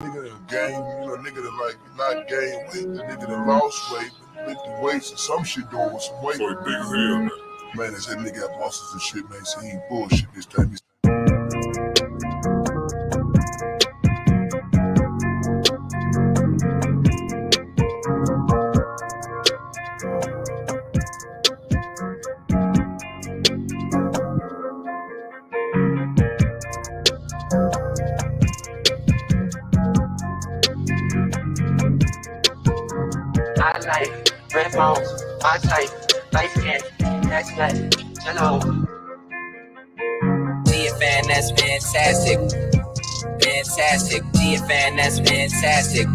Nigga that gain, nigga that like not gain weight, the nigga that lost weight, lifting weights or some shit doing with some weight. So he big as hell, man. Man, they said nigga got muscles and shit, man. So he ain't bullshit this time. I like red bones, my type, light skin, that's that, hello. DFN, that's fantastic. Fantastic. DFN, that's fantastic.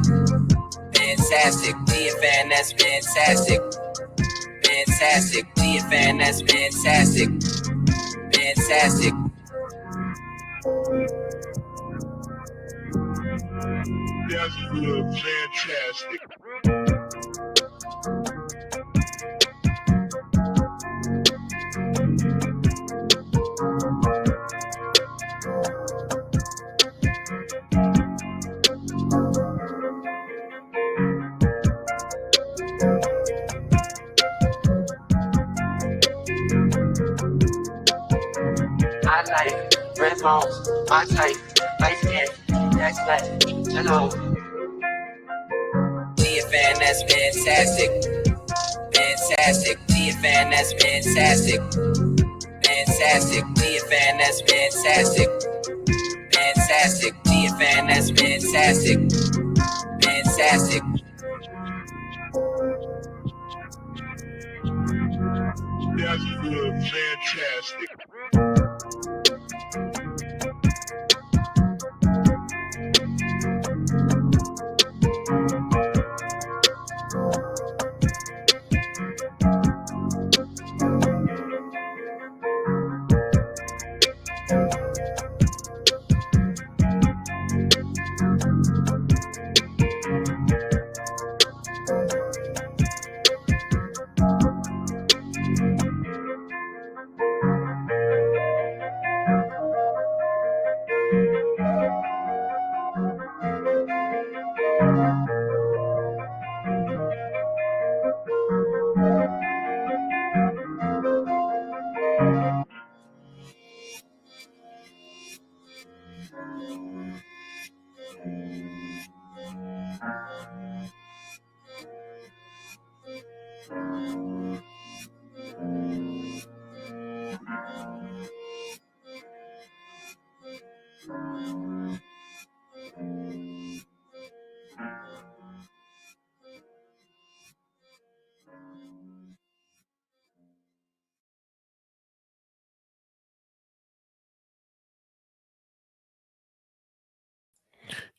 Fantastic. DFN, that's fantastic. Fantastic. DFN, that's fantastic. Fantastic. That's good, fantastic. I like red bones, my type, light skin, that's that, hello. DFN, that's fantastic. Fantastic. DFN, that's fantastic. Fantastic. DFN, that's fantastic. Fantastic. DFN, that's fantastic. Fantastic. That's good, fantastic.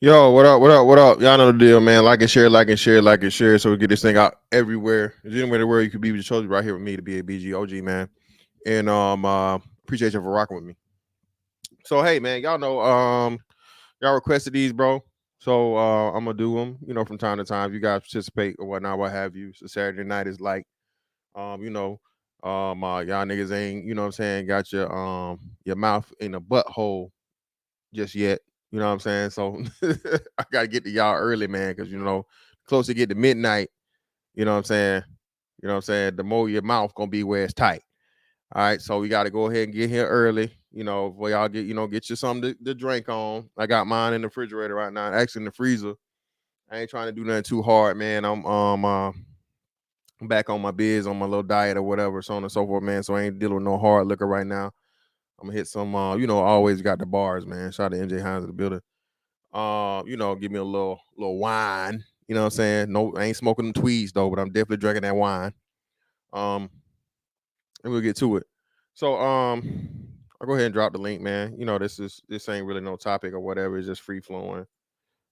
Yo, what up? What up? What up? Y'all know the deal, man. Like and share, like and share, like and share, so we get this thing out everywhere. There's anywhere in the world you could be, with chose right here with me to be a BG OG, man. And appreciate you for rocking with me. So hey, man, y'all know y'all requested these, bro. So I'm gonna do them, from time to time. If you guys participate or whatnot, what have you. So Saturday night is like, y'all niggas ain't, what I'm saying, got your mouth in a butthole just yet. You know what I'm saying? So I gotta get to y'all early, man, because closer you get to midnight, you know what I'm saying? You know what I'm saying? The more your mouth gonna be where it's tight. All right, so we gotta go ahead and get here early, before y'all get you something to drink on. I got mine in the refrigerator right now, actually in the freezer. I ain't trying to do nothing too hard, man. I'm back on my biz, on my little diet or whatever, so on and so forth, man. So I ain't dealing with no hard liquor right now. I'm gonna hit some, always got the bars, man. Shout out to NJ Hines in the building. Give me a little wine. You know what I'm saying? No, I ain't smoking them tweeds though, but I'm definitely drinking that wine. And we'll get to it. So I'll go ahead and drop the link, man. This ain't really no topic or whatever. It's just free flowing.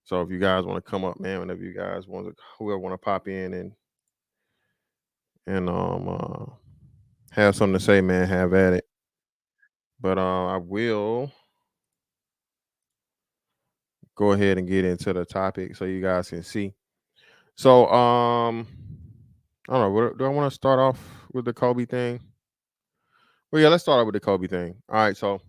So if you guys want to come up, man, whenever you guys whoever want to pop in and have something to say, man, have at it. But I will go ahead and get into the topic so you guys can see. So I don't know. Do I want to start off with the Kobe thing? Well, yeah, let's start off with the Kobe thing. All right, so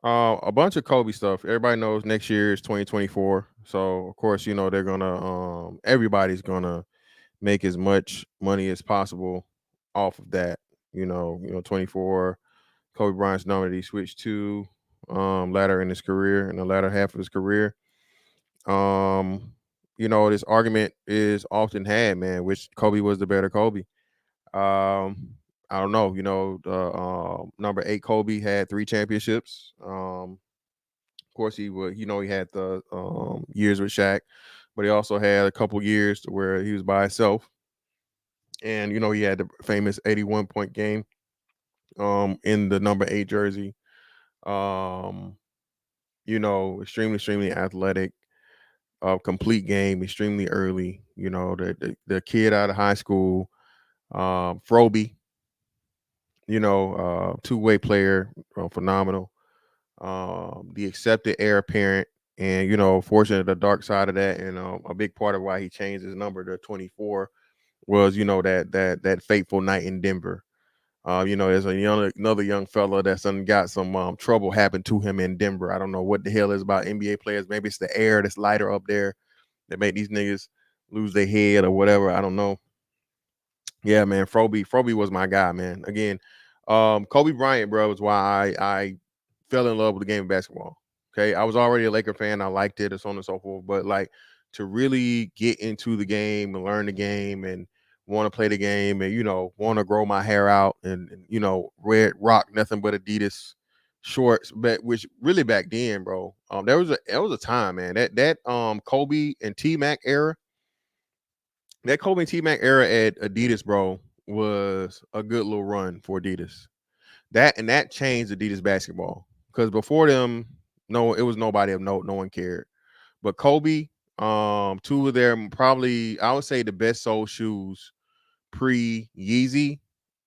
A bunch of Kobe stuff. Everybody knows next year is 2024. So of course, you know, they're gonna everybody's gonna make as much money as possible off of that. You know, 24, Kobe Bryant's number that he switched to latter in his career, in the latter half of his career. Um, you know, this argument is often had, man, which Kobe was the better Kobe. I don't know. You know, the number 8 Kobe had 3 championships. Of course, he would. You know, he had the years with Shaq, but he also had a couple years where he was by himself, and you know, he had the famous 81 point game in the number 8 jersey. Um, you know, extremely athletic, complete game, extremely early. You know, the kid out of high school, Froby. You know, two-way player, phenomenal. The accepted heir apparent, and you know, fortunate the dark side of that, and a big part of why he changed his number to 24 was, you know, that fateful night in Denver. You know, there's another young fella that's got some trouble happen to him in Denver. I don't know what the hell is about NBA players. Maybe it's the air that's lighter up there that make these niggas lose their head or whatever. I don't know. Yeah, man, Froby was my guy, man. Again, Kobe Bryant, bro, was why I fell in love with the game of basketball. Okay, I was already a Laker fan. I liked it, and so on and so forth. But like to really get into the game and learn the game and want to play the game and, you know, want to grow my hair out and you know, rock nothing but Adidas shorts. But which really back then, bro, there was a time, man, that Kobe and T Mac era, that Kobe and T Mac era at Adidas, bro, was a good little run for Adidas. That changed Adidas basketball, because before them, no, it was nobody of note. No one cared. But Kobe, two of them probably, I would say, the best sold shoes pre Yeezy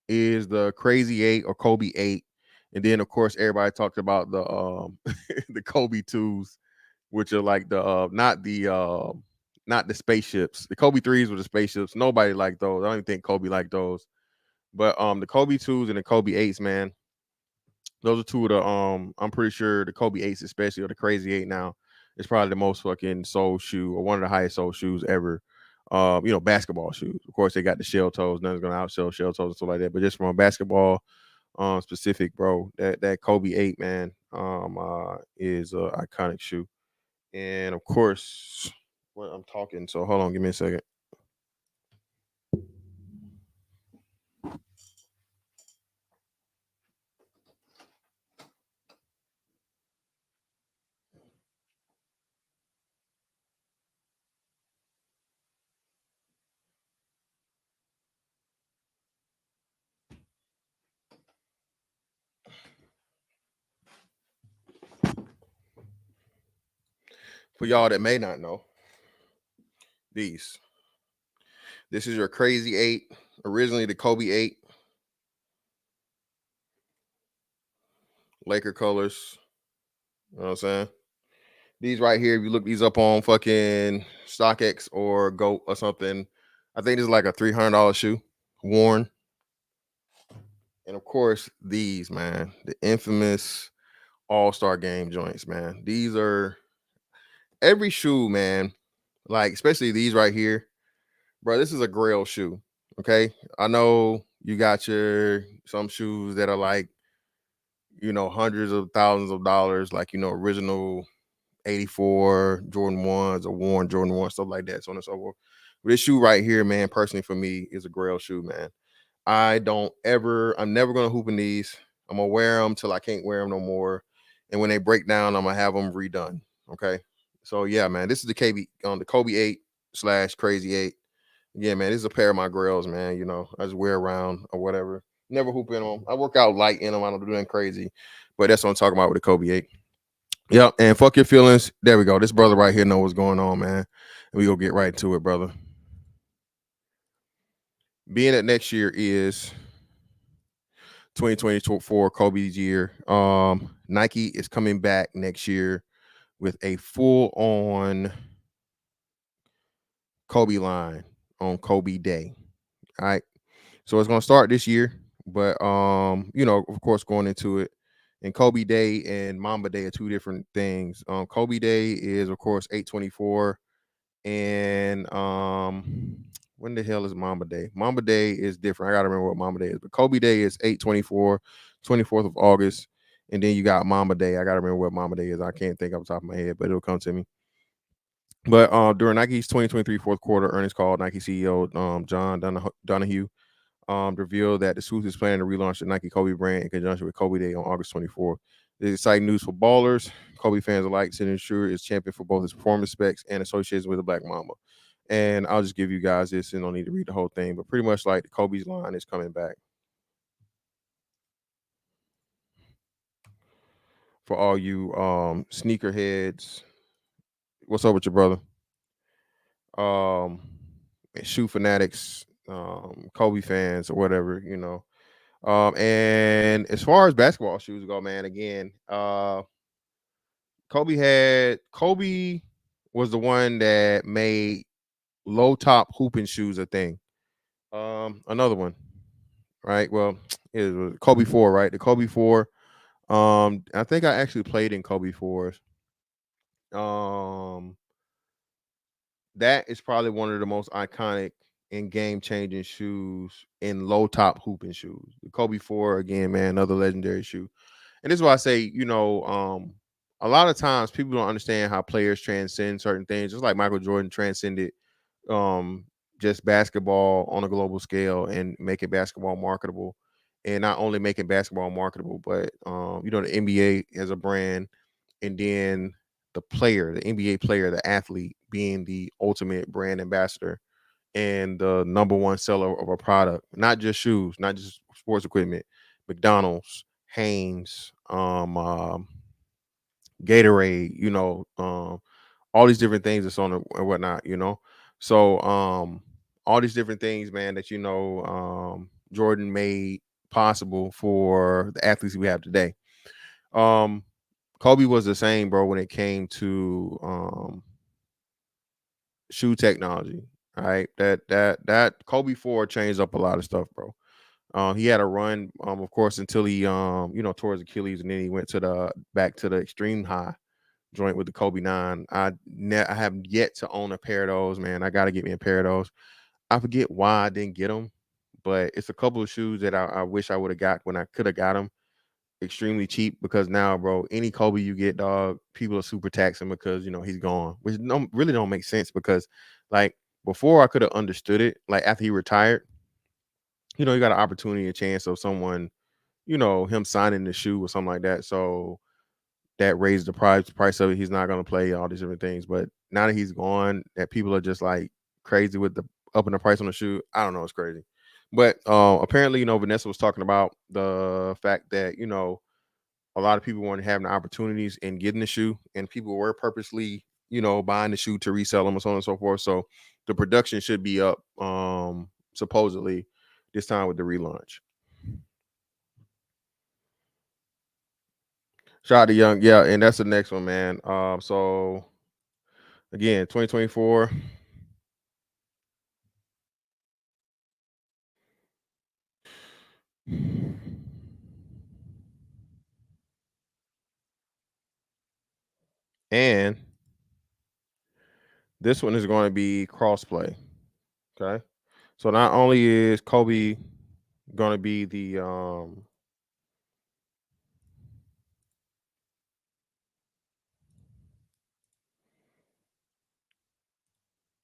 is the Crazy 8 or Kobe 8, and then of course everybody talked about the the Kobe 2s, which are like the not the spaceships. The Kobe 3s were the spaceships. Nobody liked those. I don't even think Kobe liked those. But the Kobe 2s and the Kobe 8s, man, those are two of the I'm pretty sure the Kobe 8s especially, or the Crazy 8 now, is probably the most fucking sold shoe, or one of the highest sold shoes ever. You know, basketball shoes. Of course, they got the shell toes. Nothing's gonna outsell shell toes and stuff like that. But just from a basketball specific, bro, that Kobe 8, man, is a iconic shoe. And of course, what I'm talking, so hold on, give me a second. For y'all that may not know, these. This is your Crazy 8, originally the Kobe 8. Laker colors. You know what I'm saying? These right here, if you look these up on fucking StockX or Goat or something, I think this is like a $300 shoe, worn. And of course, these, man, the infamous All-Star Game joints, man. These are every shoe, man. Like, especially these right here, bro. This is a Grail shoe. Okay, I know you got your some shoes that are like, you know, hundreds of thousands of dollars, like, you know, original 84 Jordan 1s or worn Jordan 1, stuff like that, so on and so forth. But this shoe right here, man, personally for me, is a Grail shoe, man. I'm never gonna hoop in these. I'm gonna wear them till I can't wear them no more. And when they break down, I'm gonna have them redone. Okay. So yeah, man, this is the KB on the Kobe 8 / Crazy 8. Yeah, man, this is a pair of my Grails, man. You know, I just wear around or whatever. Never hoop in them. I work out light in them. I don't do anything crazy. But that's what I'm talking about with the Kobe 8. Yep, and fuck your feelings. There we go. This brother right here know what's going on, man. And we gonna get right to it, brother. Being that next year is 2024 Kobe's year, Nike is coming back next year with a full-on Kobe line on Kobe Day. All right. So it's gonna start this year, but you know, of course, going into it And Kobe Day and Mamba Day are two different things. Kobe Day is of course 8/24, and when the hell is Mamba Day? Mamba Day is different. I gotta remember what Mamba Day is, but Kobe Day is 8/24, 24th of August, and then you got Mamba Day. I gotta remember what Mamba Day is. I can't think off the top of my head, but it'll come to me. But during Nike's 2023 fourth quarter earnings call, Nike CEO John Donahue revealed that the Swoosh is planning to relaunch the Nike Kobe brand in conjunction with Kobe Day on August 24th. This is exciting news for ballers, Kobe fans alike, since ensure is champion for both his performance specs and associations with the Black Mamba. And I'll just give you guys this, and don't need to read the whole thing, but pretty much like the Kobe's line is coming back. For all you sneakerheads, what's up with your brother? Shoe fanatics, Kobe fans or whatever, you know. And as far as basketball shoes go, man, again, Kobe was the one that made low top hooping shoes a thing. Another one, right? Well, it was Kobe 4, right? The Kobe 4. I think I actually played in Kobe 4s. That is probably one of the most iconic and game changing shoes in low top hooping shoes. The Kobe 4, again, man, another legendary shoe. And this is why I say, you know, a lot of times people don't understand how players transcend certain things, just like Michael Jordan transcended just basketball on a global scale and making basketball marketable. And not only making basketball marketable, but you know, the NBA as a brand, and then the player, the NBA player, the athlete being the ultimate brand ambassador and the number one seller of a product, not just shoes, not just sports equipment, McDonald's, Hanes, Gatorade, you know, all these different things that's on it and whatnot, you know. So all these different things, man, that you know, Jordan made possible for the athletes we have today. Kobe was the same, bro, when it came to shoe technology. All right. That Kobe 4 changed up a lot of stuff, bro. He had a run, of course, until he you know, tore his Achilles, and then he went to the back to the extreme high joint with the Kobe 9. I have yet to own a pair of those, man. I gotta get me a pair of those. I forget why I didn't get them, but it's a couple of shoes that I wish I would have got when I could have got them extremely cheap, because now, bro, any Kobe you get, dog, people are super taxing because, you know, he's gone, which really don't make sense, because like before I could have understood it, like after he retired, you know, you got an opportunity, a chance of someone, you know, him signing the shoe or something like that. So that raised the price of it. He's not going to play all these different things. But now that he's gone, that people are just like crazy with the upping the price on the shoe. I don't know. It's crazy. But apparently, you know, Vanessa was talking about the fact that, you know, a lot of people weren't having the opportunities in getting the shoe, and people were purposely, you know, buying the shoe to resell them and so on and so forth. So the production should be up supposedly this time with the relaunch. Shout out to Young, yeah, and that's the next one, man. So again, 2024. And this one is going to be crossplay. Okay. So not only is Kobe going to be the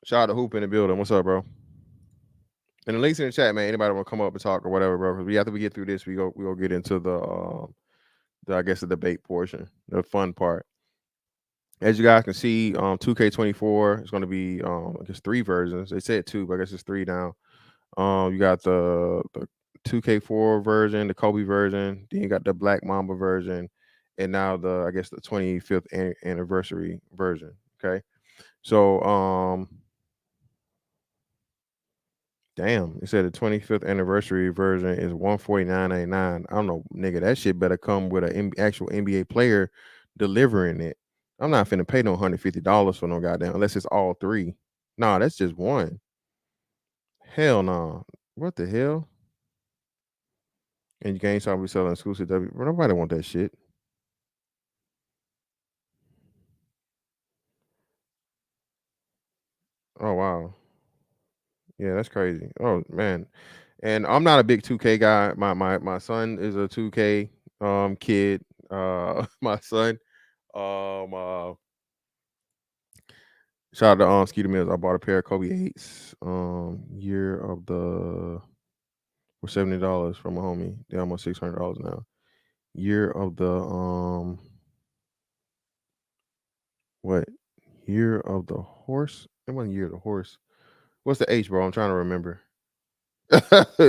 shout out to Hoop in the building. What's up, bro? And the links in the chat, man. Anybody want to come up and talk or whatever, bro? Because after we get through this, we go get into the I guess the debate portion, the fun part. As you guys can see, 2K24 is going to be I guess 3 versions. They said 2, but I guess it's 3 now. You got the 2K4 version, the Kobe version, then you got the Black Mamba version, and now I guess the 25th anniversary version. Okay. So damn, it said the 25th anniversary version is $149.99. I don't know, nigga. That shit better come with an actual NBA player delivering it. I'm not finna pay no $150 for no goddamn, unless it's all 3. Nah, that's just one. Hell no. Nah. What the hell? And GameStop be selling exclusive W. Nobody want that shit. Oh wow. Yeah, that's crazy. Oh man. And I'm not a big 2K guy. My son is a 2K kid. My son. Shout out to Skeeter Mills. I bought a pair of Kobe 8s. Year of the for $70 from a homie. They're almost $600 now. Year of the what? Year of the horse? It wasn't year of the horse. What's the H, bro? I'm trying to remember.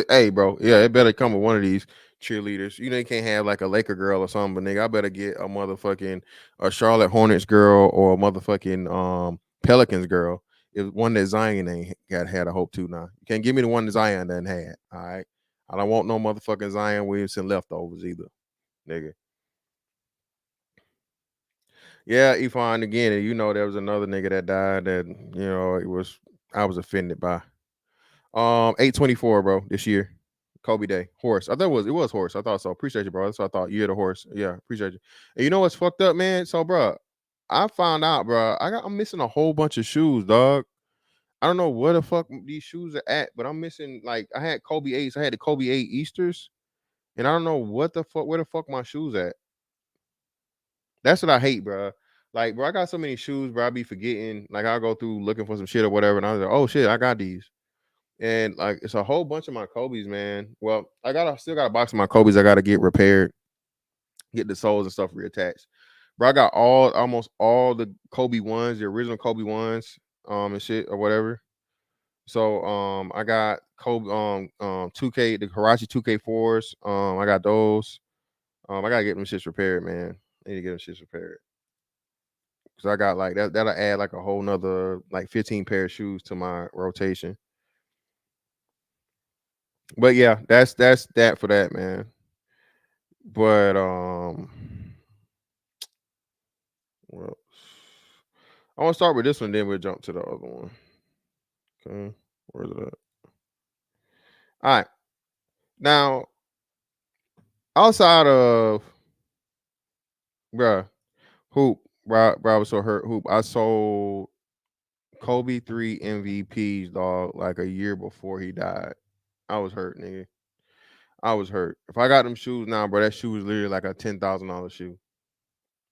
Hey, bro. Yeah, it better come with one of these cheerleaders. You know, you can't have like a Laker girl or something, but nigga, I better get a motherfucking a Charlotte Hornets girl or a motherfucking Pelicans girl. If one that Zion ain't had a hope to now. You can't give me the one that Zion done had. All right. I don't want no motherfucking Zion Williamson leftovers either, nigga. Yeah, Ifan again, and you know there was another nigga that died that I was offended by. 8/24, bro, this year. Kobe Day. Horse. I thought it was horse. I thought so. Appreciate you, bro. That's what I thought. You're the horse. Yeah, appreciate you. And you know what's fucked up, man? So, bro, I found out, bro, I'm missing a whole bunch of shoes, dog. I don't know where the fuck these shoes are at, but I'm missing like I had Kobe 8s. I had the Kobe 8 Easters, and I don't know where the fuck my shoes at. That's what I hate, bro. Like, bro, I got so many shoes, bro. I be forgetting. Like, I'll go through looking for some shit or whatever, and I was like, oh shit, I got these. And like it's a whole bunch of my Kobe's, man. Well, still got a box of my Kobe's I gotta get repaired, get the soles and stuff reattached. Bro, I got almost all the Kobe ones, the original Kobe ones, and shit or whatever. So I got Kobe 2K, the Karachi 2K4s. I got those. I gotta get them shits repaired, man. I need to get them shits repaired. Cause I got like that'll add like a whole nother like 15 pair of shoes to my rotation. But yeah, that's that for that, man. But well, I want to start with this one, then we'll jump to the other one. Okay, where's it at? All right, now outside of hoop, I was so hurt hoop. I sold Kobe 3 MVPs, dog, like a year before he died. I was hurt, nigga. I was hurt. If I got them shoes now, bro, that shoe was literally like a $10,000 shoe.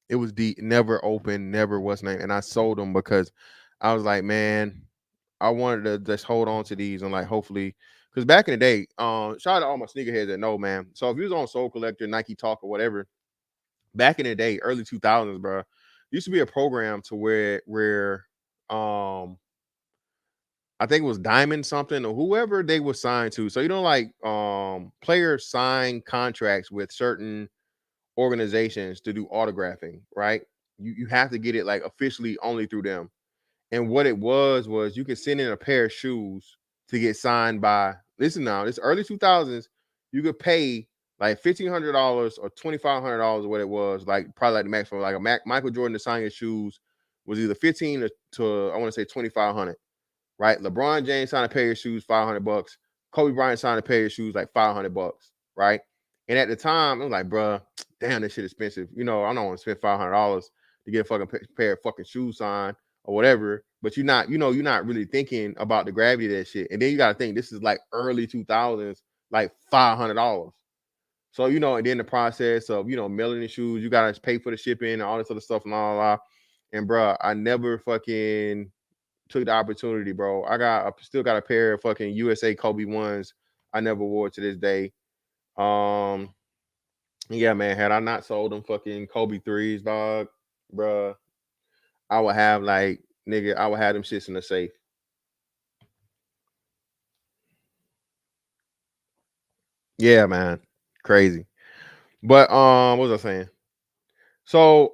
It was deep, never open, never what's name, and I sold them because I was like, man, I wanted to just hold on to these and like hopefully, because back in the day, shout out to all my sneakerheads that know, man. So if you was on Soul Collector, Nike Talk, or whatever, back in the day, early 2000s, bro, used to be a program to where I think it was Diamond something or whoever they were signed to. So like players sign contracts with certain organizations to do autographing, right? You have to get it like officially only through them. And what it was you could send in a pair of shoes to get signed by, listen now, this early 2000s, you could pay like $1,500 or $2,500 or what it was, like probably like the max for like a Michael Jordan to sign his shoes was either 15 to I want to say 2,500, right? LeBron James signed a pair of shoes, $500. Kobe Bryant signed a pair of shoes, like $500, right? And at the time, I was like, bruh, damn, this shit expensive. I don't want to spend $500 to get a fucking pair of fucking shoes signed or whatever. But you're not really thinking about the gravity of that shit. And then you got to think this is like early 2000s, like $500. So, and then the process of, mailing the shoes, you got to pay for the shipping and all this other stuff and all. And bruh, I never fucking took the opportunity, bro. I still got a pair of fucking USA Kobe ones I never wore to this day. Yeah, man, had I not sold them fucking Kobe 3s, dog, bruh, I would have them shits in the safe. Yeah, man. Crazy. But what was I saying? So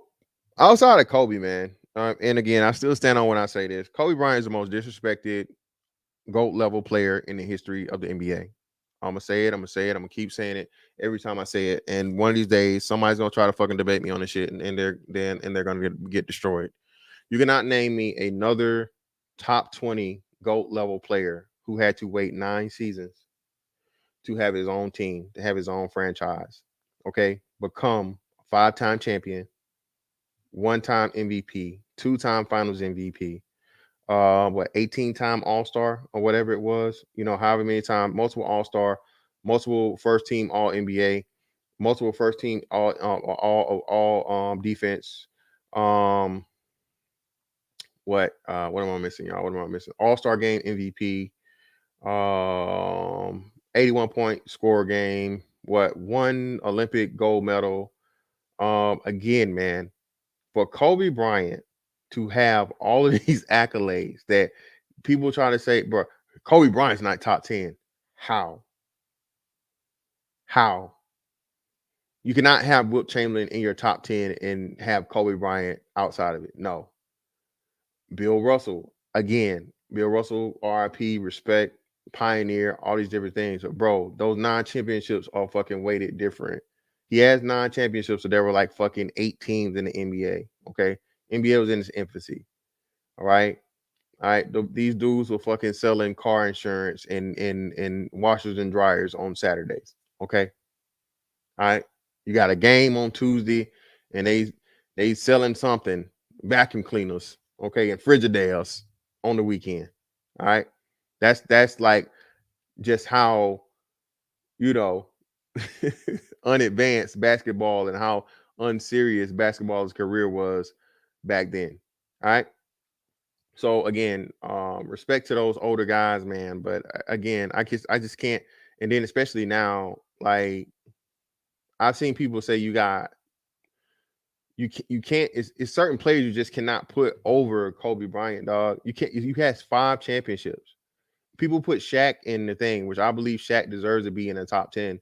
outside of Kobe, man, and again, I still stand on when I say this. Kobe Bryant is the most disrespected GOAT level player in the history of the NBA. I'm gonna say it. I'm gonna keep saying it every time I say it. And one of these days, somebody's gonna try to fucking debate me on this shit, and they're gonna get destroyed. You cannot name me another top 20 GOAT level player who had to wait 9 seasons to have his own team, to have his own franchise. Okay, become a 5-time champion, 1-time MVP, 2-time Finals MVP, 18-time All-Star or whatever it was, however many times, multiple All-Star, multiple first team All NBA, multiple first team all defense. What am I missing, y'all? What am I missing? All-Star game MVP, 81-point score game, one Olympic gold medal. Again, man, for Kobe Bryant to have all of these accolades that people try to say, bro, Kobe Bryant's not top 10. How? You cannot have Wilt Chamberlain in your top 10 and have Kobe Bryant outside of it. No. Bill Russell, again, RIP, respect, pioneer, all these different things. But bro, those 9 championships are fucking weighted different. He has 9 championships, so there were like fucking 8 teams in the NBA. Okay. NBA was in its infancy. All right. These dudes were fucking selling car insurance and washers and dryers on Saturdays. Okay. All right. You got a game on Tuesday and they selling something, vacuum cleaners, okay, and Frigidaires on the weekend. All right. That's like just how, unadvanced basketball and how unserious basketball's career was back then. All right. So again, respect to those older guys, man. But again, I just can't. And then especially now, like I've seen people say you can't. It's certain players you just cannot put over Kobe Bryant, dog. You can't. You has 5 championships. People put Shaq in the thing, which I believe Shaq deserves to be in the top 10.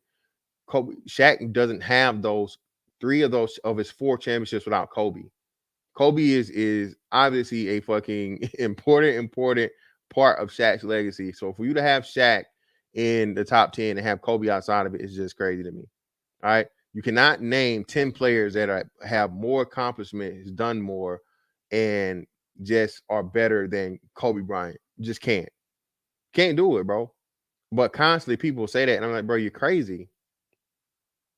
Shaq doesn't have those 3 of his 4 championships without Kobe. Kobe is obviously a fucking important part of Shaq's legacy. So for you to have Shaq in the top 10 and have Kobe outside of it is just crazy to me. All right. You cannot name 10 players that have more accomplishments, done more, and just are better than Kobe Bryant. You just can't. Can't do it, bro. But constantly people say that, and I'm like, bro, you're crazy.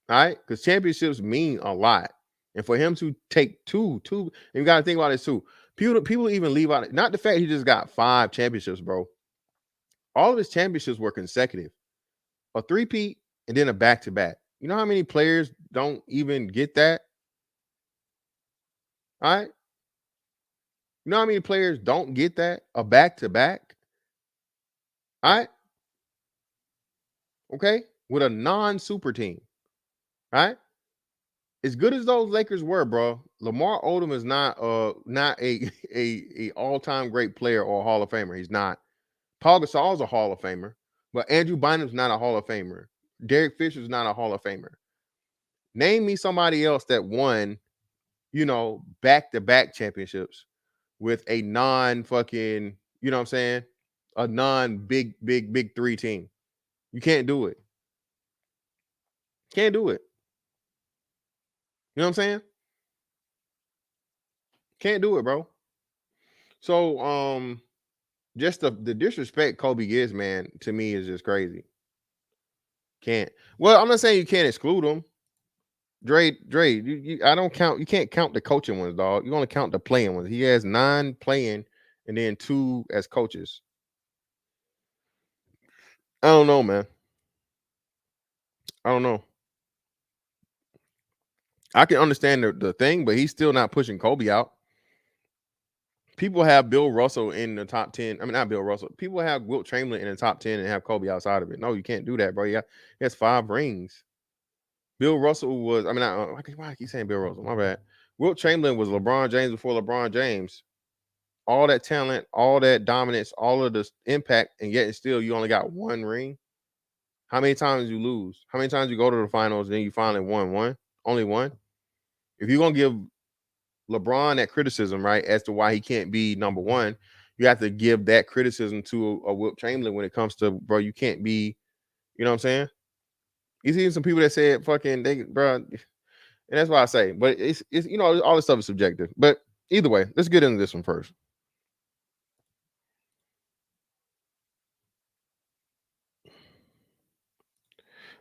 All right? Because championships mean a lot. And for him to take two, and you got to think about this too. People even leave out, not the fact he just got 5 championships, bro. All of his championships were consecutive. A 3-peat and then a back-to-back. You know how many players don't even get that? All right. You know how many players don't get that? A back-to-back. All right. Okay. With a non-super team. All right. As good as those Lakers were, bro, Lamar Odom is not a all-time great player or a Hall of Famer. He's not. Paul Gasol's a Hall of Famer, but Andrew Bynum's not a Hall of Famer. Derek Fisher's not a Hall of Famer. Name me somebody else that won, back-to-back championships with a non-fucking, you know what I'm saying? A non-big 3 team. You can't do it. Can't do it. You know what I'm saying? Can't do it, bro. So, just the disrespect Kobe gives, man, to me is just crazy. Can't. Well, I'm not saying you can't exclude him. Dre, I don't count. You can't count the coaching ones, dog. You only count the playing ones. He has 9 playing and then 2 as coaches. I don't know, man. I don't know. I can understand the thing, but he's still not pushing Kobe out. People have Bill Russell in the top 10. I mean, not Bill Russell. People have Wilt Chamberlain in the top 10 and have Kobe outside of it. No, you can't do that, bro. He has 5 rings. Bill Russell was, why I keep saying Bill Russell? My bad. Wilt Chamberlain was LeBron James before LeBron James. All that talent, all that dominance, all of the impact, and yet still you only got 1 ring. How many times you lose? How many times you go to the finals and then you finally won one? Only 1. If you're gonna give LeBron that criticism, right, as to why he can't be number 1, you have to give that criticism to a Wilt Chamberlain when it comes to, bro, you can't be, you know what I'm saying? You see some people that said fucking bro, and that's why I say, but it's all this stuff is subjective. But either way, let's get into this one first.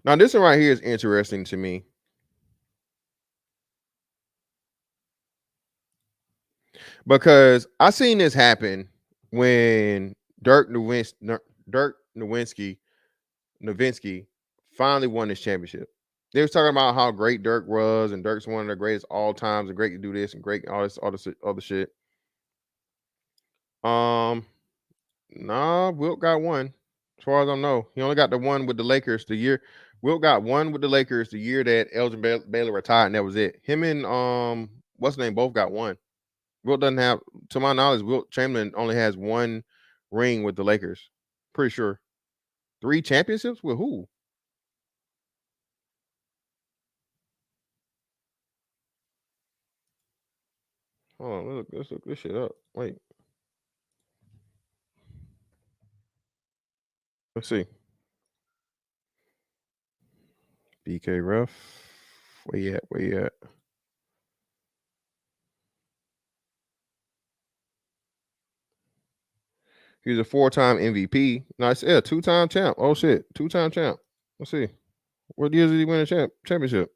Now, this one right here is interesting to me. Because I seen this happen when Dirk Nowitzki finally won this championship. They was talking about how great Dirk was, and Dirk's one of the greatest all times, and great to do this, and great all this other shit. Nah, Wilt got one. As far as I know, he only got the one with the Lakers the year. Wilt got one with the Lakers the year that Elgin Baylor retired, and that was it. Him and what's the name both got one. Wilt doesn't have, to my knowledge, Wilt Chamberlain only has one ring with the Lakers. Pretty sure. 3 championships with who? Hold on, let's look this shit up. Wait. Let's see. BK Ref. Where you at? He was a 4-time MVP. Nice, yeah, 2-time champ. Oh shit, 2-time champ. Let's see. What years did he win a championship?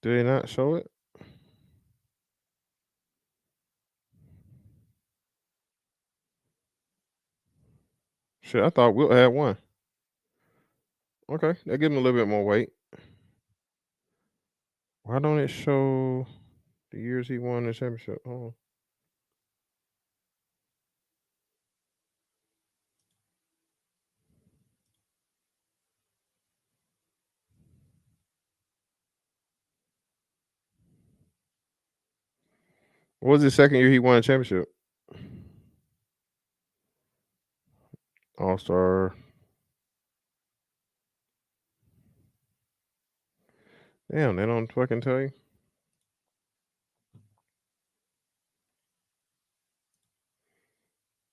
Did they not show it? Shit, I thought Wilt had one. Okay, that give him a little bit more weight. Why don't it show the years he won the championship? Oh. What was the second year he won a championship? All-Star. Damn, they don't fucking tell you.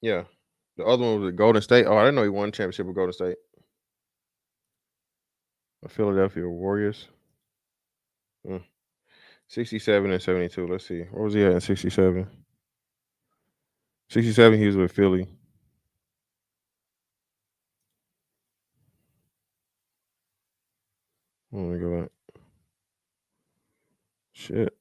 Yeah. The other one was at Golden State. Oh, I didn't know he won a championship with Golden State. The Philadelphia Warriors. 67 and 72. Let's see. What was he at in 67? 67, he was with Philly. Let me go back. Shit.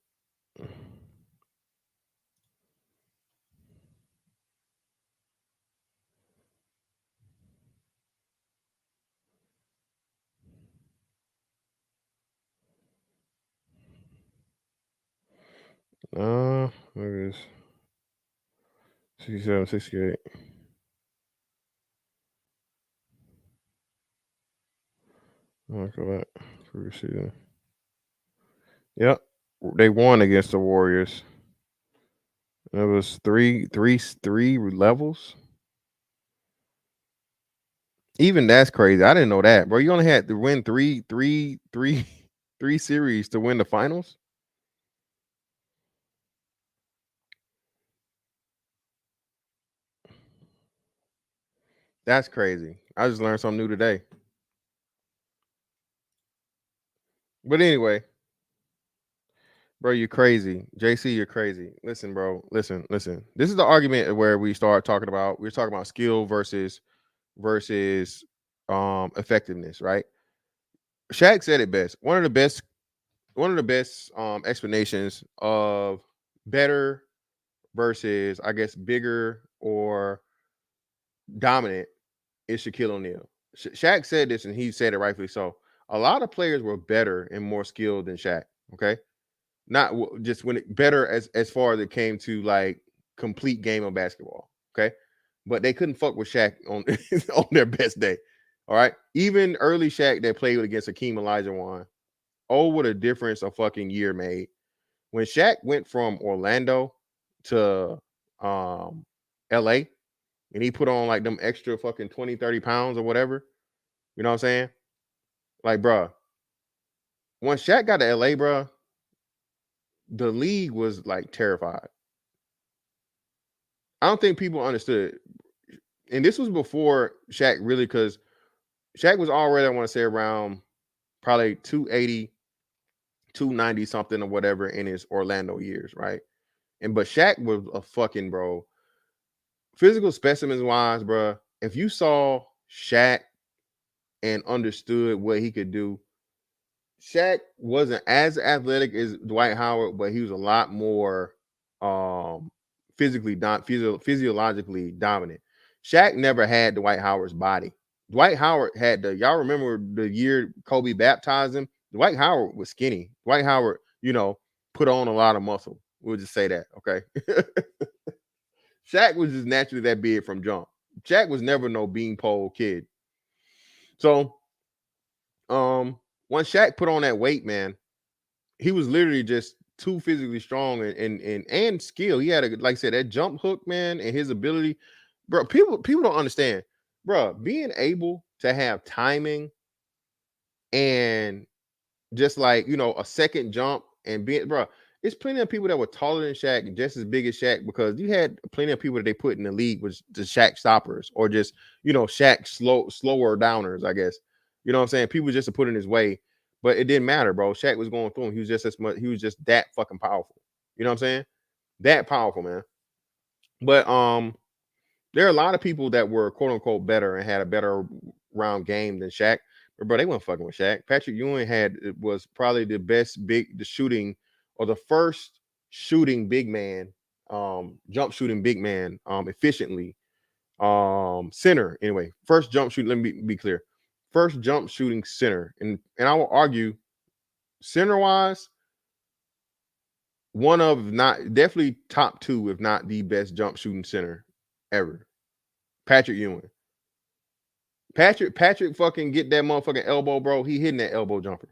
Maybe it's 67, 68. I'll go back. Previous season. Yep. They won against the Warriors. It was three levels. Even that's crazy. I didn't know that, bro. You only had to win three series to win the finals. That's crazy. I just learned something new today. But anyway, bro, you're crazy. JC, you're crazy. Listen, bro. Listen. This is the argument where we're talking about skill versus effectiveness, right? Shaq said it best. One of the best explanations of better versus, I guess, bigger or dominant is Shaquille O'Neal. Shaq said this, and he said it rightfully so. A lot of players were better and more skilled than Shaq. Okay, not just when it better as far as it came to like complete game of basketball. Okay, but they couldn't fuck with Shaq on on their best day. All right, even early Shaq that played against Hakeem Olajuwon. Oh, what a difference a fucking year made. When Shaq went from Orlando to LA, and he put on like them extra fucking 20, 30 pounds or whatever, you know what I'm saying? Like, bruh, once Shaq got to LA, bruh, the league was like terrified. I don't think people understood. And this was before Shaq really, because Shaq was already, I want to say, around probably 280, 290 something or whatever in his Orlando years, right? But Shaq was a fucking, bro, physical specimens wise, bro. If you saw Shaq and understood what he could do, Shaq wasn't as athletic as Dwight Howard, but he was a lot more physiologically dominant. Shaq never had Dwight Howard's body. Dwight Howard had y'all remember the year Kobe baptized him? Dwight Howard was skinny. Dwight Howard, put on a lot of muscle. We'll just say that, okay? Shaq was just naturally that big from jump. Shaq was never no beanpole kid. So, when Shaq put on that weight, man, he was literally just too physically strong and skill. He had like I said, that jump hook, man, and his ability, bro. People don't understand, bro. Being able to have timing and just like a second jump and being, bro. It's plenty of people that were taller than Shaq and just as big as Shaq because you had plenty of people that they put in the league was the Shaq stoppers or just Shaq slower downers, I guess. You know what I'm saying? People just to put in his way, but it didn't matter, bro. Shaq was going through him. He was just as much. He was just that fucking powerful. You know what I'm saying? That powerful, man. But there are a lot of people that were quote unquote better and had a better round game than Shaq. But bro, they weren't fucking with Shaq. Patrick Ewing was probably the best shooting or the first shooting big man, jump shooting big man, efficiently. Center anyway. First jump shooting. Let me be clear. First jump shooting center, and I will argue, center wise, one of not definitely top two, if not the best jump shooting center ever. Patrick Ewing. Patrick fucking get that motherfucking elbow, bro. He hitting that elbow jumper.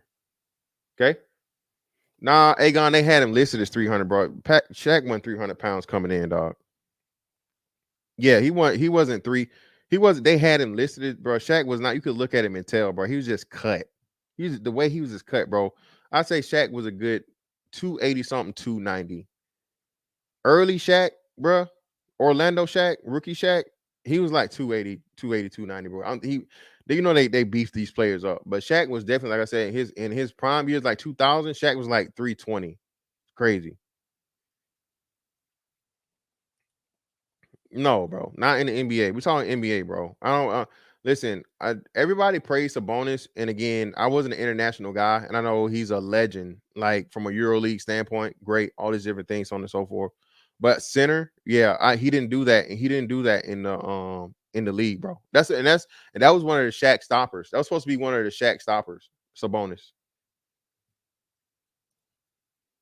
Okay. Nah, Agon, they had him listed as 300, bro. Shaq won 300 pounds coming in, dog. Yeah, he wasn't three. He wasn't. They had him listed, bro. Shaq was not. You could look at him and tell, bro. He was just cut. The way he was just cut, bro. I say Shaq was a good 280 something, 290. Early Shaq, bro. Orlando Shaq, rookie Shaq. He was like 280, 290, bro. They beefed these players up, but Shaq was definitely, like I said, in his prime years, like 2000, Shaq was like 320. Crazy. No, bro, not in the NBA. We're talking NBA, bro. I don't listen. Everybody praised Sabonis, and again, I wasn't an international guy, and I know he's a legend, like from a EuroLeague standpoint, great, all these different things, so on and so forth. But center, yeah, he didn't do that, and he didn't do that in the league, bro. That was one of the Shaq stoppers. That was supposed to be one of the Shaq stoppers, Sabonis.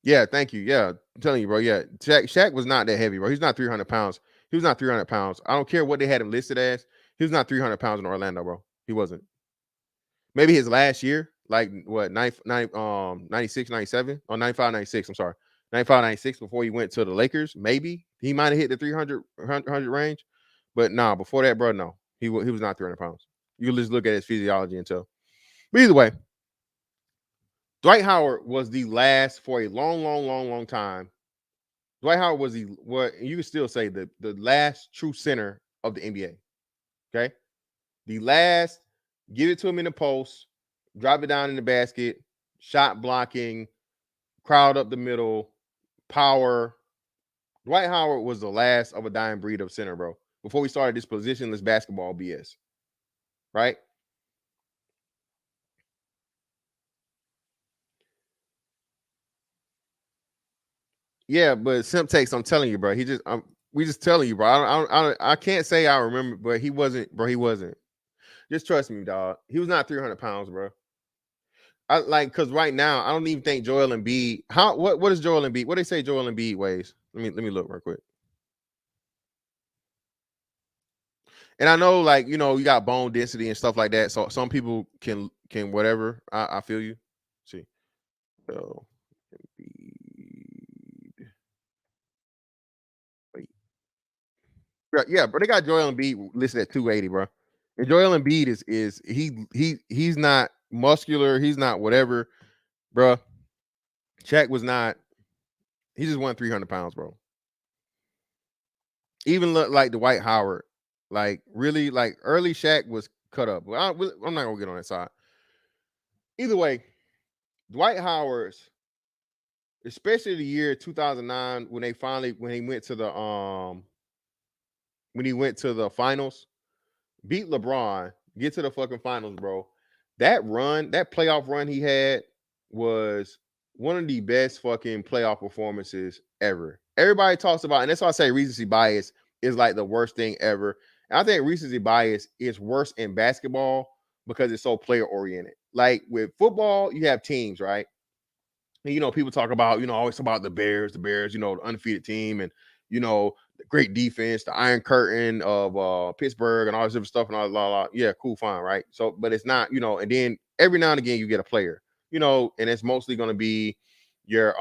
Yeah, thank you. Yeah, I'm telling you, bro. Yeah, Shaq was not that heavy, bro. He's not 300 pounds. He was not 300 pounds. I don't care what they had him listed as. He was not 300 pounds in Orlando, bro. He wasn't. Maybe his last year, like what, 96, 97, or 95, 96. I'm sorry, 95, 96 before he went to the Lakers. Maybe he might have hit the 300 range, but nah, before that, bro, no, he was not 300 pounds. You just look at his physiology and tell. But either way, Dwight Howard was the last for a long time. Dwight Howard was what you can still say the last true center of the NBA. Okay, the last, give it to him in the post, drop it down in the basket, shot blocking, crowd up the middle, power. Dwight Howard was the last of a dying breed of center, bro. Before we started this positionless basketball BS, right? Yeah, but Simtex, I'm telling you, bro. We just telling you, bro. I can't say I remember, but he wasn't, bro. He wasn't. Just trust me, dog. He was not 300 pounds, bro. I like because right now I don't even think Joel Embiid. What is Joel Embiid? What they say Joel Embiid weighs? Let me look real quick. And I know, like, you got bone density and stuff like that. So some people can whatever. I feel you. Let's see. So wait. Yeah, but they got Joel Embiid listed at 280, bro. And Joel Embiid is he's not muscular. He's not whatever, bro. Shaq was not. He just won 300 pounds, bro. Even look like Dwight Howard, like really, like early Shaq was cut up. I'm not gonna get on that side. Either way, Dwight Howard's, especially the year 2009 when he went to the finals, beat LeBron, get to the fucking finals, bro. That playoff run he had, was one of the best fucking playoff performances ever. Everybody talks about, and that's why I say recency bias is like the worst thing ever. And I think recency bias is worse in basketball because it's so player oriented. Like with football, you have teams, right? And people talk about, always about the Bears, the undefeated team, and the great defense, the Iron Curtain of Pittsburgh, and all this different stuff, and all that. Yeah, cool, fine, right? So, but it's not, and then every now and again you get a player, and it's mostly going to be your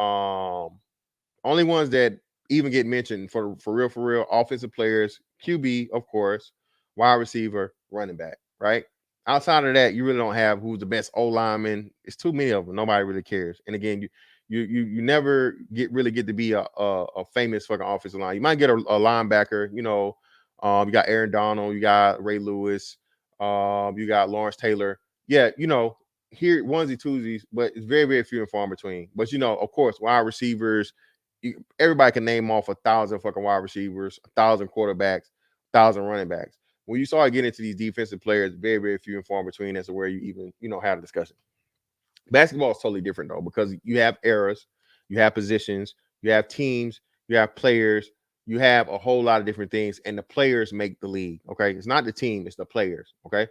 only ones that even get mentioned for real, offensive players, QB, of course, wide receiver, running back, right? Outside of that, you really don't have who's the best O lineman. It's too many of them. Nobody really cares. And again, you never really get to be a famous fucking offensive line. You might get a linebacker. You got Aaron Donald, you got Ray Lewis, you got Lawrence Taylor. Yeah, here onesie twosies, but it's very, very few and far in between. But of course, wide receivers. Everybody can name off 1,000 fucking wide receivers, 1,000 quarterbacks, 1,000 running backs. When you start getting into these defensive players, very, very few and far in between as to where you even, have a discussion. Basketball is totally different though, because you have eras, you have positions, you have teams, you have players, you have a whole lot of different things, and the players make the league. Okay, it's not the team, it's the players. Okay,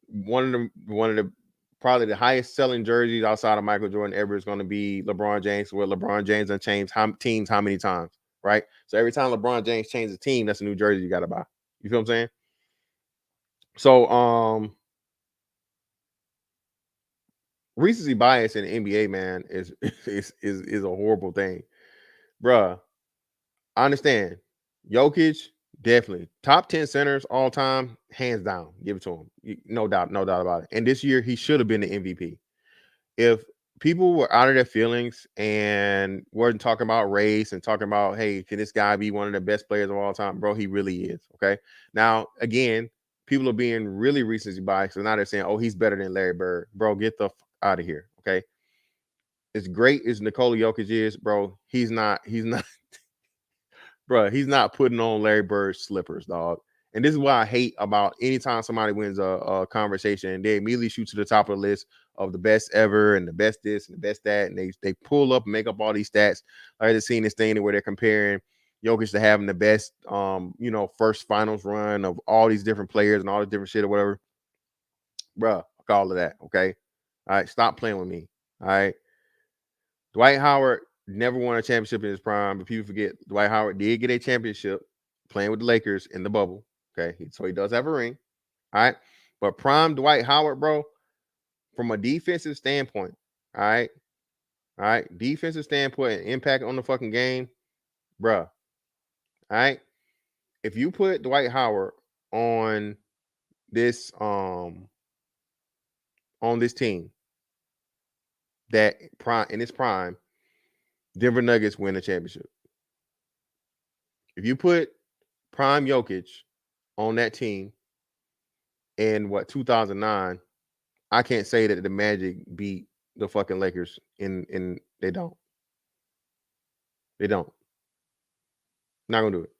one of the probably the highest selling jerseys outside of Michael Jordan ever is going to be LeBron James, where LeBron James done changed teams how many times, right? So every time LeBron James changes a team, that's a new jersey you got to buy. You feel what I'm saying? So, recency bias in the NBA, man, is a horrible thing, bruh. I understand. Jokic, definitely top 10 centers all time, hands down. Give it to him, no doubt about it. And this year, he should have been the MVP. If people were out of their feelings and weren't talking about race and talking about, hey, can this guy be one of the best players of all time, bro? He really is. Okay. Now, again, people are being really recency biased, and now they're saying, oh, he's better than Larry Bird, bro. Get the out of here. Okay. As great as Nikola Jokic is, bro, he's not, bro, he's not putting on Larry Bird's slippers, dog. And this is what I hate about anytime somebody wins a conversation and they immediately shoot to the top of the list of the best ever and the best this and the best that. And they pull up and make up all these stats. I just seen this thing where they're comparing Jokic to having the best, first finals run of all these different players and all the different shit or whatever. Bruh, fuck all of that. Okay. All right. Stop playing with me. All right. Dwight Howard never won a championship in his prime, but people forget Dwight Howard did get a championship playing with the Lakers in the bubble. Okay, so he does have a ring. All right, but prime Dwight Howard, bro, from a defensive standpoint, all right, defensive standpoint and impact on the fucking game, bro. All right, if you put Dwight Howard on this team that prime in its prime, Denver Nuggets win the championship. If you put prime Jokic on that team in 2009, I can't say that the Magic beat the fucking Lakers in they don't. They don't. Not gonna do it.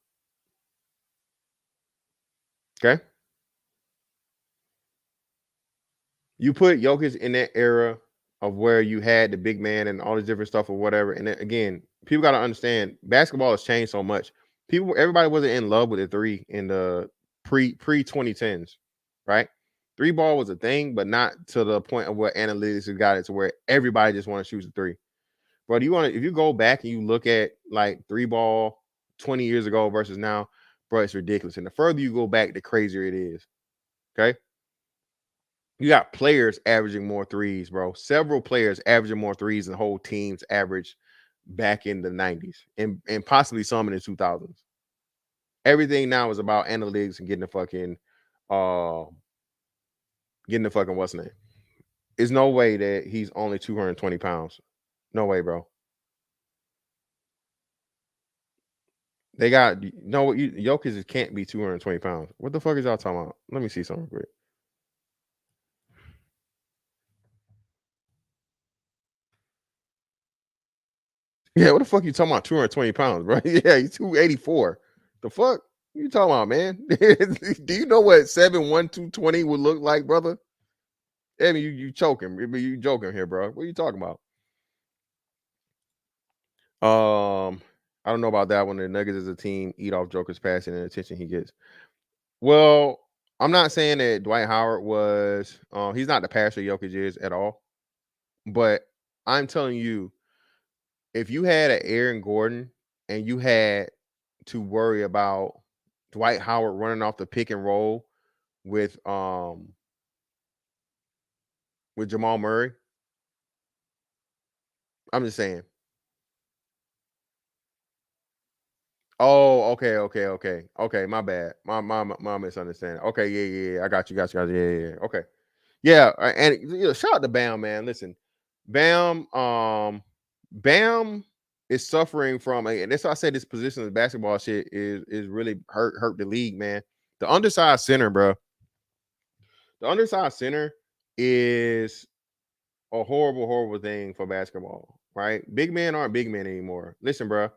Okay. You put Jokic in that era of where you had the big man and all this different stuff or whatever. And then, again, people got to understand basketball has changed so much. Everybody wasn't in love with the three in the pre 2010s, right? Three ball was a thing, but not to the point of where analytics has got it to where everybody just want to shoot the three. But if you go back and you look at like three ball 20 years ago versus now, bro, it's ridiculous. And the further you go back, the crazier it is. Okay. You got players averaging more threes, bro. Several players averaging more threes than whole teams average back in the 90s and possibly some in the 2000s. Everything now is about analytics and getting the fucking what's name. There's no way that he's only 220 pounds. No way, bro. They got Jokic can't be 220 pounds. What the fuck is y'all talking about? Let me see something quick. Yeah, what the fuck you talking about? 220 pounds, bro? Yeah, he's 284. The fuck you talking about, man? Do you know what 7'1", 220 would look like, brother? I mean, you choking. You joking here, bro. What are you talking about? I don't know about that one. The Nuggets as a team eat off Joker's passing and attention he gets. Well, I'm not saying that Dwight Howard was he's not the passer Jokic is at all. But I'm telling you, if you had an Aaron Gordon and you had to worry about Dwight Howard running off the pick and roll with Jamal Murray, I'm just saying. Oh, okay. My bad. My misunderstanding. Okay, yeah. I got you. Yeah. Okay, yeah. And shout out to Bam, man. Listen, Bam is suffering from and that's why I said this position of basketball shit is really hurt the league, man. The undersized center, bro. The undersized center is a horrible thing for basketball, right? Big men aren't big men anymore. Listen, bro,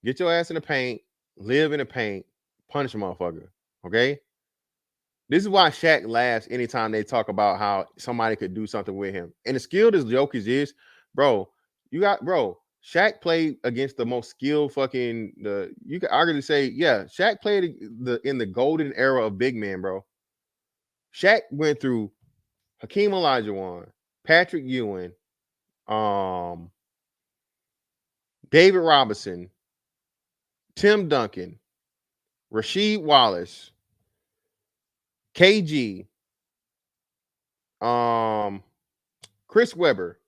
get your ass in the paint, live in the paint, punish a motherfucker. Okay. This is why Shaq laughs anytime they talk about how somebody could do something with him. And the skilled as Jokic is, bro, Shaq played against the most skilled you could arguably say, yeah, Shaq played in the golden era of big men, bro. Shaq went through Hakeem Olajuwon, Patrick Ewing, David Robinson, Tim Duncan, Rasheed Wallace, KG, Chris Webber.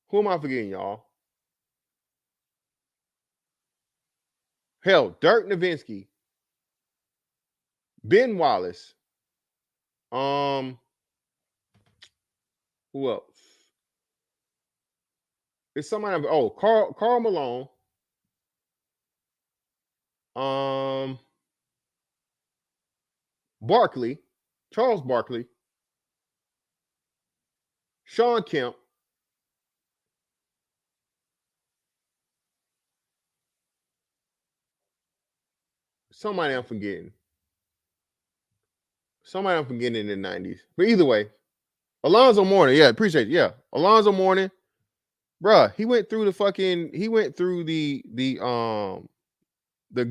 Who am I forgetting, y'all? Hell, Dirk Nowitzki, Ben Wallace. Who else? It's somebody. Oh, Karl Malone. Barkley, Charles Barkley, Sean Kemp. Somebody I'm forgetting. Somebody I'm forgetting in the 90s. But either way, Alonzo Mourning. Yeah, appreciate it. Yeah. Alonzo Mourning. Bruh, he went through the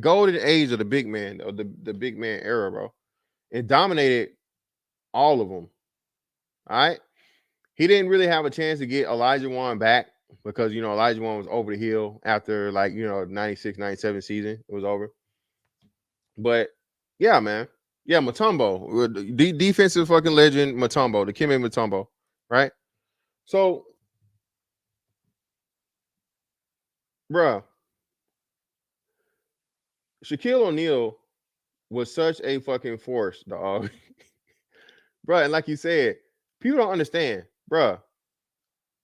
golden age of the big man, of the big man era, bro. It dominated all of them. All right. He didn't really have a chance to get Olajuwon back because Olajuwon was over the hill after 96, 97 season. It was over. But yeah, man. Yeah, Mutombo, defensive fucking legend, Mutombo, the Dikembe Mutombo, right? So, bruh, Shaquille O'Neal was such a fucking force, dog. Bruh, and like you said, people don't understand, bruh.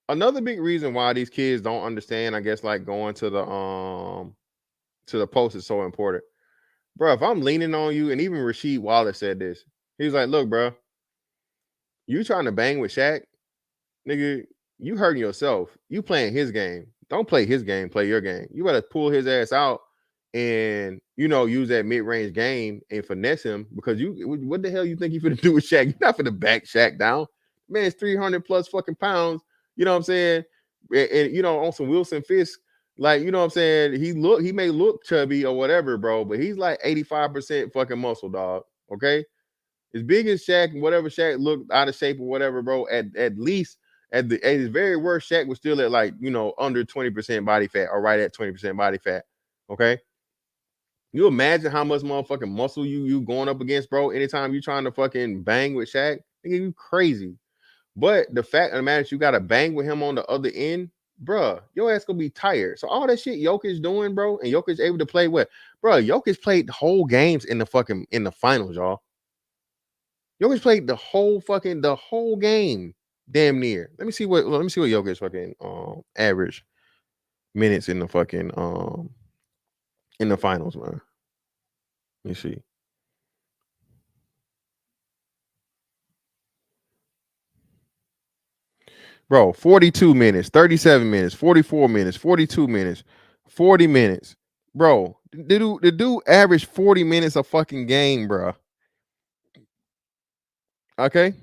Another big reason why these kids don't understand, I guess, like going to the post is so important. Bro, if I'm leaning on you, and even Rasheed Wallace said this, he was like, look, bro, you trying to bang with Shaq, nigga, you hurting yourself. You playing his game. Don't play his game, play your game. You better pull his ass out and, use that mid-range game and finesse him because what the hell you think you finna do with Shaq? You're not finna back Shaq down. Man's 300 plus fucking pounds. You know what I'm saying? And on some Wilson Fisk, like, you know what I'm saying? He may look chubby or whatever, bro, but he's like 85% fucking muscle, dog. Okay. As big as Shaq and whatever Shaq looked out of shape or whatever, bro, at least at his very worst, Shaq was still at under 20% body fat or right at 20% body fat. Okay. You imagine how much motherfucking muscle you going up against, bro, anytime you trying to fucking bang with Shaq? Nigga, you crazy. But the fact of the matter is you got to bang with him on the other end, bruh, your ass gonna be tired. So all that shit Jokic doing, bro, and Jokic able to play what? Bruh, Jokic played the whole games in the finals, y'all. Jokic played the whole game, damn near. Let me see what Jokic fucking average minutes in the fucking in the finals, man. Let me see. Bro, 42 minutes, 37 minutes, 44 minutes, 42 minutes, 40 minutes. Bro, the dude averaged 40 minutes a fucking game, bro. Okay?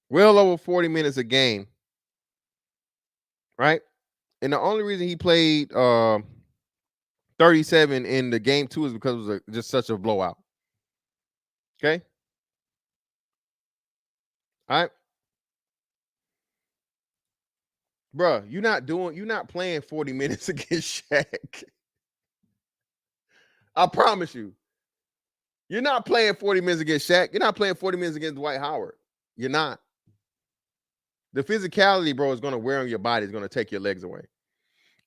Well over 40 minutes a game. right? And the only reason he played 37 in the game 2 is because it was just such a blowout. Okay. All right. Bruh, you're not playing 40 minutes against Shaq. I promise you. You're not playing 40 minutes against Shaq. You're not playing 40 minutes against Dwight Howard. You're not. The physicality, bro, is going to wear on your body. It's going to take your legs away.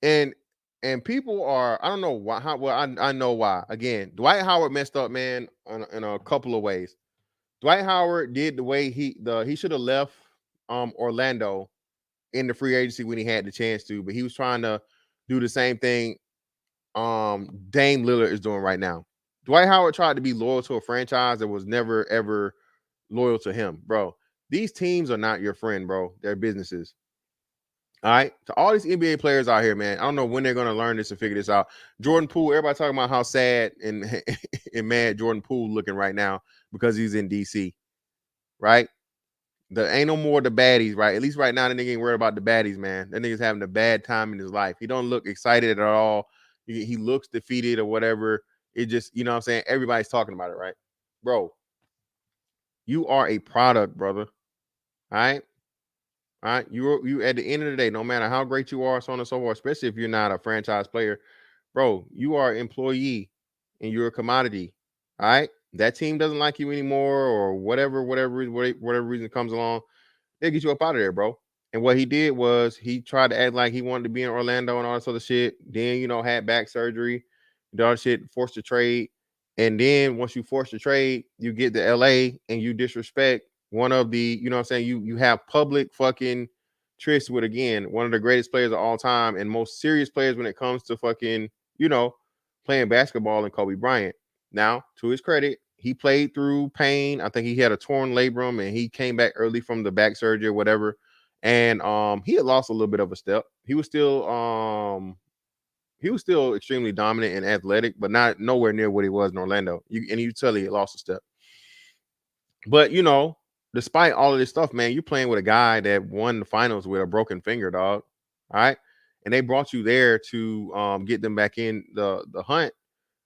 And people are, I don't know why. I know why. Again, Dwight Howard messed up, man, in a couple of ways. Dwight Howard did the way he should have left Orlando in the free agency when he had the chance to, but he was trying to do the same thing Dame Lillard is doing right now. Dwight Howard tried to be loyal to a franchise that was never ever loyal to him, bro. These teams are not your friend, bro. They're businesses. All right. To all these NBA players out here, man, I don't know when they're gonna learn this and figure this out. Jordan Poole, everybody talking about how sad and and mad Jordan Poole looking right now because he's in DC, right? There ain't no more the baddies, right? At least right now, the nigga ain't worried about the baddies, man. That nigga's having a bad time in his life. He don't look excited at all. He looks defeated or whatever. It just, you know what I'm saying? Everybody's talking about it, right? Bro, you are a product, brother. All right? All right? You at the end of the day, no matter how great you are, so on and so forth, especially if you're not a franchise player, bro, you are an employee and you're a commodity. All right? That team doesn't like you anymore or whatever reason comes along. They'll get you up out of there, bro. And what he did was he tried to act like he wanted to be in Orlando and all this other shit. Then, you know, had back surgery, the other shit, forced to trade. And then once you force the trade, you get to LA and you disrespect one of the, you know what I'm saying? You have public fucking trysts with, again, one of the greatest players of all time and most serious players when it comes to fucking, you know, playing basketball, and Kobe Bryant. Now, to his credit, he played through pain. I think he had a torn labrum and he came back early from the back surgery or whatever. And he had lost a little bit of a step. He was still extremely dominant and athletic, but not nowhere near what he was in Orlando. You tell he lost a step. But you know, despite all of this stuff, man, you're playing with a guy that won the finals with a broken finger, dog. All right. And they brought you there to get them back in the hunt.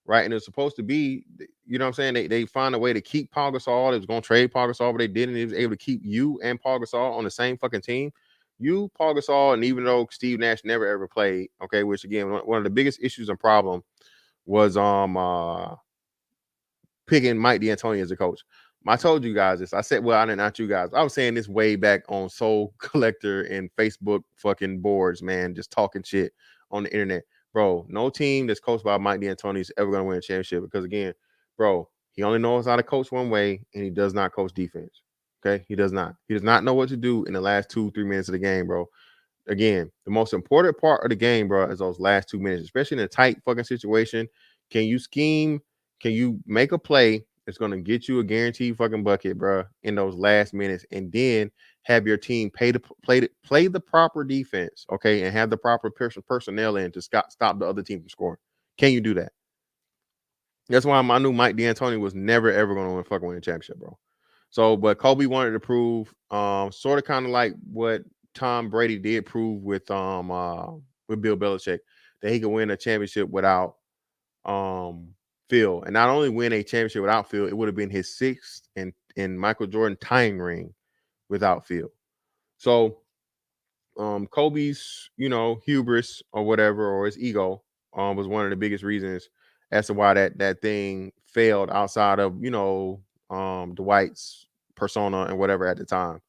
Right. And it's supposed to be, you know what I'm saying? They found a way to keep Paul Gasol. They was going to trade Paul Gasol, but they didn't. They was able to keep you and Paul Gasol on the same fucking team. You, Paul Gasol, and even though Steve Nash never ever played, okay, which again, one of the biggest issues and problem was picking Mike D'Antoni as a coach. I told you guys this. I said, well, I didn't, not you guys. I was saying this way back on Soul Collector and Facebook fucking boards, man, just talking shit on the internet. Bro, no team that's coached by Mike D'Antoni is ever going to win a championship because, again, bro, he only knows how to coach one way and he does not coach defense. Okay? He does not. He does not know what to do in the last 2-3 minutes of the game, bro. Again, the most important part of the game, bro, is those last 2 minutes, especially in a tight fucking situation. Can you scheme? Can you make a play that's going to get you a guaranteed fucking bucket, bro, in those last minutes, and then have your team play the proper defense, okay, and have the proper personnel in to stop the other team from scoring? Can you do that? That's why I knew Mike D'Antoni was never ever going to win a championship, bro. So, but Kobe wanted to prove, sort of kind of like what Tom Brady did prove with Bill Belichick, that he could win a championship without Phil, and not only win a championship without Phil, it would have been his 6th and Michael Jordan tying ring without Phil. So Kobe's, you know, hubris or whatever, or his ego, was one of the biggest reasons as to why that thing failed outside of, you know, Dwight's persona and whatever at the time.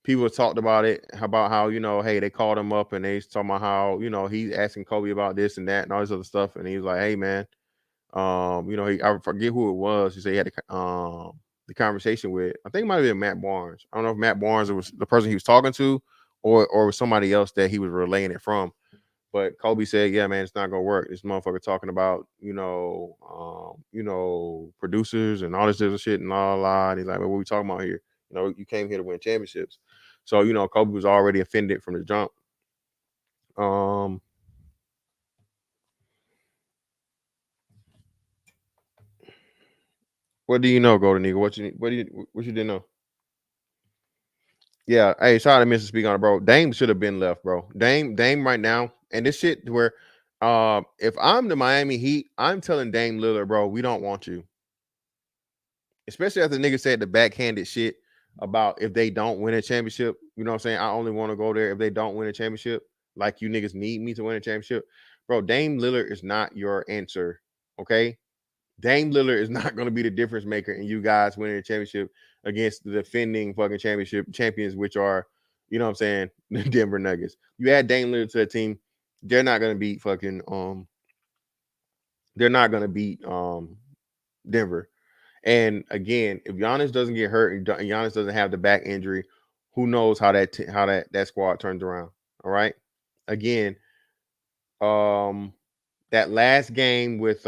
People talked about it, about how, you know, hey, they called him up and they talking about how, you know, he's asking Kobe about this and that and all this other stuff, and he was like, hey man, you know, I forget who it was. He said he had the conversation with, I think it might have been Matt Barnes. I don't know if Matt Barnes was the person he was talking to or was somebody else that he was relaying it from. But Kobe said, yeah, man, it's not gonna work. This motherfucker talking about, you know, producers and all this other shit and la. And he's like, well, what we talking about here? You know, you came here to win championships. So, you know, Kobe was already offended from the jump. What do you know, Golden Eagle? What you didn't know? Yeah, hey, shout out to Mr. Speak on it, bro. Dame should have been left, bro. Dame right now, and this shit where if I'm the Miami Heat, I'm telling Dame Lillard, bro, we don't want you. Especially after the nigga said the backhanded shit about if they don't win a championship. You know what I'm saying? I only want to go there if they don't win a championship. Like you niggas need me to win a championship. Bro, Dame Lillard is not your answer. Okay. Dame Lillard is not going to be the difference maker in you guys winning a championship against the defending fucking championship champions, which are, you know what I'm saying, the Denver Nuggets. You add Dame Lillard to the team, they're not going to beat fucking they're not going to beat Denver. And again, if Giannis doesn't get hurt and Giannis doesn't have the back injury, who knows how that squad turns around? All right. Again, that last game with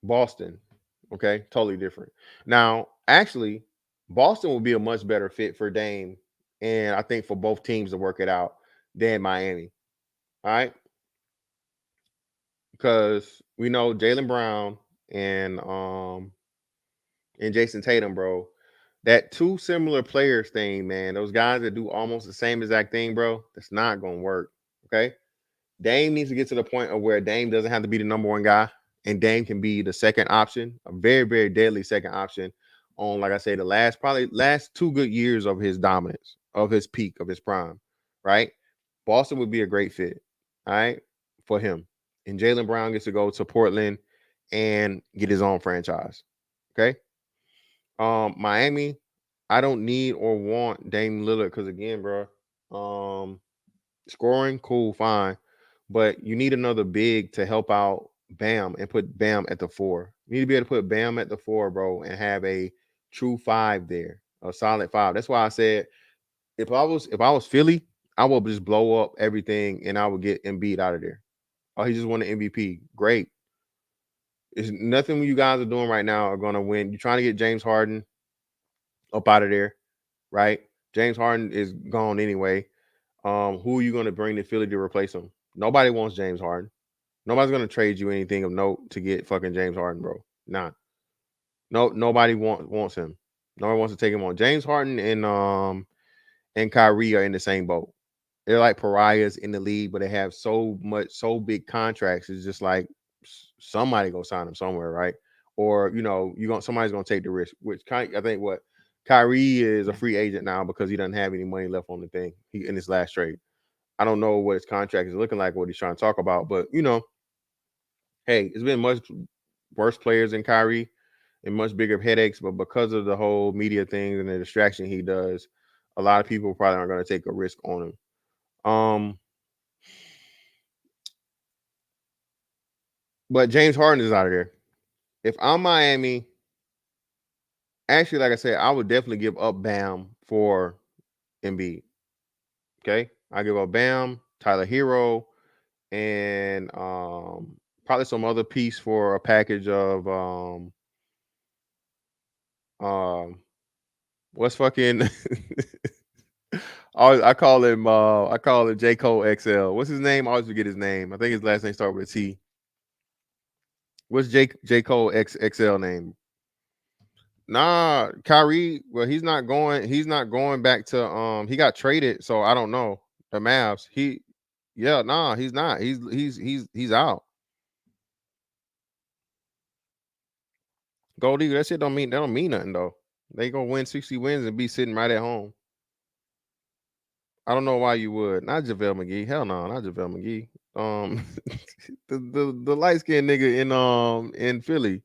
Boston, okay, totally different. Now, actually, Boston will be a much better fit for Dame, and I think for both teams to work it out than Miami. All right, because we know Jaylen Brown and Jason Tatum, bro. That two similar players thing, man. Those guys that do almost the same exact thing, bro. That's not gonna work. Okay. Dame needs to get to the point of where Dame doesn't have to be the number one guy, and Dame can be the second option, a very, very deadly second option on, like I say, probably last 2 good years of his dominance, of his peak, of his prime, right? Boston would be a great fit, all right, for him. And Jaylen Brown gets to go to Portland and get his own franchise. Okay. Miami, I don't need or want Dame Lillard because again, bro, scoring, cool, fine. But you need another big to help out Bam and put Bam at the 4. You need to be able to put Bam at the 4, bro, and have a true 5 there, a solid 5. That's why I said if I was Philly, I would just blow up everything and I would get Embiid out of there. Oh, he just won the MVP. Great. It's nothing you guys are doing right now are gonna win. You're trying to get James Harden up out of there, right? James Harden is gone anyway. Who are you going to bring to Philly to replace him? Nobody wants James Harden. Nobody's going to trade you anything of note to get fucking James Harden, bro. Nah. No, nobody wants him. Nobody wants to take him on. James Harden and Kyrie are in the same boat. They're like pariahs in the league, but they have so big contracts. It's just like somebody go sign them somewhere, right? Or somebody's gonna take the risk. Which I think what Kyrie is a free agent now because he doesn't have any money left on the thing. He in his last trade. I don't know what his contract is looking like, what he's trying to talk about, but hey, it's been much worse players than Kyrie and much bigger headaches, but because of the whole media thing and the distraction he does, a lot of people probably aren't going to take a risk on him. But James Harden is out of there. If I'm Miami, actually, like I said, I would definitely give up Bam for Embiid. Okay, I give up Bam, Tyler Hero, and probably some other piece for a package of what's fucking I call him J. Cole XL. What's his name? I always forget his name. I think his last name starts with a T. What's J. Cole XL name? Nah, Kyrie. Well, he's not going back to he got traded, so I don't know. The Mavs. He's not. He's out. Gold Eagle, that shit don't mean nothing though. They gonna win 60 wins and be sitting right at home. I don't know why you would. Not JaVale McGee. Hell no, not JaVale McGee. The light skinned nigga in Philly.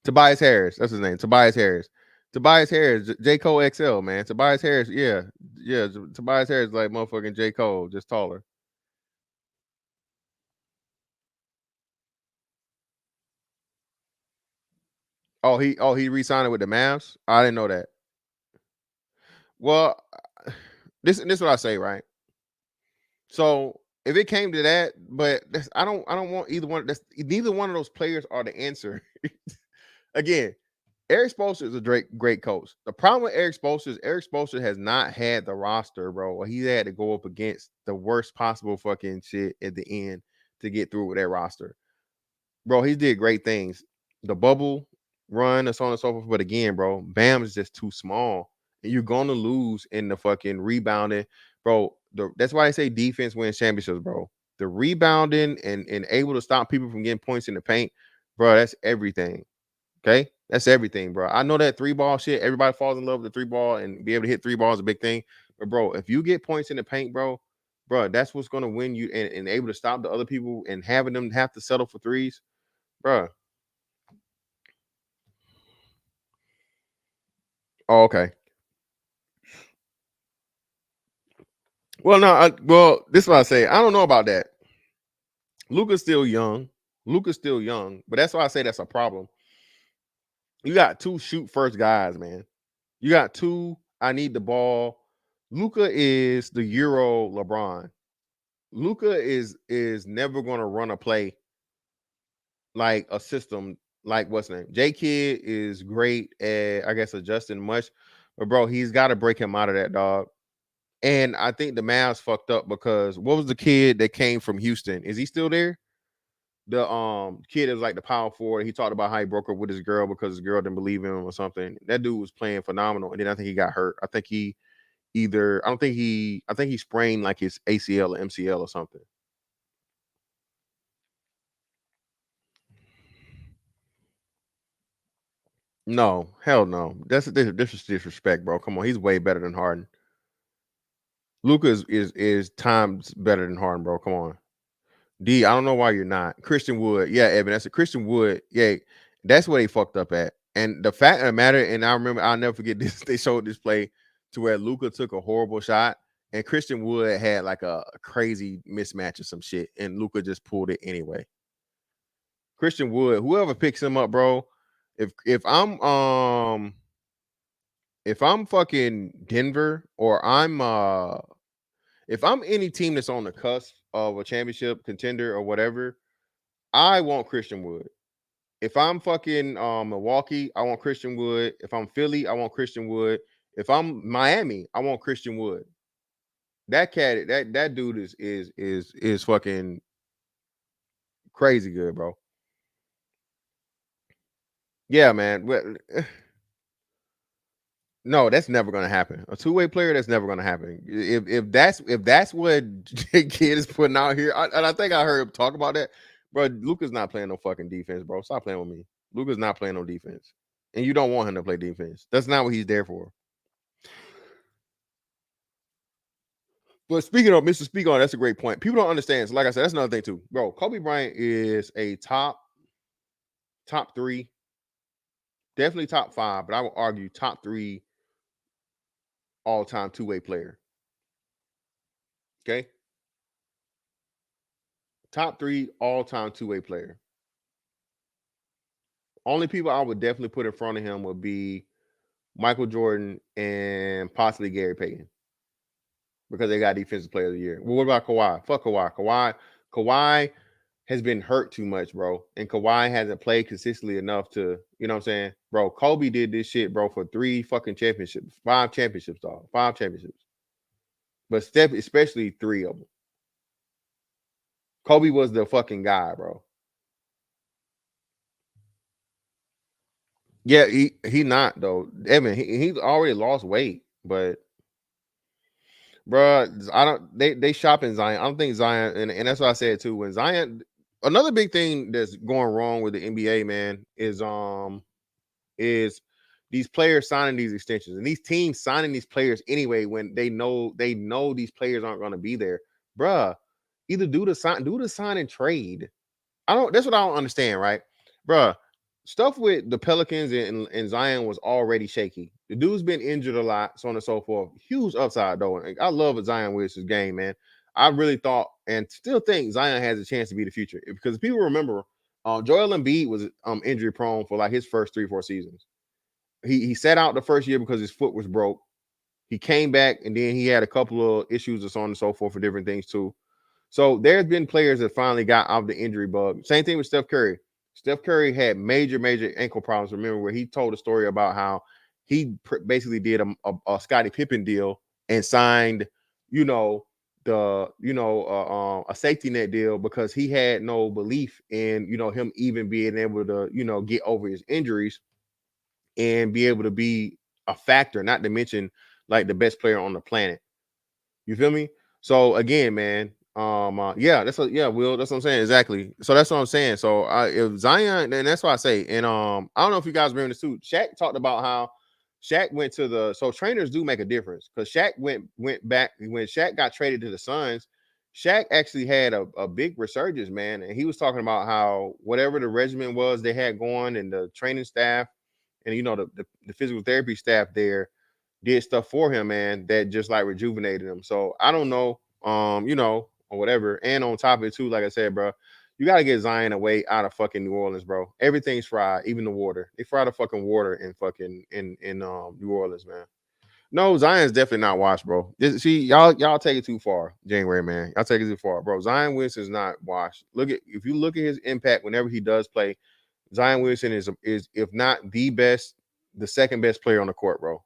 Tobias Harris. That's his name. Tobias Harris. J. Cole XL, man. Tobias Harris, yeah. Tobias Harris like motherfucking J. Cole, just taller. He re-signed with the Mavs? I didn't know that. Well, this is what I say, right? So if it came to that, but I don't want either one. Neither one of those players are the answer. Again, Eric Spoelstra is a great coach. The problem with Eric Spoelstra has not had the roster, bro. He had to go up against the worst possible fucking shit at the end to get through with that roster. Bro, he did great things. The bubble run and so on and so forth. But again, bro, Bam is just too small. You're gonna lose in the fucking rebounding, bro. That's why I say defense wins championships, bro. The rebounding and able to stop people from getting points in the paint, bro. That's everything. Okay, that's everything, bro. I know that 3-ball shit. Everybody falls in love with the 3-ball and be able to hit 3 balls is a big thing. But bro, if you get points in the paint, bro, that's what's gonna win you and able to stop the other people and having them have to settle for threes, bro. Oh, okay. Well, no, this is what I say. I don't know about that. Luka's still young. But that's why I say that's a problem. You got 2 shoot first guys, man. You got 2. I need the ball. Luka is the Euro LeBron. Luka is never gonna run a play like a system like what's his name. J Kid is great at I guess adjusting much, but bro, he's got to break him out of that, dog. And I think the Mavs fucked up because what was the kid that came from Houston? Is he still there? The kid is like the power forward. He talked about how he broke up with his girl because his girl didn't believe in him or something. That dude was playing phenomenal, and then I think he got hurt. I think he sprained like his ACL or MCL or something. No, hell no. This is disrespect, bro. Come on, he's way better than Harden. Luka is times better than Harden, bro. Come on. D, I don't know why you're not. Christian Wood. Yeah, Evan, that's a Christian Wood. Yeah, that's where they fucked up at. And the fact of the matter, and I remember, I'll never forget this. They showed this play to where Luka took a horrible shot, and Christian Wood had like a crazy mismatch or some shit, and Luka just pulled it anyway. Christian Wood, whoever picks him up, bro. If I'm fucking Denver or if I'm any team that's on the cusp of a championship contender or whatever, I want Christian Wood. If I'm fucking Milwaukee, I want Christian Wood. If I'm Philly, I want Christian Wood. If I'm Miami, I want Christian Wood. That cat, that dude is fucking crazy good, bro. Yeah, man. No, that's never gonna happen. A 2-way player, that's never gonna happen. If that's what J Kid is putting out here, and I think I heard him talk about that, bro. Luka's not playing no fucking defense, bro. Stop playing with me. Luka's not playing no defense, and you don't want him to play defense. That's not what he's there for. But speaking of Mr. Speak on, that's a great point. People don't understand. So like I said, that's another thing too, bro. Kobe Bryant is a top 3, definitely top 5, but I would argue top 3 all-time 2-way player. Okay. Top 3 all-time 2-way player. Only people I would definitely put in front of him would be Michael Jordan and possibly Gary Payton because they got defensive player of the year. Well, what about Kawhi? Fuck Kawhi. Kawhi has been hurt too much, bro. And Kawhi hasn't played consistently enough to, you know what I'm saying? Bro, Kobe did this shit, bro, for 3 fucking championships. 5 championships, dog. 5 championships. But Steph, especially 3 of them. Kobe was the fucking guy, bro. Yeah, he not though. Evan, he's already lost weight, but bro, I don't. They shop in Zion. I don't think Zion, and that's what I said too. When Zion, another big thing that's going wrong with the NBA, man, is these players signing these extensions and these teams signing these players anyway when they know these players aren't going to be there, bruh. Either do the sign and trade. That's what I don't understand, right, bruh? Stuff with the Pelicans and Zion was already shaky. The dude's been injured a lot, so on and so forth. Huge upside though. And I love Zion Williamson's game, man. I really thought and still think Zion has a chance to be the future because people remember Joel Embiid was injury prone for like his first 3-4 seasons. He sat out the first year because his foot was broke. He came back and then he had a couple of issues and so on and so forth for different things too. So there's been players that finally got out of the injury bug. Same thing with Steph Curry. Steph Curry had major ankle problems. Remember where he told a story about how he basically did a Scottie Pippen deal and signed, a safety net deal because he had no belief in, him even being able to, get over his injuries and be able to be a factor, not to mention like the best player on the planet. You feel me? So again, man, yeah, Will, that's what I'm saying. Exactly. So that's what I'm saying. So if Zion, and that's why I say, and I don't know if you guys remember this too. Shaq talked about how Shaq went to so trainers do make a difference, because Shaq went back when Shaq got traded to the Suns. Shaq actually had a big resurgence, man, and he was talking about how whatever the regimen was they had going, and the training staff, and the physical therapy staff there did stuff for him, man, that just like rejuvenated him. So I don't know, or whatever. And on top of it too, like I said, bro, you got to get Zion away out of fucking New Orleans, bro. Everything's fried, even the water. They fry the fucking water in fucking in New Orleans, man. No, Zion's definitely not washed, bro. See, y'all take it too far, January, man. Y'all take it too far, bro. Zion Williamson is not washed. If you look at his impact whenever he does play, Zion Williamson is if not the best, the second best player on the court, bro.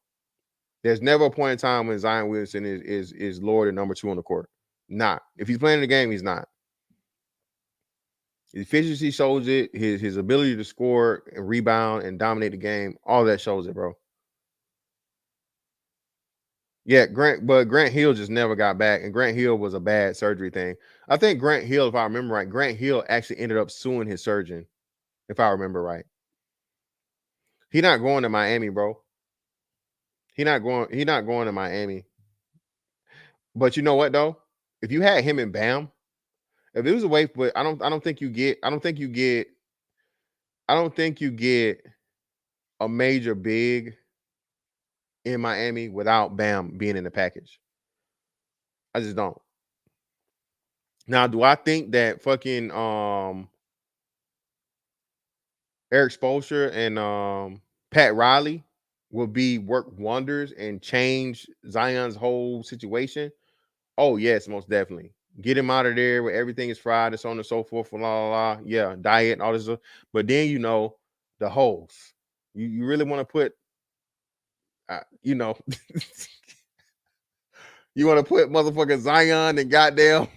There's never a point in time when Zion Williamson is lower than number 2 on the court. Not. If he's playing the game, he's not. His efficiency shows it. His ability to score and rebound and dominate the game, all that shows it, bro. Yeah, Grant Hill just never got back, and Grant Hill was a bad surgery thing. I think Grant Hill, if I remember right, Grant Hill actually ended up suing his surgeon, if I remember right. He's not going to Miami, bro. He's not going to Miami. But you know what though? If you had him and Bam, if it was a way, but I don't think you get a major big in Miami without Bam being in the package. I just don't. Now, do I think that fucking Eric Spoelstra and Pat Riley will work wonders and change Zion's whole situation? Oh, yes, most definitely. Get him out of there where everything is fried, and so on and so forth, and la. Yeah, diet and all this stuff. But then the holes. You really want to put, you want to put motherfucking Zion and goddamn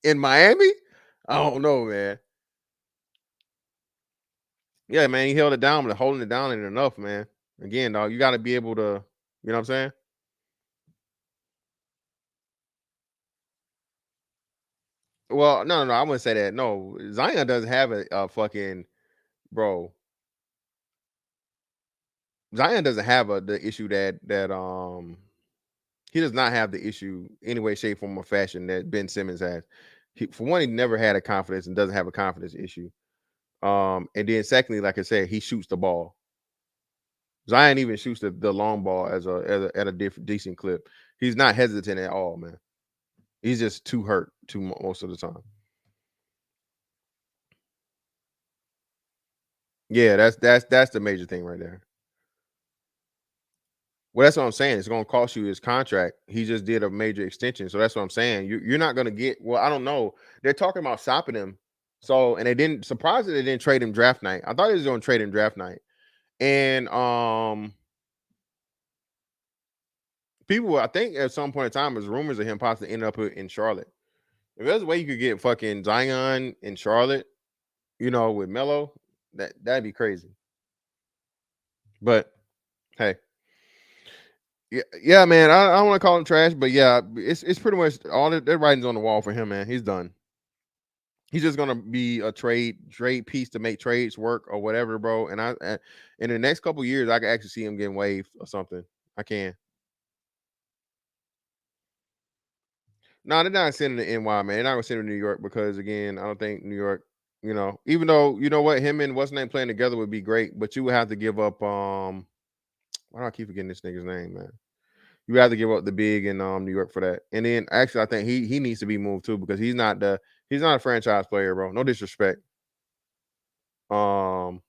in Miami? I don't know, man. Yeah, man, he held it down, but holding it down ain't enough, man. Again, dog, you got to be able to, you know what I'm saying? Well, no, I wouldn't say that. No, Zion doesn't have a fucking bro. Zion doesn't have the issue that he does not have the issue any way, shape, form, or fashion that Ben Simmons has. For one, he never had a confidence and doesn't have a confidence issue. And then secondly, like I said, he shoots the ball. Zion even shoots the long ball at a decent clip. He's not hesitant at all, man. He's just too hurt most of the time. Yeah, that's the major thing right there. Well, that's what I'm saying. It's going to cost you his contract. He just did a major extension, so that's what I'm saying. You're not going to get. Well, I don't know. They're talking about shopping him. So, and they didn't. Surprisingly, they didn't trade him draft night. I thought he was going to trade him draft night, and people, I think at some point in time, there's rumors of him possibly ending up in Charlotte. If there's a way you could get fucking Zion in Charlotte, with Melo, that'd be crazy. But hey. Yeah, man. I don't want to call him trash, but yeah, it's pretty much all that writing's on the wall for him, man. He's done. He's just gonna be a trade piece to make trades work or whatever, bro. And in the next couple years, I can actually see him getting waived or something. I can. No, they're not sending to NY, man. They're not gonna send him to New York because again, I don't think New York. Even though you know what, him and what's name playing together would be great, but you would have to give up. Why do I keep forgetting this nigga's name, man? You have to give up the big in New York for that. And then actually, I think he needs to be moved too because he's not a franchise player, bro. No disrespect. Not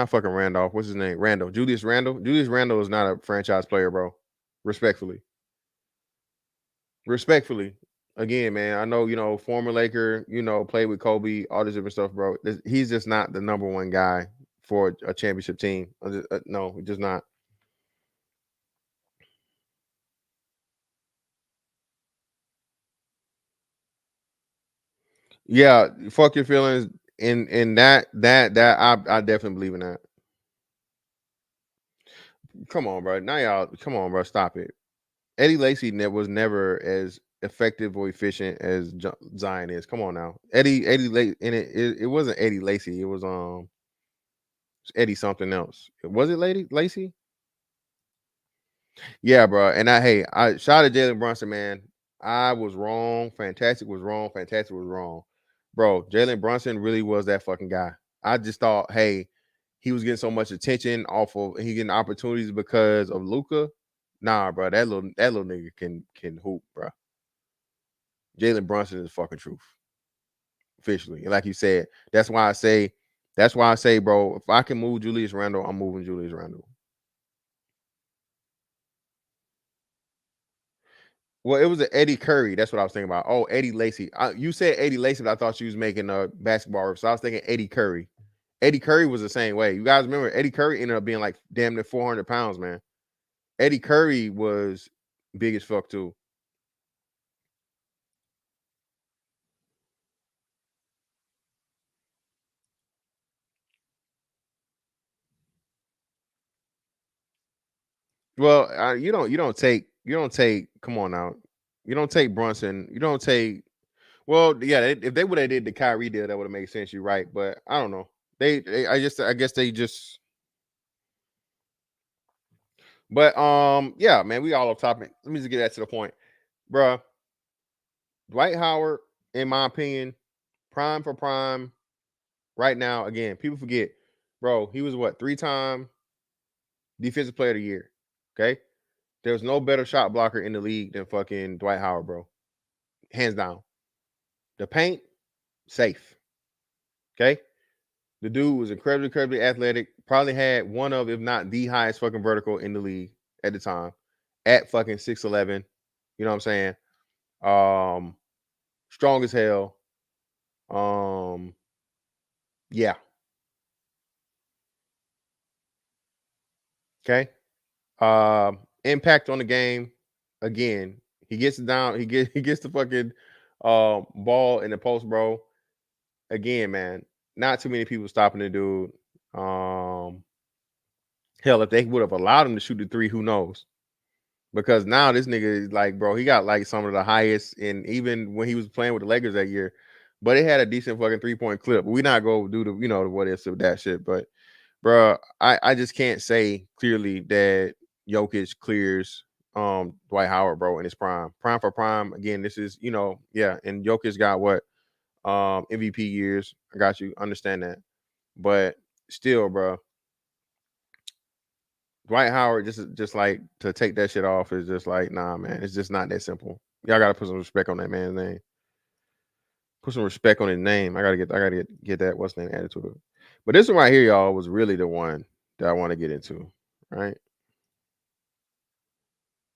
fucking Randolph. What's his name? Randall. Julius Randall. Julius Randall is not a franchise player, bro. Respectfully. Again, man. I know, former Laker, played with Kobe, all this different stuff, bro. He's just not the number one guy for a championship team. No, just not. Yeah, fuck your feelings. In that I definitely believe in that. Come on, bro. Now y'all, come on, bro. Stop it. Eddie Lacy was never as effective or efficient as Zion is. Come on now, Eddie Lacy, and it wasn't Eddie Lacy. It was Eddie something else. Was it Lacy? Yeah, bro. And I shout out to Jalen Brunson, man. I was wrong. Fantastic was wrong. Fantastic was wrong, bro. Jalen Brunson really was that fucking guy. I just thought, hey, he was getting so much attention off of he getting opportunities because of Luka. Nah, bro, that little nigga can hoop, bro. Jalen Brunson is fucking truth, officially. And like you said, that's why I say, bro, if I can move Julius Randle, I'm moving Julius Randle. Well, it was an Eddie Curry. That's what I was thinking about. Oh, Eddie Lacy. You said Eddie Lacy, but I thought you was making a basketball. So I was thinking Eddie Curry. Eddie Curry was the same way. You guys remember Eddie Curry ended up being like damn near 400 pounds, man. Eddie Curry was big as fuck too. Well, you don't take. Come on now, you don't take Brunson. You don't take. Well, yeah, if they would have did the Kyrie deal, that would have made sense. You're right, but I don't know. I guess they just. But yeah, man, we all off topic. Let me just get that to the point, bruh. Dwight Howard, in my opinion, prime for prime. Right now, again, people forget, bro. He was what 3-time defensive player of the year. Okay, there's no better shot blocker in the league than fucking Dwight Howard, bro. Hands down. The paint, safe. Okay. The dude was incredibly athletic. Probably had one of, if not the highest fucking vertical in the league at the time. At fucking 6'11". You know what I'm saying? Strong as hell. Yeah. Okay. Impact on the game. Again, he gets down. He gets the fucking ball in the post, bro. Again, man, not too many people stopping the dude. Hell, if they would have allowed him to shoot the three, who knows? Because now this nigga is like, bro, he got like some of the highest, and even when he was playing with the Lakers that year, but it had a decent fucking 3-point clip. We not go do the what ifs of that shit, but bro, I just can't say clearly that Jokic clears Dwight Howard, bro, in his prime for prime. Again, this is yeah, and Jokic got what MVP years. I got you, understand that, but still, bro. Dwight Howard just like to take that shit off is just like, nah, man. It's just not that simple. Y'all gotta put some respect on that man's name. Put some respect on his name. I gotta get that what's name added to it. But this one right here, y'all, was really the one that I want to get into. Right.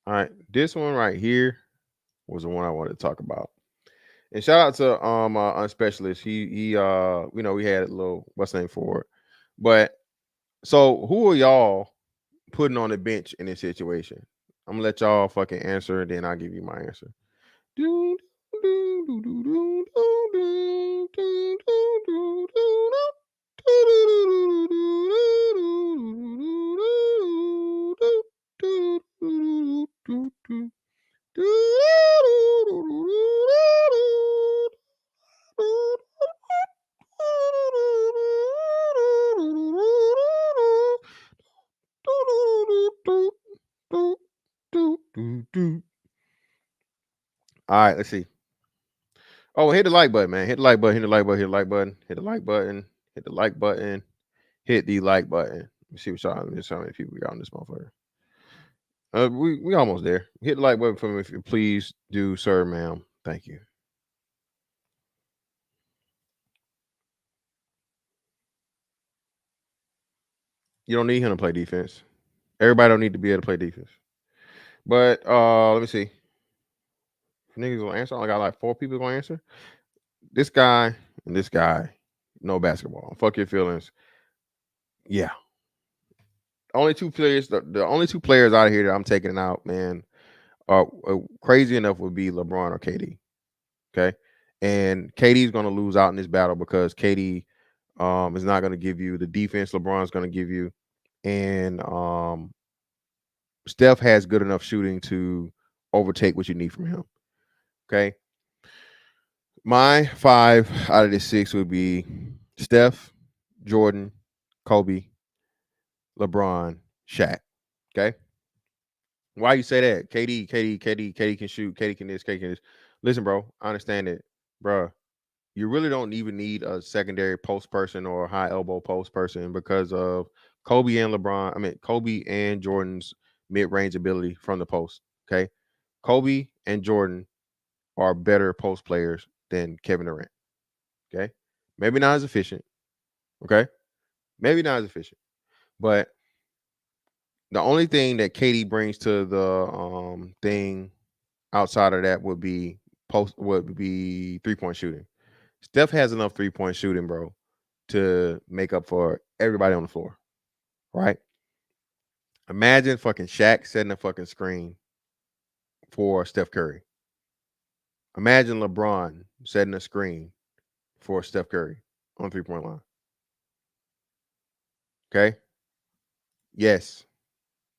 All right. This one right here was the one I wanted to talk about. And shout out to Unspecialist. He we had a little what's name for it. But so who are y'all putting on the bench in this situation? I'm gonna let y'all fucking answer, and then I'll give you my answer. All right, let's see. Oh, hit the like button, man. Hit the like button, hit the like button, hit the like button, hit the like button, hit the like button, hit the like button. Let me see how many people we got on this motherfucker. We almost there. Hit the like button for me if you please do, sir, ma'am. Thank you. You don't need him to play defense. Everybody don't need to be able to play defense. But let me see. If niggas gonna answer, I only got like 4 people gonna answer. This guy and this guy, no basketball. Fuck your feelings. Yeah. Only 2 players, the only 2 players out of here that I'm taking out, man, crazy enough would be LeBron or KD. Okay. And KD's gonna lose out in this battle because KD is not gonna give you the defense LeBron's gonna give you. And Steph has good enough shooting to overtake what you need from him. Okay. My 5 out of the 6 would be Steph, Jordan, Kobe, LeBron, Shaq. Okay. Why you say that? KD can shoot. KD can this. KD can this. Listen, bro. I understand it, bro. You really don't even need a secondary post person or a high elbow post person because of Kobe and LeBron. I mean, Kobe and Jordan's mid range ability from the post. Okay. Kobe and Jordan are better post players than Kevin Durant. Okay. Maybe not as efficient. Okay. Maybe not as efficient. But the only thing that KD brings to the thing outside of that would be 3-point shooting. Steph has enough 3-point shooting, bro, to make up for everybody on the floor. Right? Imagine fucking Shaq setting a fucking screen for Steph Curry. Imagine LeBron setting a screen for Steph Curry on 3-point line. Okay? Yes.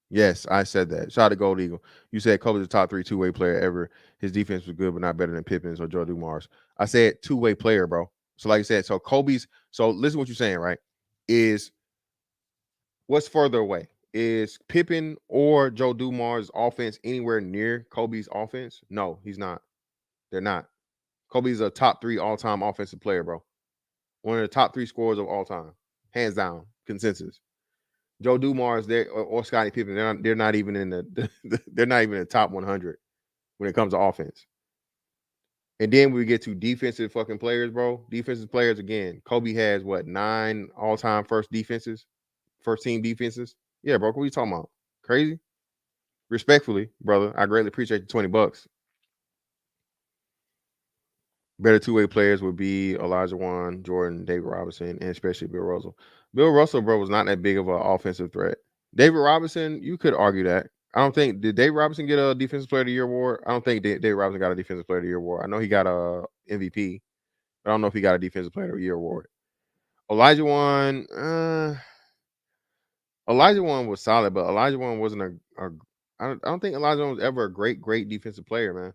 Yes, I said that. Shout out to Gold Eagle. You said Kobe's the top 3 two-way player ever. His defense was good, but not better than Pippen's or Joe Dumars. I said two-way player, bro. So like I said, so listen to what you're saying, right? Is what's further away? Is Pippen or Joe Dumars' offense anywhere near Kobe's offense? No, he's not. They're not. Kobe's a top 3 all-time offensive player, bro. One of the top 3 scorers of all time. Hands down. Consensus. Joe Dumars or Scottie Pippen, they're not even in they're not even in the top 100 when it comes to offense. And then we get to defensive fucking players, bro. Defensive players again. Kobe has 9 all-time first team defenses. Yeah, bro. What are you talking about? Crazy? Respectfully, brother, I greatly appreciate the $20. Better two-way players would be Olajuwon, Jordan, David Robinson, and especially Bill Russell. Bill Russell, bro, was not that big of an offensive threat. David Robinson, you could argue that. I don't think did David Robinson get a Defensive Player of the Year award? I don't think David Robinson got a Defensive Player of the Year award. I know he got a MVP, but I don't know if he got a Defensive Player of the Year award. Olajuwon was solid, but Olajuwon wasn't I don't think Olajuwon was ever a great defensive player, man.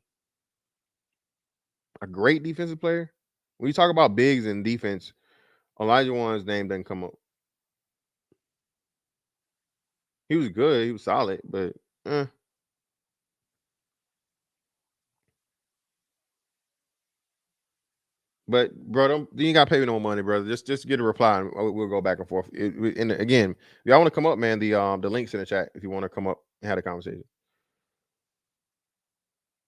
A great defensive player. When you talk about bigs and defense, Olajuwon's name doesn't come up. He was good. He was solid, but But bro, you ain't got to pay me no money, brother. Just get a reply, and we'll go back and forth. And again, if y'all want to come up, man, the links in the chat if you want to come up and have a conversation.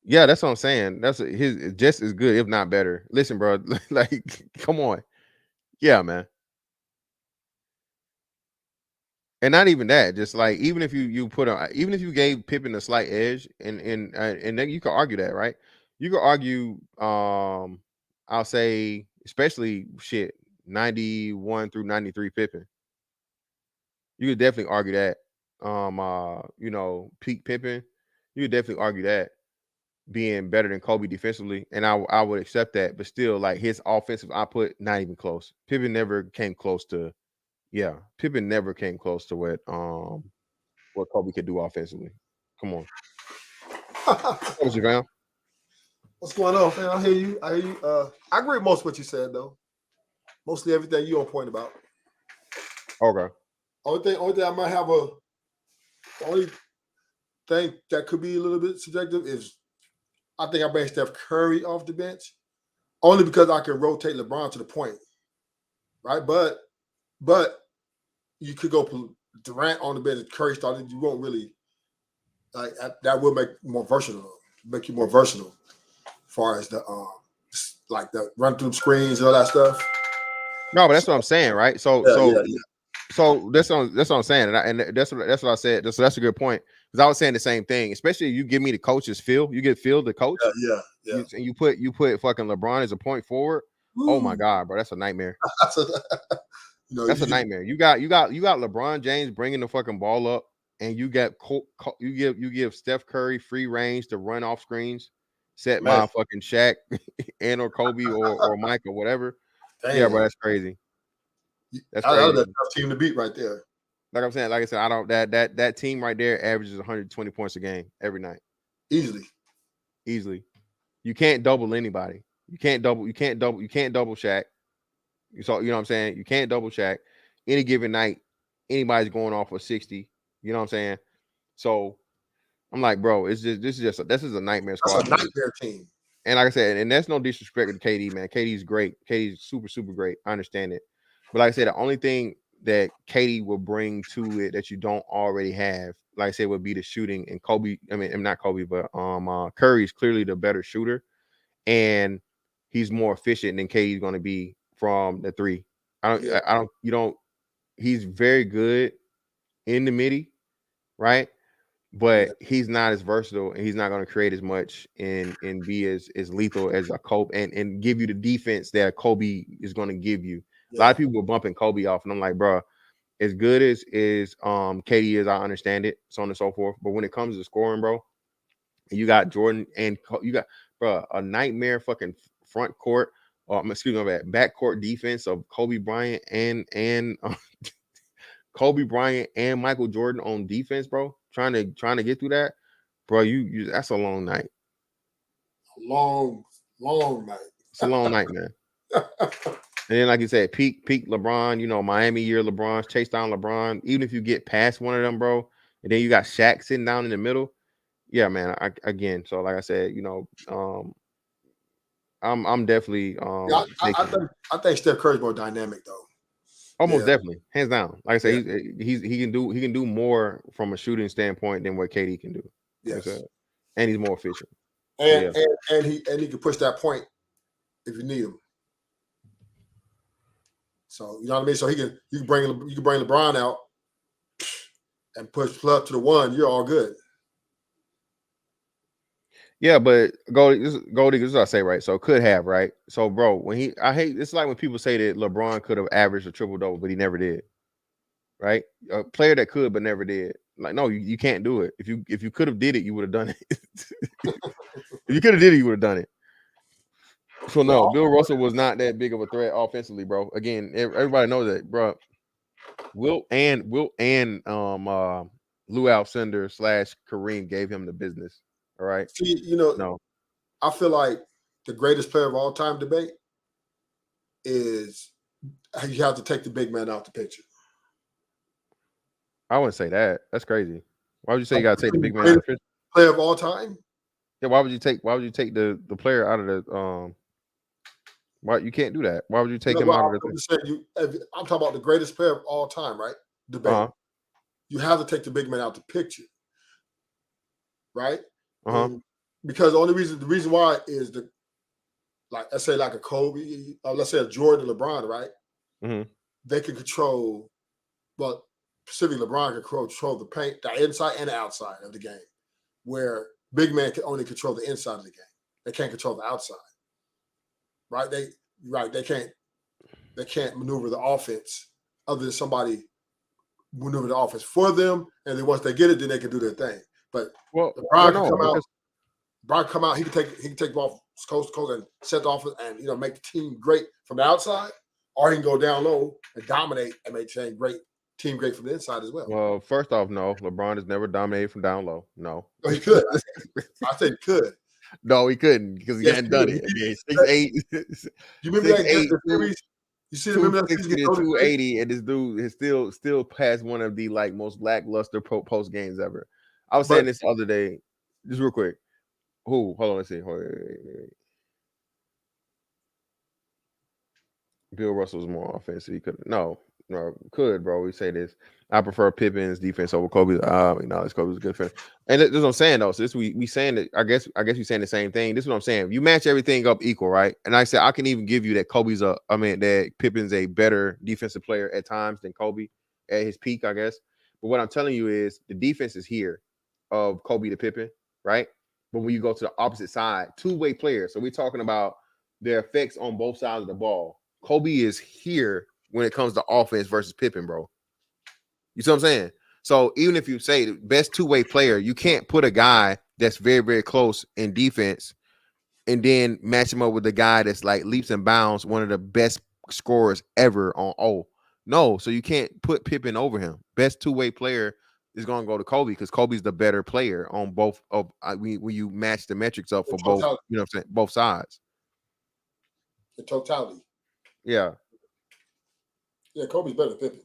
Yeah, that's what I'm saying. That's his just as good, if not better. Listen, bro, like, come on, yeah, man. And not even that, just like even if you gave Pippen a slight edge, and then you could argue that, right? You could argue, I'll say, especially 91 through 93 Pippen. You could definitely argue that. Peak Pippen, you could definitely argue that being better than Kobe defensively, and I would accept that, but still, like, his offensive output, not even close. Pippen never came close to what Kobe could do offensively. Come on. What was your fam? What's going on, fam? I hear you. I agree with most of what you said, though. Mostly everything you on point about. Okay. Only thing I might have the only thing that could be a little bit subjective is I think I bring Steph Curry off the bench only because I can rotate LeBron to the point, right? But you could go Durant on the bench. Curry started. You won't really like that. Will make you more versatile. As far as the like the run through screens and all that stuff. No, but that's what I'm saying, right? So that's what I'm saying, and that's what I said. So that's a good point, because I was saying the same thing. Especially you give me the coach's feel. You get Phil the coach. Yeah. And you put fucking LeBron as a point forward. Ooh. Oh my god, bro, that's a nightmare. That's a nightmare. You got LeBron James bringing the fucking ball up, and you give Steph Curry free range to run off screens set by fucking Shaq and or Kobe or Mike or whatever. Damn. Yeah, bro, that's crazy. That's crazy. That's a tough team to beat right there. like I'm saying, like I said, I don't that team right there averages 120 points a game every night. Easily. You can't double anybody. You can't double Shaq. You know what I'm saying? You can't double Shaq. Any given night, anybody's going off for 60. You know what I'm saying? So I'm like, bro, this is a nightmare squad. That's a nightmare team. And like I said, and that's no disrespect to KD, man. KD's great. KD's super, super great. I understand it. But like I said, the only thing that KD will bring to it that you don't already have, like I said, would be the shooting. And Kobe, I mean, not Kobe, but Curry's clearly the better shooter. And he's more efficient than KD's going to be from the three. He's very good in the midi, right? But he's not as versatile, and he's not going to create as much and be as lethal as a Kobe and give you the defense that Kobe is going to give you. A lot of people were bumping Kobe off, and I'm like, bro, as good as KD is, I understand it, so on and so forth. But when it comes to scoring, bro, you got Jordan and you got, bro, a nightmare fucking front court, back court defense of Kobe Bryant and Kobe Bryant and Michael Jordan on defense, bro. Trying to get through that, bro. You that's a long night. Long night. It's a long night, man. And then, like you said, peak LeBron. You know, Miami year LeBron, chase down LeBron. Even if you get past one of them, bro, and then you got Shaq sitting down in the middle. Yeah, man. So like I said, you know, I'm definitely I think Steph Curry's more dynamic though. Almost definitely, hands down. Like I said, he can do more from a shooting standpoint than what KD can do. Yes, and he's more efficient. And he can push that point if you need him. So you know what I mean. So you can bring LeBron out and push Plug to the one. You're all good. Yeah, but Goldie, this is what I say, right? So could have, right? So, bro, it's like when people say that LeBron could have averaged a triple-double, but he never did. Right? A player that could but never did. Like, no, you can't do it. If you could have did it, you would have done it. If you could have did it, you would have done it. So no, Bill Russell was not that big of a threat offensively, bro. Again, everybody knows that, bro. Wilt and Lou Alcindor / Kareem gave him the business. All right. See, I feel like the greatest player of all time debate is you have to take the big man out the picture. I wouldn't say that. That's crazy. Why would you say you got to take the big man out of the picture? Player of all time? Yeah. Why would you take the player out of the Why you can't do that? Why would you take him out of the? I'm talking about the greatest player of all time, right? Debate. Uh-huh. You have to take the big man out the picture, right? Because the reason why is let's say like a Kobe, let's say a Jordan, LeBron, right? Mm-hmm. They can control, well, specifically LeBron can control the paint, the inside and the outside of the game, where big man can only control the inside of the game. They can't control the outside, right? They can't maneuver the offense other than somebody maneuver the offense for them, and then once they get it, then they can do their thing. But Brian can come out. He can take off coast to coast and set the offense and make the team great from the outside, or he can go down low and dominate and make the team great from the inside as well. Well, first off, no, LeBron has never dominated from down low. No, he could. I said he could. No, he couldn't because he hadn't done it. 6'8". You remember that series? You see, remember that 280, and this dude is still past one of the most lackluster post games ever. I was saying this the other day, just real quick. Hold on, let's see. Wait. Bill Russell's more offensive. He could bro. We say this. I prefer Pippen's defense over Kobe. This Kobe's a good fan. And this is what I'm saying though. So this we saying that I guess we saying the same thing. This is what I'm saying. You match everything up equal, right? And I said I can even give you that that Pippen's a better defensive player at times than Kobe at his peak, I guess. But what I'm telling you is the defense is here of Kobe to Pippen, right? But when you go to the opposite side, two-way players. So we're talking about their effects on both sides of the ball. Kobe is here when it comes to offense versus Pippen, bro. You see what I'm saying? So even if you say the best two-way player, you can't put a guy that's very, very close in defense and then match him up with the guy that's like leaps and bounds, one of the best scorers ever on No, so you can't put Pippen over him. best two-way player is going to go to Kobe because Kobe's the better player on both of when you match the metrics up for both, you know what I'm saying, both sides. The totality. Yeah. Yeah, Kobe's better than Pippen.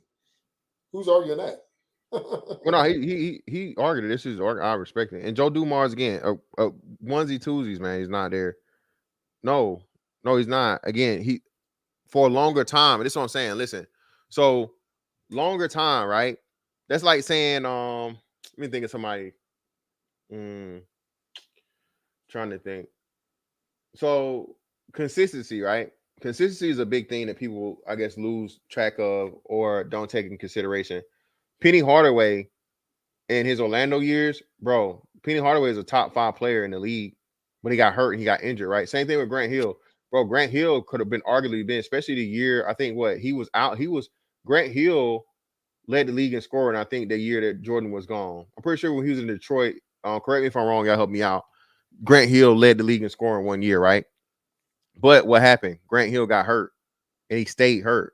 Who's arguing that? Well, no, he argued it. This is I respect it. And Joe Dumars again, onesie twosies, man. He's not there. No, he's not. Again, he for a longer time. And this is what I'm saying. Listen, so longer time, right? That's like saying, let me think of somebody. Trying to think. So consistency, right? Consistency is a big thing that people, I guess, lose track of or don't take in consideration. Penny Hardaway in his Orlando years, bro, Penny Hardaway is a top 5 player in the league, but he got hurt and he got injured, right? Same thing with Grant Hill. Bro, Grant Hill could have been arguably been, especially the year, I think he was out. Grant Hill led the league in scoring, I think, the year that Jordan was gone. I'm pretty sure when he was in Detroit, correct me if I'm wrong, y'all help me out. Grant Hill led the league in scoring one year, right? But what happened? Grant Hill got hurt and he stayed hurt.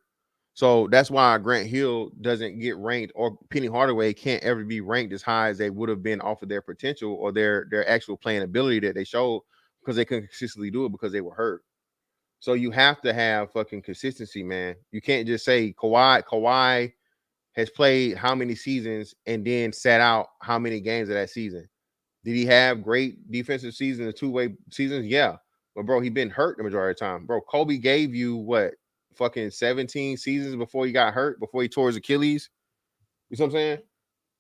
So that's why Grant Hill doesn't get ranked, or Penny Hardaway can't ever be ranked as high as they would have been off of their potential or their actual playing ability that they showed, because they couldn't consistently do it because they were hurt. So you have to have fucking consistency, man. You can't just say Kawhi has played how many seasons and then sat out how many games of that season. Did he have great defensive seasons and two-way seasons? Yeah. But, bro, he been hurt the majority of the time. Bro, Kobe gave you, what, fucking 17 seasons before he got hurt, before he tore his Achilles? You see what I'm saying?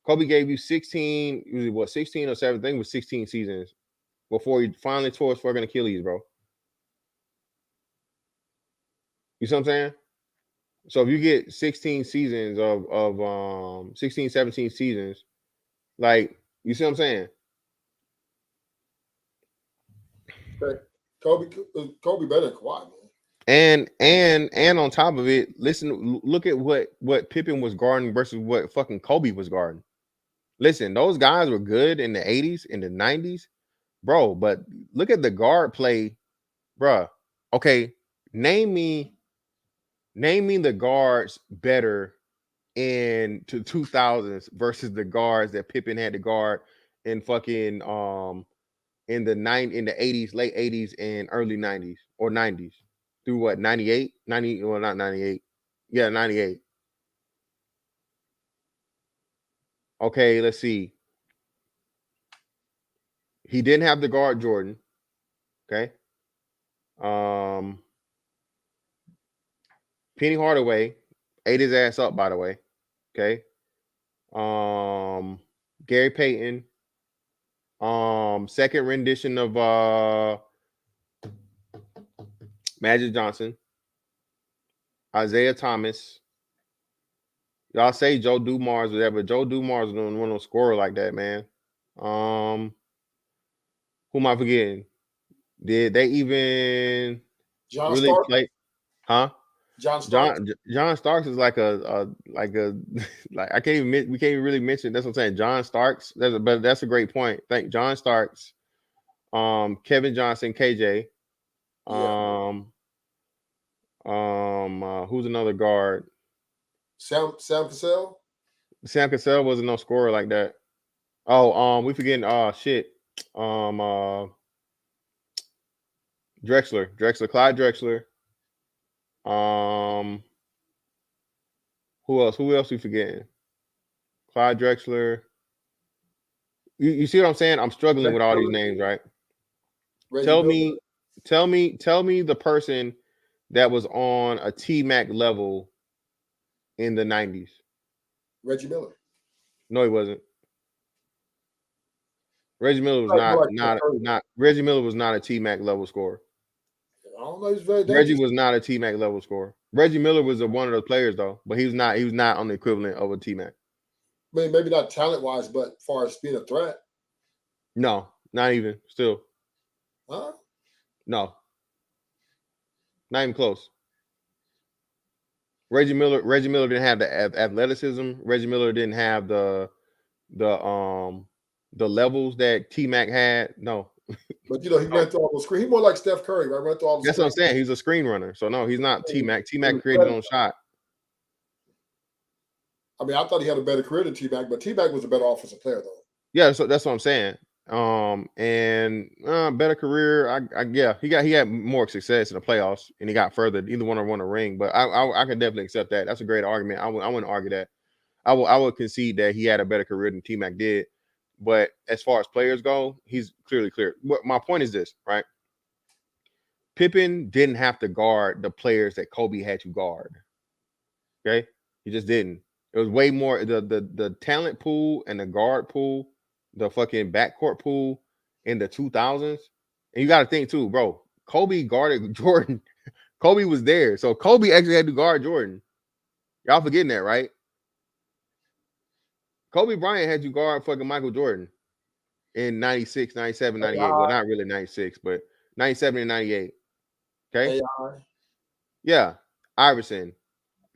Kobe gave you 16, usually what, 16 or 17? I think it was 16 seasons before he finally tore his fucking Achilles, bro. You see what I'm saying? So if you get 16 seasons of 16, 17 seasons, like, you see what I'm saying? Kobe better than Kawhi, man. And on top of it, look at what Pippen was guarding versus what fucking Kobe was guarding. Listen, those guys were good in the 80s, in the 90s, bro. But look at the guard play, bro. Okay, name me the guards better in the 2000s versus the guards that Pippen had to guard in fucking in the 80s, late 80s and early 90s or 90s through what, 98, 90, well, not 98. Yeah, 98. Okay, let's see. He didn't have the guard Jordan. Okay. Penny Hardaway ate his ass up, by the way. Okay. Gary Payton. Second rendition of Magic Johnson. Isaiah Thomas. Y'all say Joe Dumars or whatever, but Joe Dumars don't want to score like that, man. Who am I forgetting? Did they even John really Stark? play? Huh? John Starks. John Starks is like a like I can't even we can't even really mention. That's what I'm saying. John Starks. But that's a great point. Thank John Starks. Kevin Johnson, KJ. Who's another guard? Sam Cassell. Sam Cassell wasn't no scorer like that. Oh, we forgetting. Shit. Drexler, Clyde Drexler. Who else we forgetting? Clyde Drexler. You see what I'm saying? I'm struggling with all these names, right? Tell me the person that was on a T-Mac level in the 90s. Reggie Miller. No, he wasn't. Reggie Miller was not Reggie Miller was not a T-Mac level scorer. I don't know. He's very dangerous. Reggie was not a T-Mac level scorer. Reggie Miller was one of those players though, but he was not on the equivalent of a T-Mac. I mean, maybe not talent-wise, but as far as being a threat. No, not even. Still. Huh? No. Not even close. Reggie Miller didn't have the athleticism. Reggie Miller didn't have the levels that T-Mac had. No. But he ran through all those screens. He's more like Steph Curry, right? Ran through all the That's what I'm saying. He's a screen runner. So no, he's not T-Mac. T-Mac created his own shot. I mean, I thought he had a better career than T-Mac, but T-Mac was a better offensive player, though. Yeah, so that's what I'm saying. And better career. He had more success in the playoffs, and he got further. Either one won a ring, but I can definitely accept that. That's a great argument. I wouldn't argue that. I would concede that he had a better career than T-Mac did. But as far as players go, he's clearly clear. My point is this, right? Pippen didn't have to guard the players that Kobe had to guard. Okay, he just didn't. It was way more the talent pool and the guard pool, the fucking backcourt pool in the 2000s. And you got to think too, bro. Kobe guarded Jordan. Kobe was there, so Kobe actually had to guard Jordan. Y'all forgetting that, right? Kobe Bryant had to guard fucking Michael Jordan in 96, 97, 98. Well, not really 96, but 97 and 98. Okay. AI. Yeah. Iverson,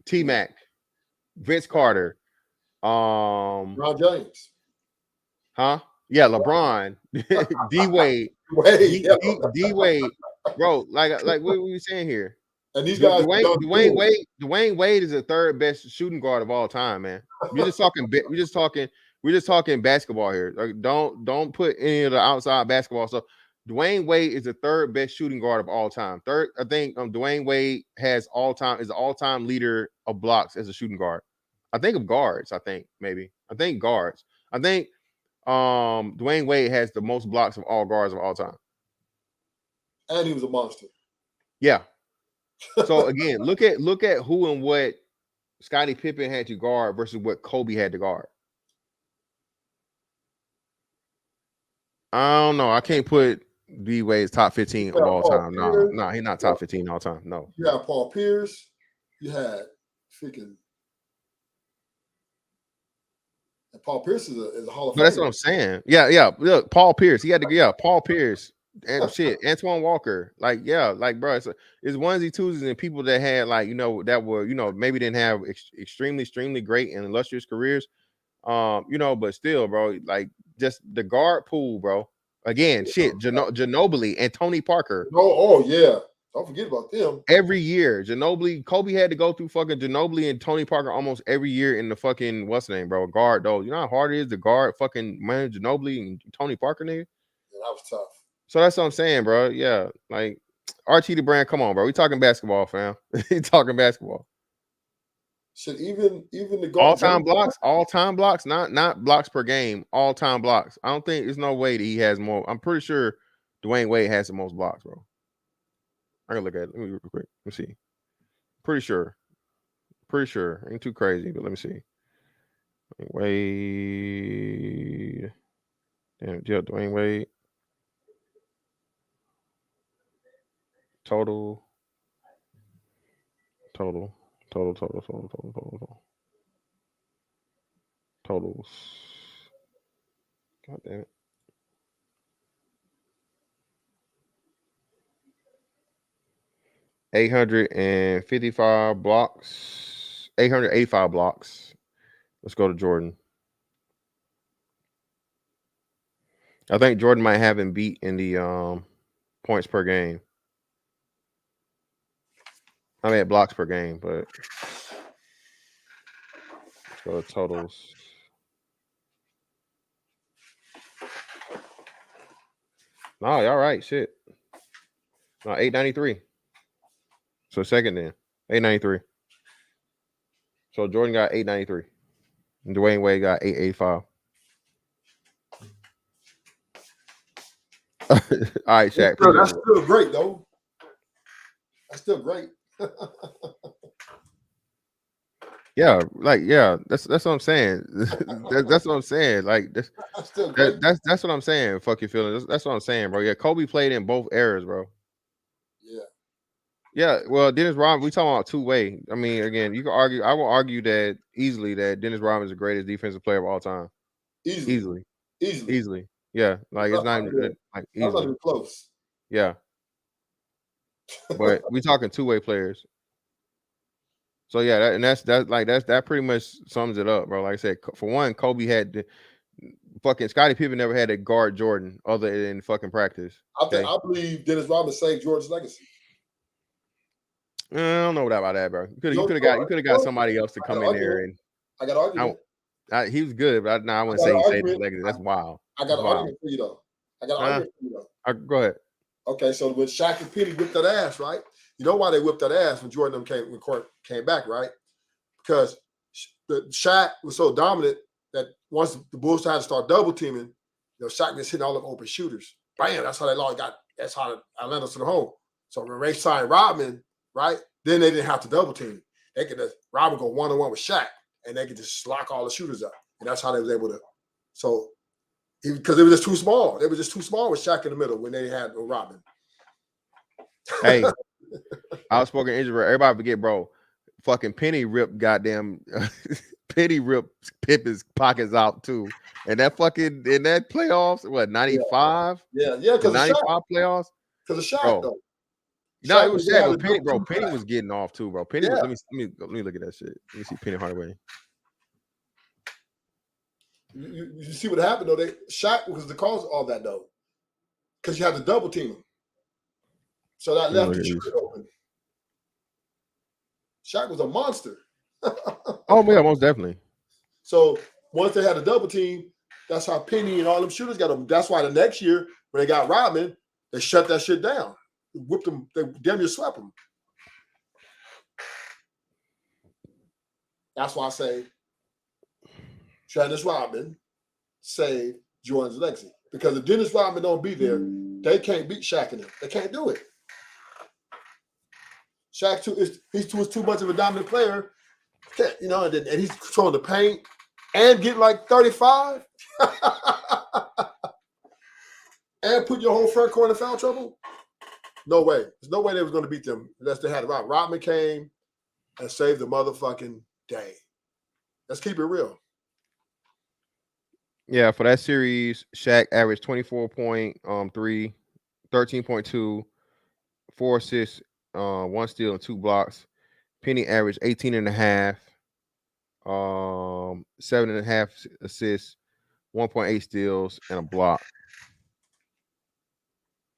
T-Mac, Vince Carter, LeBron James. Huh? Yeah, LeBron, D Wade, D Wade, bro. Like what were you saying here? And these guys, Dwayne Wade is the third best shooting guard of all time, man. We're just talking basketball here. Like, don't put any of the outside basketball stuff. Dwayne Wade is the third best shooting guard of all time. Third, I think Dwayne Wade is the all-time leader of blocks as a shooting guard. I think guards. I think guards. I think Dwayne Wade has the most blocks of all guards of all time. And he was a monster. Yeah. So again, look at who and what Scottie Pippen had to guard versus what Kobe had to guard. I don't know. I can't put D Wade's top 15 of all time. No, he's not top 15 all time. No. You had Paul Pierce. You had freaking. And Paul Pierce is a Hall of Famer. But that's what I'm saying. Yeah. Look, Paul Pierce. He had to. Yeah, Paul Pierce. And shit, Antoine Walker, bro, it's onesie twosies and people that had that were maybe didn't have extremely great and illustrious careers, but still, bro, like just the guard pool, bro. Again, Ginobili and Tony Parker. Oh yeah, don't forget about them. Every year, Kobe had to go through fucking Ginobili and Tony Parker almost every year in the fucking what's the name, bro? Guard those. You know how hard it is to guard fucking man Ginobili and Tony Parker, nigga. Yeah, that was tough. So that's what I'm saying, bro. Yeah, like RT the brand. Come on, bro. We talking basketball, fam. We talking basketball. Should even the all time blocks, not blocks per game. All time blocks. I don't think there's no way that he has more. I'm pretty sure Dwayne Wade has the most blocks, bro. I can look at it. Let me real quick. Let me see. Pretty sure. Ain't too crazy, but let me see. Wade. Damn, yeah, Dwayne Wade. Total. Totals. God damn it. 855 blocks. 885 blocks. Let's go to Jordan. I think Jordan might have him beat in the points per game. I mean, blocks per game, but let's go to totals. No, y'all right. Shit. No, 893. So second then. 893. So Jordan got 893. And Dwayne Wade got 885. All right, Shaq. That's still great, though. That's still great. Yeah, that's what I'm saying. That's what I'm saying. Like that's what I'm saying. Fuck your feelings. That's what I'm saying, bro. Yeah, Kobe played in both eras, bro. Yeah. Well, Dennis Rodman, we talking about two-way. I mean, again, you can argue. I will argue that easily that Dennis Rodman is the greatest defensive player of all time. Easily. Yeah, like it's not even like easily. That's not even close. Yeah. But we talking two-way players. So yeah, that pretty much sums it up, bro. Like I said, for one, Kobe had to fucking Scottie Pippen never had to guard Jordan other than fucking practice. I believe Dennis Rodman saved Jordan's legacy. I don't know about that, bro. You could have got somebody else to come in there and I got an argument. He was good, but I wouldn't I say got he an saved his argument. legacy. That's wild. I got That's an wild. argument for you though. I got an argument for you though. Go ahead. Okay, so when Shaq and Penny whipped that ass, right? You know why they whipped that ass when Jordan came back, right? Because the Shaq was so dominant that once the Bulls had to start double teaming, Shaq was hitting all them open shooters. Bam, that's how they got. That's how Atlanta took home. So when Ray signed Rodman, right? Then they didn't have to double team. They could just Rodman go 1-on-1 with Shaq, and they could just lock all the shooters up, and that's how they was able to. So because they were just too small. They were just too small with Shaq in the middle when they had Rodman. Hey, outspoken introvert. Everybody forget, bro. Fucking Penny ripped goddamn Penny ripped Pippen's pockets out too. And that fucking in that playoffs, what 95? Yeah, because 95 playoffs. Because of Shaq, bro. though. No, it was Shaq. But Penny, bro. Penny was getting off too, bro. Penny. Yeah. Let me look at that shit. Let me see Penny Hardaway. You see what happened though? Shaq was the cause of all that though, because you had to double team him, so that left the shooter open. Shaq was a monster. Oh yeah, most definitely. So once they had a double team, that's how Penny and all them shooters got them. That's why the next year when they got Rodman, they shut that shit down, whipped them, they damn near swept them. That's why I say Dennis Rodman saved Jordan's legacy. Because if Dennis Rodman don't be there, they can't beat Shaq and him. They can't do it. Shaq he's too much of a dominant player, and he's controlling the paint and getting like 35 and put your whole front court in foul trouble. No way. There's no way they was going to beat them unless they had Rodman. Rodman came and saved the motherfucking day. Let's keep it real. Yeah, for that series, Shaq averaged 24.3, 13.2, 4 assists, 1 steal, and 2 blocks. Penny averaged 18.5, 7.5 assists, 1.8 steals, and a block.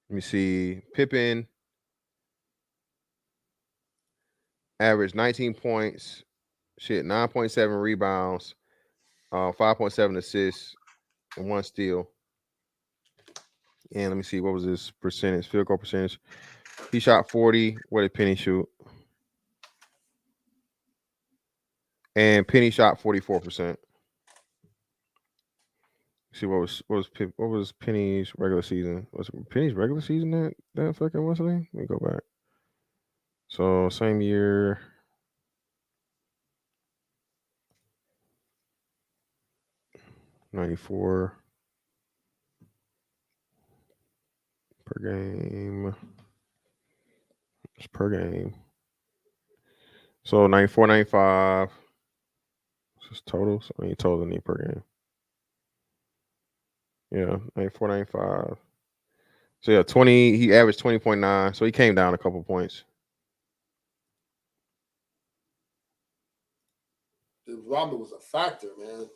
Let me see. Pippen averaged 19 points, 9.7 rebounds, 5.7 assists, and 1 steal. And let me see, what was his percentage, field goal percentage? He shot 40. What did Penny shoot? And Penny shot 44%. See what was Penny's regular season? Was Penny's regular season that fucking what's the name? Let me go back. So same year. $94 per game. It's per game. So 94, 95. This is total. So I mean total need per game. Yeah, 94, 95. So yeah, 20. He averaged 20.9. So he came down a couple points. Rodman was a factor, man.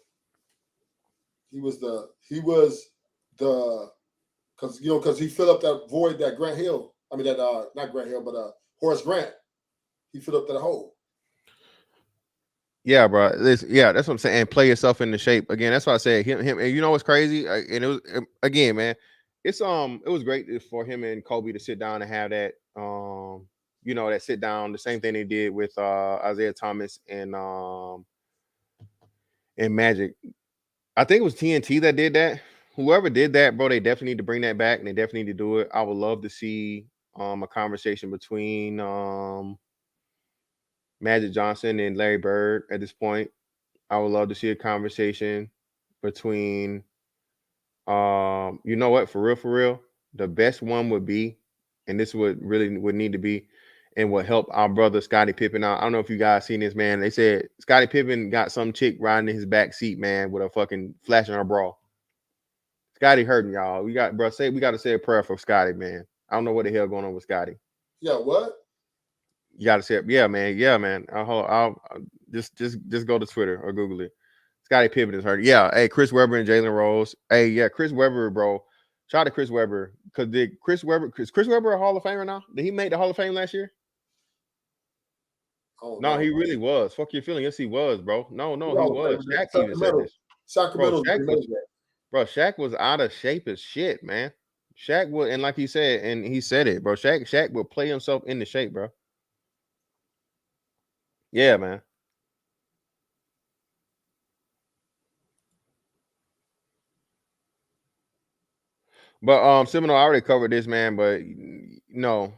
He was because he filled up that void that Grant Hill. I mean not Grant Hill, but Horace Grant. He filled up that hole. Yeah, bro. That's what I'm saying. And play yourself into shape again. That's why I said him. And you know what's crazy? And it was again, man. It was great for him and Kobe to sit down and have that. That sit down. The same thing they did with Isaiah Thomas and Magic. I think it was TNT that did that. Whoever did that, bro, they definitely need to bring that back and they definitely need to do it. I would love to see a conversation between Magic Johnson and Larry Bird at this point. I would love to see a conversation between you know what, for real, the best one would be, and this would need to be, and would help our brother Scottie Pippen out. I don't know if you guys seen this, man. They said Scottie Pippen got some chick riding in his back seat, man, with a fucking flashing her bra. Scottie hurting, y'all. We got to say a prayer for Scottie, man. I don't know what the hell going on with Scottie. Yeah, what? You got to say it. Yeah, man. I'll just go to Twitter or Google it. Scottie Pippen is hurt. Yeah, hey, Chris Webber and Jalen Rose. Hey, yeah, Chris Webber, bro. Shout out to Chris Webber. Is Chris Webber a Hall of Famer now? Did he make the Hall of Fame last year? Oh, No, he really was. Fuck your feeling. Yes, he was, bro. No, he was. Shaq even said this. Sacramento. Shaq was out of shape as shit, man. Shaq would, and like he said, and he said it, bro. Shaq would play himself into shape, bro. Yeah, man. But Seminole, I already covered this, man. But no.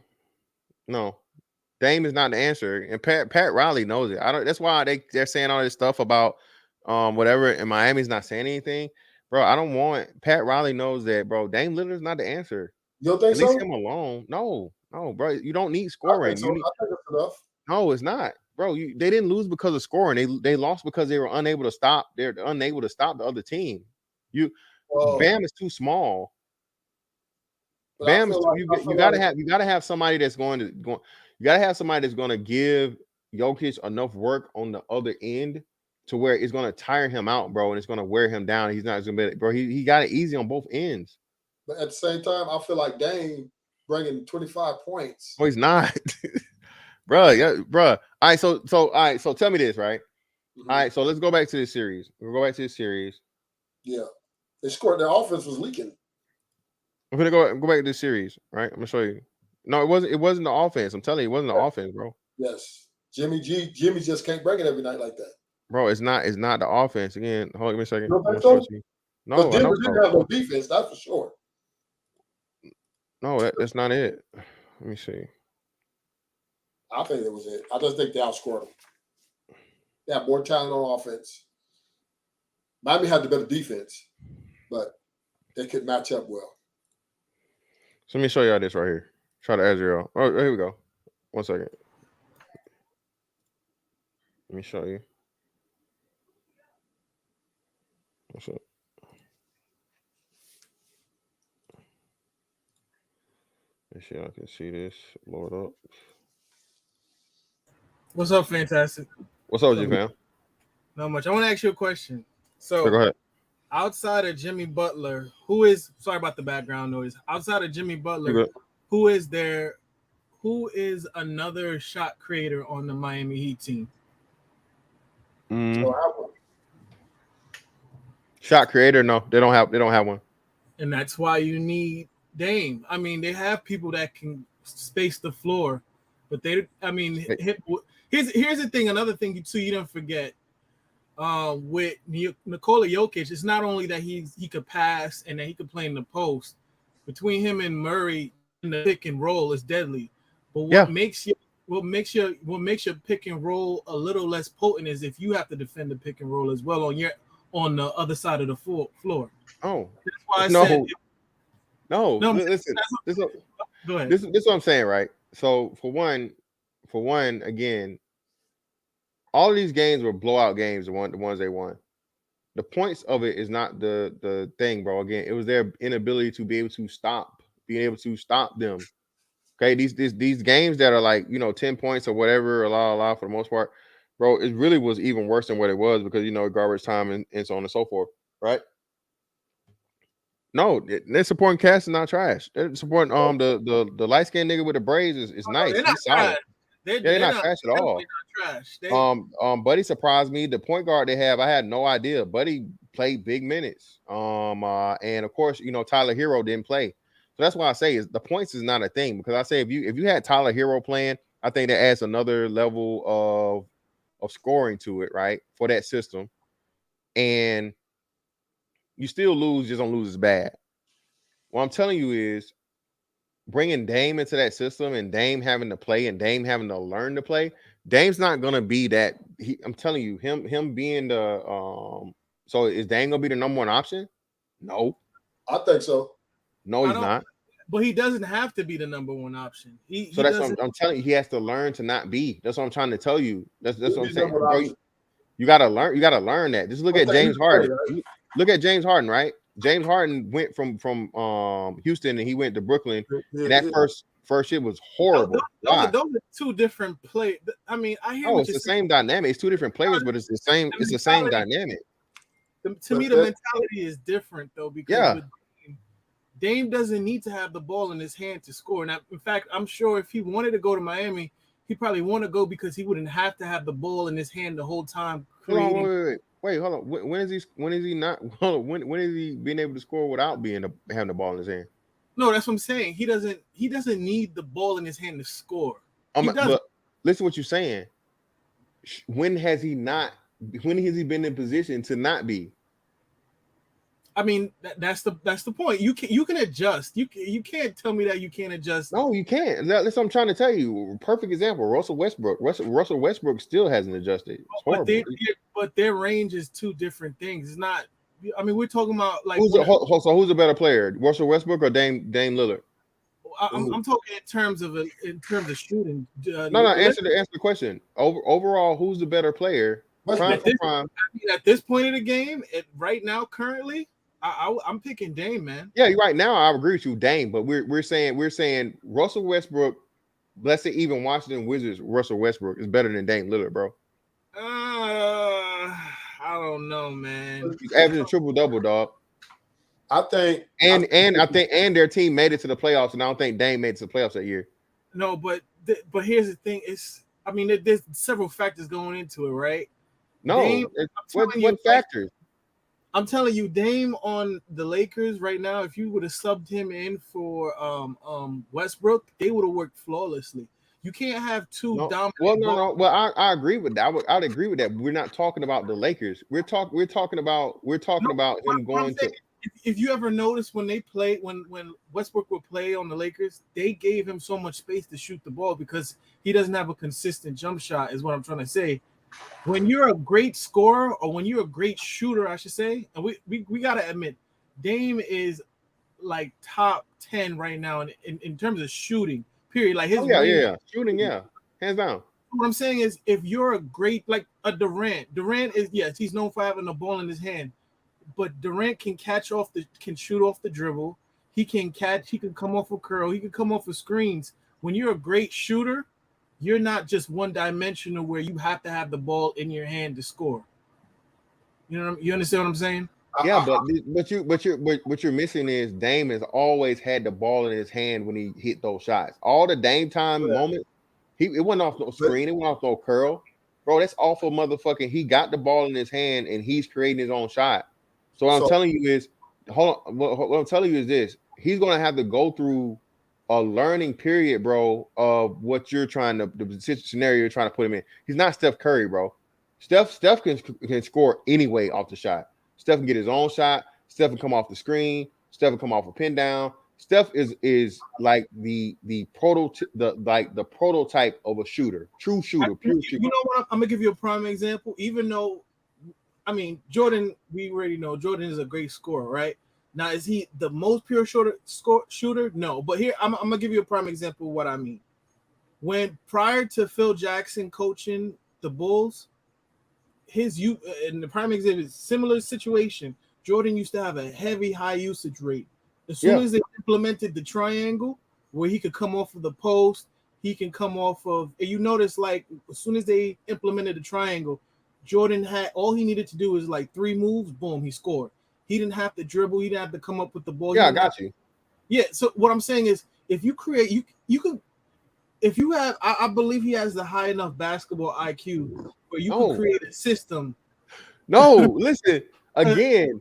Dame is not the answer, and Pat Riley knows it. I don't. That's why they're saying all this stuff about whatever, and Miami's not saying anything, bro. I don't want. Pat Riley knows that, bro. Dame Lillard's not the answer. You don't think At so? least him alone. No, bro. You don't need scoring. I think it's enough. No, it's not, bro. They didn't lose because of scoring. They lost because they were unable to stop. They're unable to stop the other team. Bam is too small. Bam, you gotta have somebody that's going to go. You gotta have somebody that's going to give Jokic enough work on the other end to where it's going to tire him out, bro, and it's going to wear him down. He's not going to be, bro. He got it easy on both ends. But at the same time, I feel like Dame bringing 25 points. Oh, he's not, bro. Yeah, bro. All right, so all right, so tell me this, right? Mm-hmm. All right, so let's go back to this series. We'll go back to this series. Yeah, they scored. Their offense was leaking. I'm gonna go back to this series, right? I'm gonna show you. No, it wasn't the offense. I'm telling you, it wasn't the offense, bro. Yes. Jimmy just can't bring it every night like that. Bro, it's not the offense. Again, hold on, give me a second. No, Denver didn't have no defense, that's for sure. No, that's not it. Let me see. I think it was it. I just think they outscored them. They have more talent on offense. Miami had the better defense, but they could match up well. So let me show y'all this right here. Try to Azrael. Oh, here we go. 1 second. Let me show you. What's up? Make sure y'all can see this. Load up. What's up, Fantastic? What's up, G fam? Not much. I want to ask you a question. So go ahead. Outside of Jimmy Butler, who is sorry about the background noise? Outside of Jimmy Butler, who is another shot creator on the Miami Heat team? Shot creator? No, they don't have one. And that's why you need Dame. I mean, they have people that can space the floor, but here's the thing. Another thing too, you don't forget. With Nikola Jokic, it's not only that he could pass and that he could play in the post. Between him and Murray in the pick and roll is deadly. But what makes your pick and roll a little less potent is if you have to defend the pick and roll as well on the other side of the floor. Oh, that's why I said no. Listen, go ahead. This is what I'm saying, right? So for one, again. All of these games were blowout games, the ones they won. The points of it is not the thing, bro. Again, it was their inability to be able to stop them. Okay, these games that are like 10 points or whatever, for the most part, bro. It really was even worse than what it was because garbage time and so on and so forth, right? No, they're supporting Cass is not trash. They're supporting the light skinned nigga with the braids is nice. He's solid. They're not trash at all. Buddy surprised me. The point guard they have, I had no idea. Buddy played big minutes. And of course, Tyler Hero didn't play. So that's why I say the points is not a thing because I say if you had Tyler Hero playing, I think that adds another level of scoring to it, right? For that system. And you still lose, just don't lose as bad. What I'm telling you is bringing Dame into that system and Dame having to play and Dame having to learn to play, Dame's not gonna be that. I'm telling you, him being the So is Dame gonna be the number one option? No, I think so. No, he's not. But he doesn't have to be the number one option. That's what I'm telling you. He has to learn to not be. That's what I'm trying to tell you. That's what I'm saying. Bro, you gotta learn. You gotta learn that. Just look at James Harden. Look at James Harden, right? James Harden went from Houston and he went to Brooklyn. And that first shit was horrible. Those are two different players. I mean, I hear. Oh, it's the same dynamic. It's two different players, but it's the same. It's the same dynamic. To me, the mentality is different though because with Dame doesn't need to have the ball in his hand to score. Now, in fact, I'm sure if he wanted to go to Miami, He probably want to go because he wouldn't have to have the ball in his hand the whole time. Hold on, Creating. wait, hold on. When is he not? Hold on, when is he being able to score without having the ball in his hand? No, that's what I'm saying. He doesn't need the ball in his hand to score. But listen to what you're saying. When has he been in position to not be? I mean, that's the point. You can adjust. You can't tell me that you can't adjust. No, you can't. That's what I'm trying to tell you. Perfect example. Russell Westbrook. Russell Westbrook still hasn't adjused. But their range is two different things. It's not. I mean, we're talking about like who's a better player, Russell Westbrook or Dame Lillard? I'm talking in terms of shooting. No. Answer the question. Overall, who's the better player? At this point in the game, right now, currently, I'm picking Dame, man. Yeah, right now I agree with you, Dame. But we're saying Russell Westbrook. Let's say even Washington Wizards, Russell Westbrook is better than Dame Lillard, bro. I don't know, man. He's averaging triple-double, dog. I think, and their team made it to the playoffs, and I don't think Dame made it to the playoffs that year. No, but here's the thing: there's several factors going into it, right? No, Dame, what factors? I'm telling you, Dame on the Lakers right now. If you would have subbed him in for Westbrook, they would have worked flawlessly. You can't have two dominant. No. Well, I agree with that. I'd agree with that. We're not talking about the Lakers. We're talking about him going to. If you ever notice when they play, when Westbrook would play on the Lakers, they gave him so much space to shoot the ball because he doesn't have a consistent jump shot, is what I'm trying to say. When you're a great scorer, or when you're a great shooter, I should say, and we gotta admit, Dame is like top 10 right now in terms of shooting. Period. Like his shooting, hands down. What I'm saying is, if you're a great, like a Durant is, yes, he's known for having the ball in his hand, but Durant can shoot off the dribble. He can come off a curl. He can come off of screens. When you're a great shooter, you're not just one dimensional where you have to have the ball in your hand to score. You know, you understand what I'm saying? Yeah, but what you're missing is Dame has always had the ball in his hand when he hit those shots. All the Dame time moments, it wasn't off no screen, it went off no curl. Bro, that's awful motherfucking. He got the ball in his hand and he's creating his own shot. So what I'm telling you is, what I'm telling you is this: he's gonna have to go through a learning period, bro, of what you're trying to, the scenario you're trying to put him in. He's not Steph Curry, bro. Steph can score anyway off the shot. Steph can get his own shot. Steph can come off the screen. Steph can come off a pin down. Steph is like the prototype of a shooter, true shooter, pure shooter. You know what? I'm gonna give you a prime example. Even though, I mean, Jordan, we already know Jordan is a great scorer, right? Now, is he the most pure shooter? No, but here I'm gonna give you a prime example of what I mean. When prior to Phil Jackson coaching the Bulls, and the prime example is similar situation. Jordan used to have a heavy high usage rate. As soon as they implemented the triangle, where he could come off of the post, he can come off of. And you notice, like, as soon as they implemented the triangle, Jordan had all he needed to do was like 3 moves, boom, he scored. He didn't have to dribble. He didn't have to come up with the ball. Yeah, I got you. Yeah. So what I'm saying is, if you create, you can. If you have, I believe he has the high enough basketball IQ where you can create a system. No, listen again.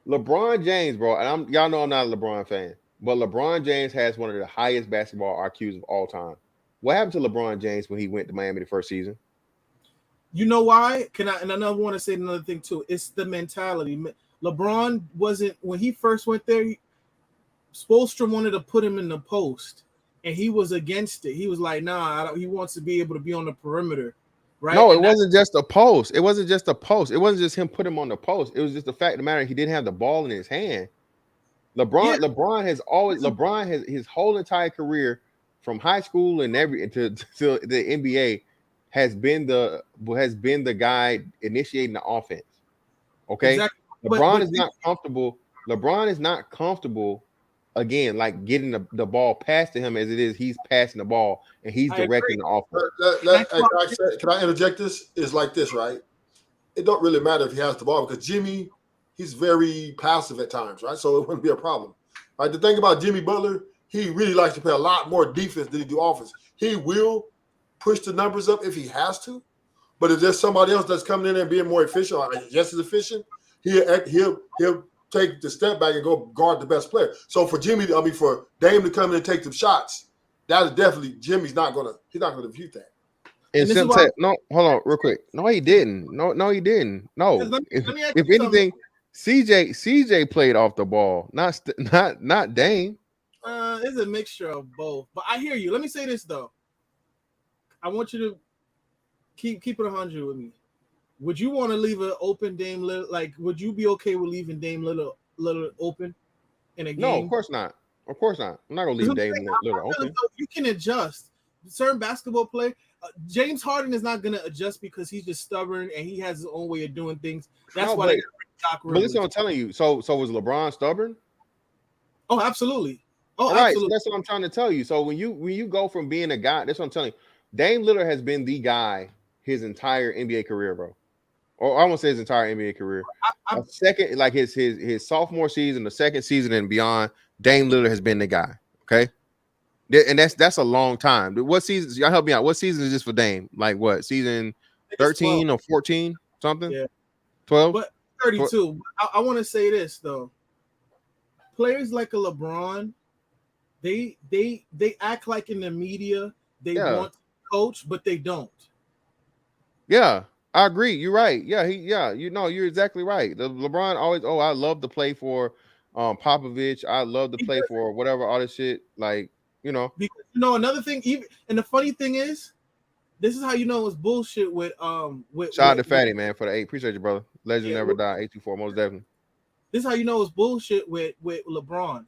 LeBron James, bro, and y'all know I'm not a LeBron fan, but LeBron James has one of the highest basketball IQs of all time. What happened to LeBron James when he went to Miami the first season? You know why? And I want to say another thing too. It's the mentality. LeBron wasn't, when he first went there, Spoelstra wanted to put him in the post, and he was against it. He was like, nah, he wants to be able to be on the perimeter, right? No, it wasn't just a post. It wasn't just a post. It wasn't just him put him on the post. It was just the fact of the matter, he didn't have the ball in his hand. LeBron has his whole entire career, from high school and to the NBA, has been the guy initiating the offense. Okay. Exactly. LeBron is not comfortable. LeBron is not comfortable, again, like getting the ball passed to him as it is. He's passing the ball and he's directing the offense. Can I interject this? It's like this, right? It don't really matter if he has the ball because Jimmy, he's very passive at times, right? So it wouldn't be a problem. Right? The thing about Jimmy Butler, he really likes to play a lot more defense than he do offense. He will push the numbers up if he has to. But if there's somebody else that's coming in and being more efficient, or just as efficient, he'll take the step back and go guard the best player. So for for Dame to come in and take the shots, that is definitely he's not gonna view that. And no, hold on, real quick. No, he didn't. No, he didn't. No. If anything, CJ played off the ball, not Dame. It's a mixture of both. But I hear you. Let me say this though. I want you to keep it 100 with me. Would you want to leave an open Dame Lillard? Like, would you be okay with leaving Dame Lillard open in a game? No, of course not. Of course not. I'm not gonna leave Dame Lillard open. You can adjust certain basketball play. James Harden is not gonna adjust because he's just stubborn and he has his own way of doing things. That's why they but listen, I'm telling you. So was LeBron stubborn? Oh, absolutely. Oh, all right. absolutely. So that's what I'm trying to tell you. So when you go from being a guy, that's what I'm telling you. Dame Lillard has been the guy his entire NBA career, bro. Or I won't say his entire NBA career. Second, like his sophomore season, the second season and beyond, Dame Lillard has been the guy. Okay. And that's a long time. What season? Y'all help me out. What season is this for Dame? Like what? Season 13 or 14? Something? Yeah. 12? But 32. I want to say this though. Players like a LeBron, they act like in the media they want to coach, but they don't. Yeah, I agree. You're right. Yeah, you're exactly right. The LeBron always, I love to play for Popovich. I love to play for whatever, all this shit. Like, because another thing, and the funny thing is, this is how you know it's bullshit with shout out to Fatty, man, for the 8. Appreciate you, brother. Legend never die. 824, most definitely. This is how you know it's bullshit with LeBron.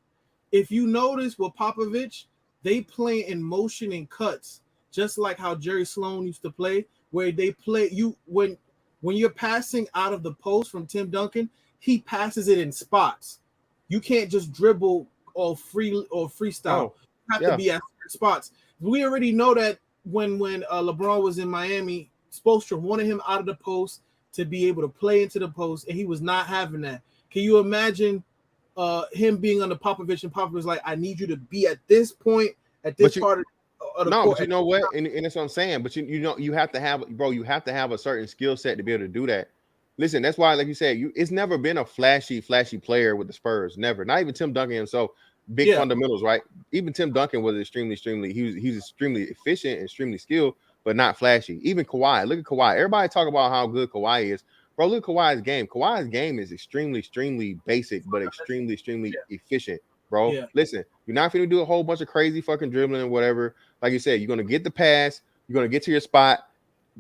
If you notice with Popovich, they play in motion and cuts, just like how Jerry Sloan used to play, where they play you when you're passing out of the post from Tim Duncan, he passes it in spots. You can't just dribble or freestyle. You have to be at spots. We already know that when LeBron was in Miami, Spoelstra wanted him out of the post to be able to play into the post, and he was not having that. Can you imagine him being on the Popovich, and Popovich was like, I need you to be at this point, at this part of the court. But you know what? And that's what I'm saying. But you have to have, bro, you have to have a certain skill set to be able to do that. Listen, that's why, like you said, it's never been a flashy player with the Spurs. Never. Not even Tim Duncan himself. Big fundamentals, right? Even Tim Duncan was extremely, he's extremely efficient and extremely skilled, but not flashy. Even Kawhi. Look at Kawhi. Everybody talk about how good Kawhi is. Bro, look at Kawhi's game. Kawhi's game is extremely basic, but extremely efficient, bro. Yeah. Listen, you're not going to do a whole bunch of crazy fucking dribbling and whatever. Like you said, you're going to get the pass. You're going to get to your spot.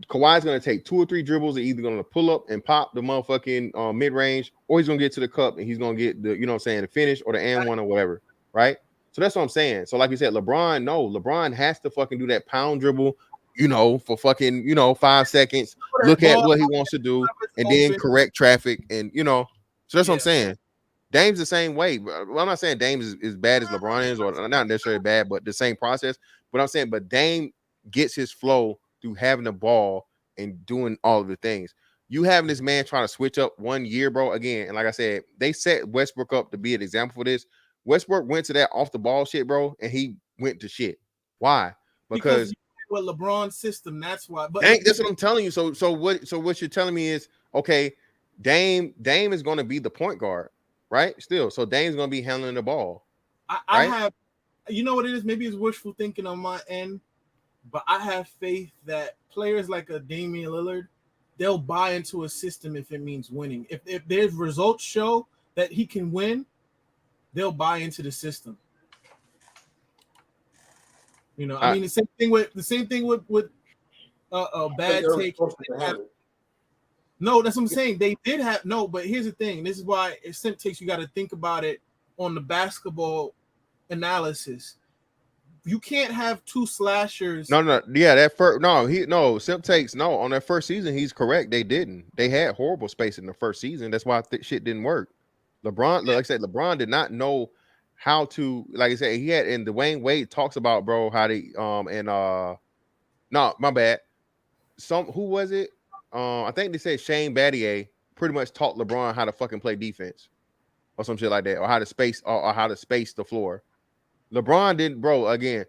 Kawhi's going to take 2 or 3 dribbles. They're either going to pull up and pop the motherfucking mid-range, or he's going to get to the cup and he's going to get the, the finish or the and one or whatever, right? So that's what I'm saying. So like you said, LeBron has to fucking do that pound dribble, for fucking, 5 seconds, look at what he wants to do, and then correct traffic. And, so that's what I'm saying. Dame's the same way. Well, I'm not saying Dame is as bad as LeBron is, or not necessarily bad, but the same process. But I'm saying, but Dame gets his flow through having the ball and doing all of the things. You having this man trying to switch up 1 year, bro, again, and like I said, they set Westbrook up to be an example for this. Westbrook went to that off the ball shit, bro, and he went to shit. Why? Because with LeBron's system, that's why. But that's what I'm telling you. So what you're telling me is, okay, Dame is going to be the point guard, right? Still, so Dame's going to be handling the ball. I have, you know what it is? Maybe it's wishful thinking on my end, but I have faith that players like a Damian Lillard, they'll buy into a system if it means winning. If there's results show that he can win, they'll buy into the system. I mean, the same thing with bad take. No, that's what I'm saying. They did have but here's the thing. This is why Simp takes. You got to think about it on the basketball analysis. You can't have 2 slashers. No, yeah, that first Simp takes on that first season. He's correct. They didn't. They had horrible space in the first season. That's why shit didn't work. LeBron, like I said, LeBron did not know how to, like I said, he had, and Dwayne Wade talks about, bro, how they no, my bad. Who was it? I think they said Shane Battier pretty much taught LeBron how to fucking play defense or some shit like that, or how to space or how to space the floor. LeBron didn't, bro. Again,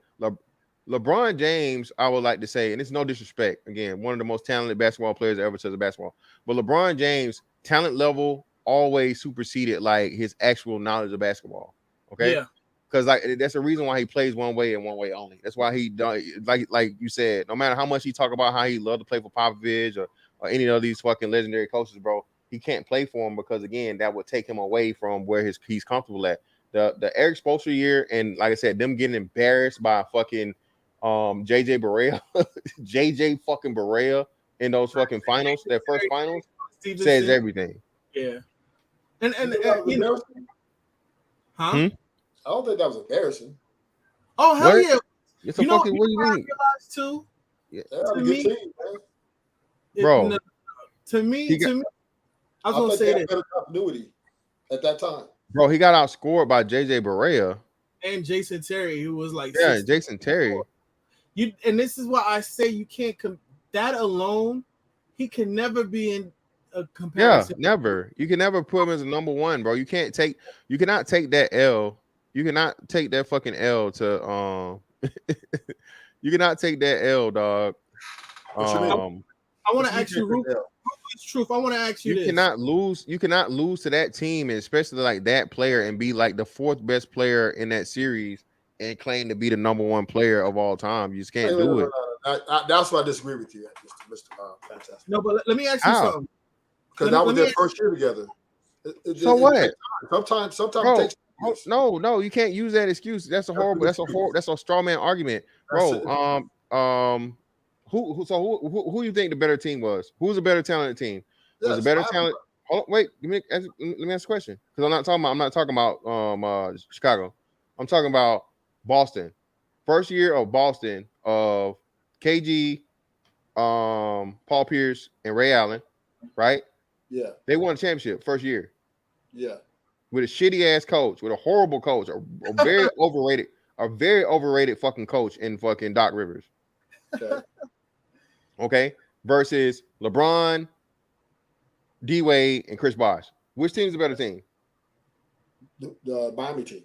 LeBron James, I would like to say, and it's no disrespect, again, one of the most talented basketball players that ever touched basketball. But LeBron James, talent level always superseded like his actual knowledge of basketball. Okay. Yeah. Because like that's the reason why he plays one way and one way only. That's why he done like you said, no matter how much he talk about how he loved to play for Popovich or any of these fucking legendary coaches, bro, he can't play for him because again, that would take him away from where he's comfortable at. The Eric Spoelstra year, and like I said, them getting embarrassed by fucking JJ Barea, JJ fucking Barea in those fucking finals, their first finals, says everything. Yeah. And you know, huh? I don't think that was embarrassing. Oh hell What? yeah! It's a fucking what do you mean? Too. Yeah, To me, team, man. Bro. To me, I was gonna say that better continuity at that time. Bro, he got outscored by JJ Barea. And Jason Terry, who was like, Yeah, Jason Terry. And this is why I say you can't that alone. He can never be in a comparison. Yeah, never. You can never put him as a number one, bro. You cannot take that L. You cannot take that fucking L to you cannot take that L, dog. I want to ask you, Rufus Truth. I want to ask you this. You cannot lose to that team, and especially like that player, and be like the fourth best player in that series and claim to be the number one player of all time. You just can't do it. That's why I disagree with you, Mr. Fantastic. No, but let me ask you something. Because that was their first year together. So what? Sometimes bro, it takes years. No, you can't use that excuse. That's a straw man argument, bro. Who you think the better team was? Who's a better talented team? Was a better talent? Hold on, wait, let me ask a question, because I'm not talking about Chicago. I'm talking about Boston. First year of Boston of KG, Paul Pierce, and Ray Allen, right? Yeah. They won a championship first year. Yeah. With a shitty ass coach, with a horrible coach, a very overrated fucking coach in fucking Doc Rivers. Okay. Versus LeBron, D Wade, and Chris Bosh. Which team's the better team? The Miami team.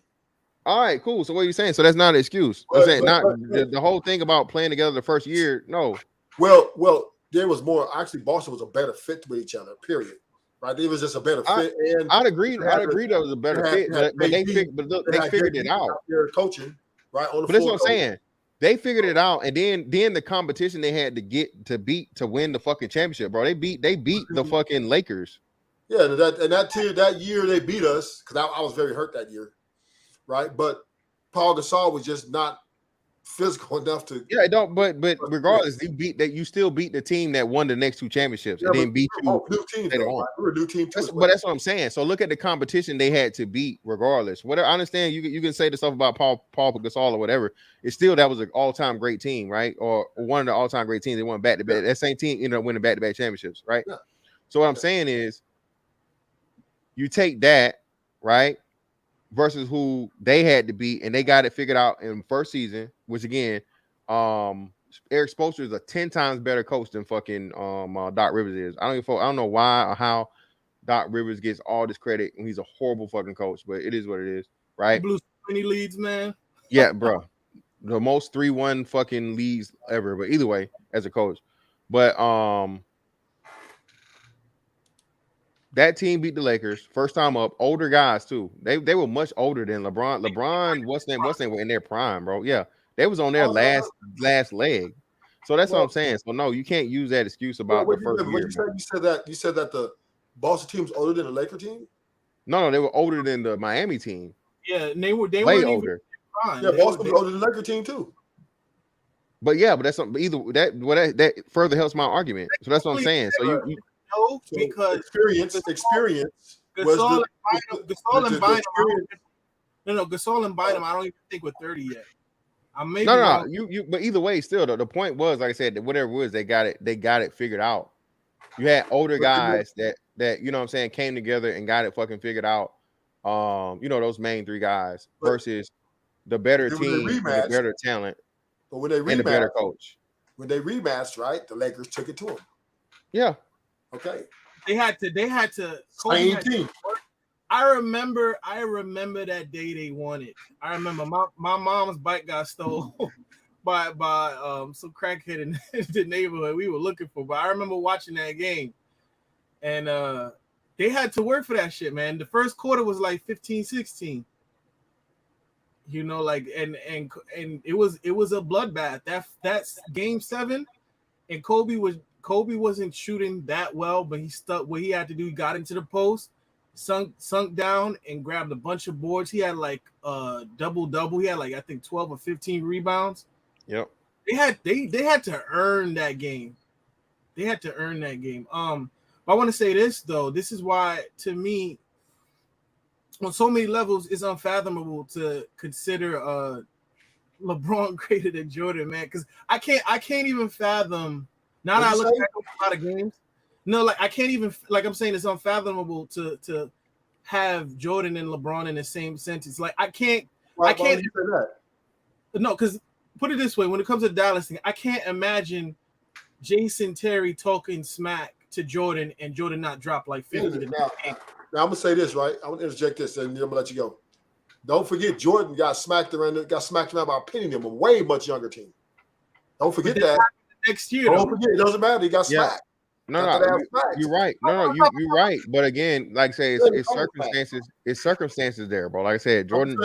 All right, cool. So what are you saying? So that's not an excuse. I'm saying the whole thing about playing together the first year. No. Well, there was more. Actually, Boston was a better fit with each other. Period. Right? It was just a better fit. And I'd agree that was a better fit, but they figured it out. They're coaching right on the. But that's what I'm saying. They figured it out, and then the competition they had to win the fucking championship, bro. They beat the fucking Lakers. Yeah, that year they beat us because I was very hurt that year, right? But Paul Gasol was just not physical enough to. Yeah, don't. But regardless, you still beat the team that won the next two championships, and then beat you. New team, later on. We're a new team too. But that's what I'm saying. So look at the competition they had to beat, regardless. Whatever, I understand you can say the stuff about Paul Gasol or whatever. It's still that was an all-time great team, right? Or one of the all-time great teams. They won back-to-back. That same team ended up winning back-to-back championships, right? Yeah. So what I'm saying is, you take that, right, versus who they had to beat, and they got it figured out in first season, which again, Eric Spoelstra is a 10 times better coach than fucking Doc Rivers is. I don't know why or how Doc Rivers gets all this credit, and he's a horrible fucking coach, but it is what it is, right? Blew so many leads, man. Yeah, bro. The most 3-1 fucking leads ever, but either way, as a coach. But that team beat the Lakers first time up. Older guys too. They were much older than LeBron. LeBron, what's name were in their prime, bro. Yeah, they was on their last leg. So that's what I'm saying. So no, you can't use that excuse about the first year. You said that the Boston team was older than the Laker team. No, they were older than the Miami team. Yeah, they were way older. Yeah, Boston was older than the Laker team too. But yeah, but that's something. Either that further helps my argument. So that's what I'm saying. So you no, because experience Gasol and Bynum, I don't even think we're 30 yet. No. You. But either way, still the point was, like I said, that whatever it was, they got it figured out. You had older guys that you know what I'm saying came together and got it fucking figured out. Those main three guys versus the better team, the better talent, but when they rematched, and the better coach. When they rematched, right, the Lakers took it to them. Yeah. Okay. They had to. Same team. I remember that day they won it. I remember my mom's bike got stolen by some crackhead in the neighborhood we were looking for. But I remember watching that game, and they had to work for that shit, man. The first quarter was like 15-16. You know, like and it was a bloodbath. That's game 7, and Kobe wasn't shooting that well, but he stuck what he had to do. He got into the post, sunk down, and grabbed a bunch of boards. He had like double. He had like I think 12 or 15 rebounds. Yep. They had to earn that game. They had to earn that game. But I want to say this though. This is why, to me, on so many levels, it's unfathomable to consider LeBron greater than Jordan, man. Because I can't even fathom. Now that I look back at a lot of games, no, like I can't even, like I'm saying, it's unfathomable to have Jordan and LeBron in the same sentence. Like I can't. Why would you say that? No, because put it this way: when it comes to the Dallas thing, I can't imagine Jason Terry talking smack to Jordan and Jordan not drop like 50. Now I'm gonna say this, right? I'm gonna interject this, and then I'm gonna let you go. Don't forget, Jordan got smacked around by Penningham, a way much younger team. Don't forget that. Next year, don't forget, it doesn't matter. He got smacked. No, you're right. No, you're right. But again, like I say, it's circumstances. It's circumstances there, bro. Like I said, Jordan